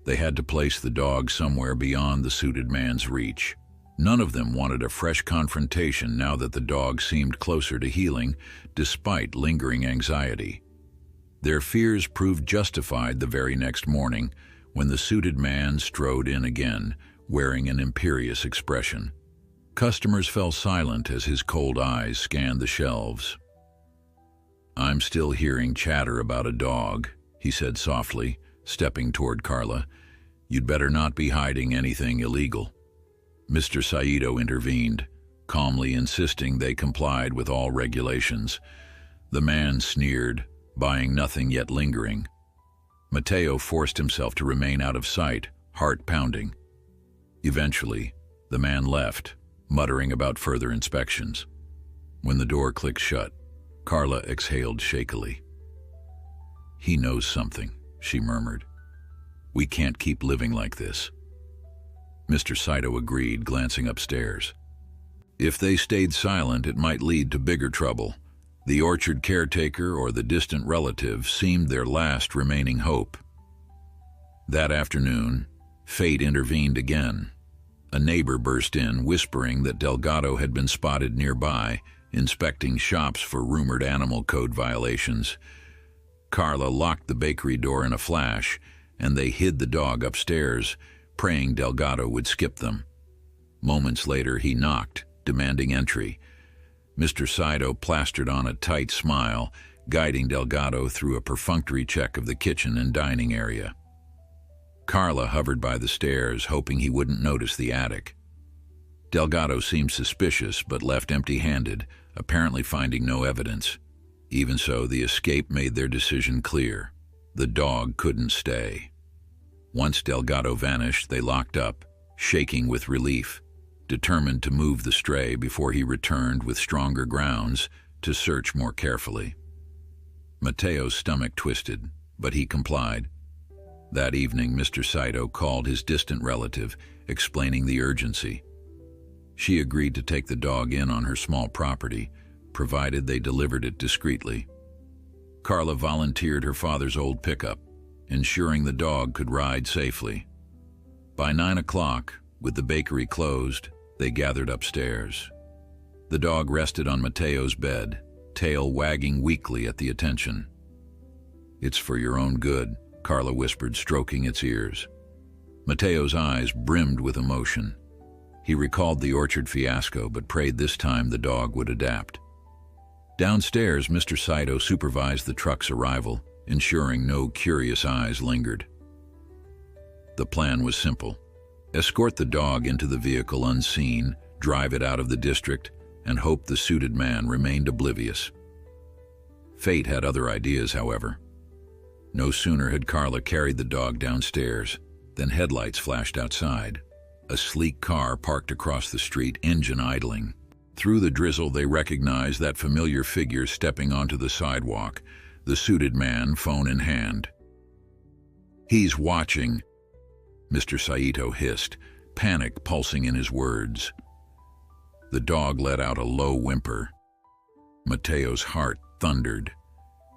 They had to place the dog somewhere beyond the suited man's reach. None of them wanted a fresh confrontation now that the dog seemed closer to healing, despite lingering anxiety. Their fears proved justified the very next morning, when the suited man strode in again, wearing an imperious expression. Customers fell silent as his cold eyes scanned the shelves. "I'm still hearing chatter about a dog," he said softly, stepping toward Carla. "You'd better not be hiding anything illegal." Mr. Saito intervened, calmly insisting they complied with all regulations. The man sneered, buying nothing yet lingering. Mateo forced himself to remain out of sight, heart pounding. Eventually, the man left, muttering about further inspections. When the door clicked shut, Carla exhaled shakily. "He knows something," she murmured. "We can't keep living like this." Mr. Saito agreed, glancing upstairs. If they stayed silent, it might lead to bigger trouble. The orchard caretaker or the distant relative seemed their last remaining hope. That afternoon, fate intervened again. A neighbor burst in, whispering that Delgado had been spotted nearby, inspecting shops for rumored animal code violations. Carla locked the bakery door in a flash, and they hid the dog upstairs, praying Delgado would skip them. Moments later, he knocked, demanding entry. Mr. Saito plastered on a tight smile, guiding Delgado through a perfunctory check of the kitchen and dining area. Carla hovered by the stairs, hoping he wouldn't notice the attic. Delgado seemed suspicious, but left empty-handed, apparently finding no evidence. Even so, the escape made their decision clear. The dog couldn't stay. Once Delgado vanished, they locked up, shaking with relief, determined to move the stray before he returned with stronger grounds to search more carefully. Mateo's stomach twisted, but he complied. That evening, Mr. Saito called his distant relative, explaining the urgency. She agreed to take the dog in on her small property, provided they delivered it discreetly. Carla volunteered her father's old pickup, ensuring the dog could ride safely. By 9 o'clock, with the bakery closed, they gathered upstairs. The dog rested on Mateo's bed, tail wagging weakly at the attention. "It's for your own good," Carla whispered, stroking its ears. Mateo's eyes brimmed with emotion. He recalled the orchard fiasco, but prayed this time the dog would adapt. Downstairs, Mr. Saito supervised the truck's arrival, ensuring no curious eyes lingered. The plan was simple. Escort the dog into the vehicle unseen, drive it out of the district, and hope the suited man remained oblivious. Fate had other ideas, however. No sooner had Carla carried the dog downstairs than headlights flashed outside. A sleek car parked across the street, engine idling. Through the drizzle, they recognized that familiar figure stepping onto the sidewalk, the suited man, phone in hand. "He's watching," Mr. Saito hissed, panic pulsing in his words. The dog let out a low whimper. Mateo's heart thundered.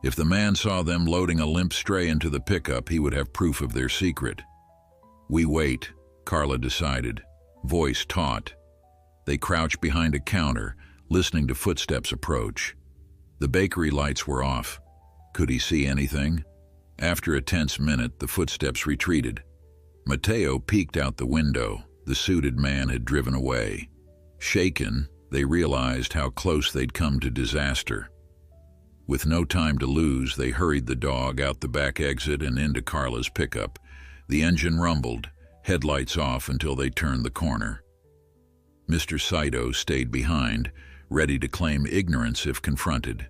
If the man saw them loading a limp stray into the pickup, he would have proof of their secret. "We wait," Carla decided, voice taut. They crouched behind a counter, listening to footsteps approach. The bakery lights were off. Could he see anything? After a tense minute, the footsteps retreated. Mateo peeked out the window. The suited man had driven away. Shaken, they realized how close they'd come to disaster. With no time to lose, they hurried the dog out the back exit and into Carla's pickup. The engine rumbled, headlights off until they turned the corner. Mr. Saito stayed behind, ready to claim ignorance if confronted.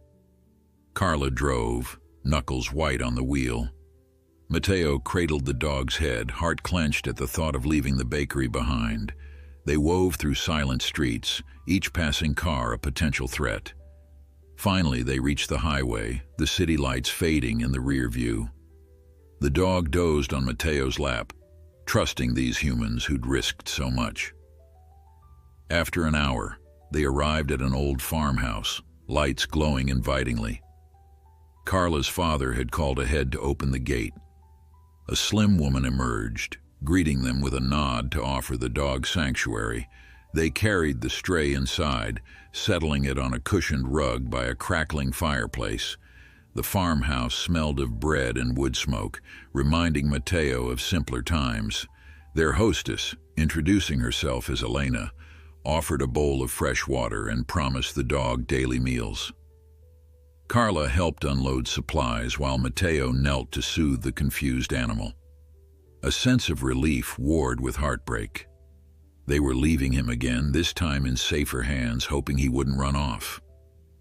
Carla drove, knuckles white on the wheel. Mateo cradled the dog's head, heart clenched at the thought of leaving the bakery behind. They wove through silent streets, each passing car a potential threat. Finally, they reached the highway, the city lights fading in the rear view. The dog dozed on Mateo's lap, trusting these humans who'd risked so much. After an hour, they arrived at an old farmhouse, lights glowing invitingly. Carla's father had called ahead to open the gate. A slim woman emerged, greeting them with a nod to offer the dog sanctuary. They carried the stray inside, settling it on a cushioned rug by a crackling fireplace. The farmhouse smelled of bread and wood smoke, reminding Mateo of simpler times. Their hostess, introducing herself as Elena, offered a bowl of fresh water and promised the dog daily meals. Carla helped unload supplies while Mateo knelt to soothe the confused animal. A sense of relief warred with heartbreak. They were leaving him again, this time in safer hands, hoping he wouldn't run off.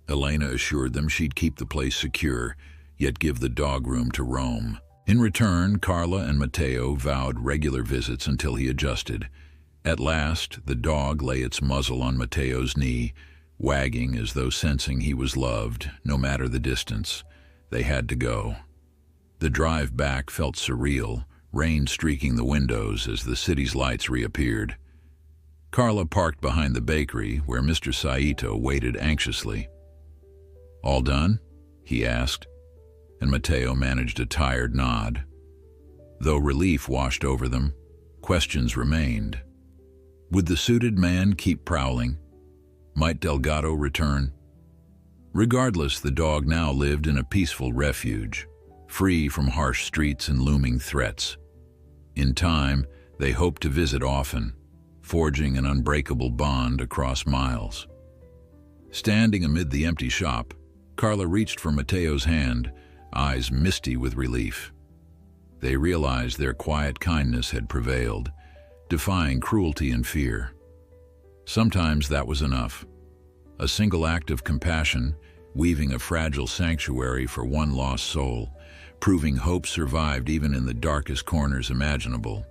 Elena assured them she'd keep the place secure, yet give the dog room to roam. In return, Carla and Mateo vowed regular visits until he adjusted. At last, the dog lay its muzzle on Mateo's knee, wagging as though sensing he was loved, no matter the distance. They had to go. The drive back felt surreal, rain streaking the windows as the city's lights reappeared. Carla parked behind the bakery, where Mr. Saito waited anxiously. "All done?" he asked, and Mateo managed a tired nod. Though relief washed over them, questions remained. Would the suited man keep prowling? Might Delgado return? Regardless, the dog now lived in a peaceful refuge, free from harsh streets and looming threats. In time, they hoped to visit often, forging an unbreakable bond across miles. Standing amid the empty shop, Carla reached for Mateo's hand, eyes misty with relief. They realized their quiet kindness had prevailed, defying cruelty and fear. Sometimes that was enough. A single act of compassion, weaving a fragile sanctuary for one lost soul, proving hope survived even in the darkest corners imaginable.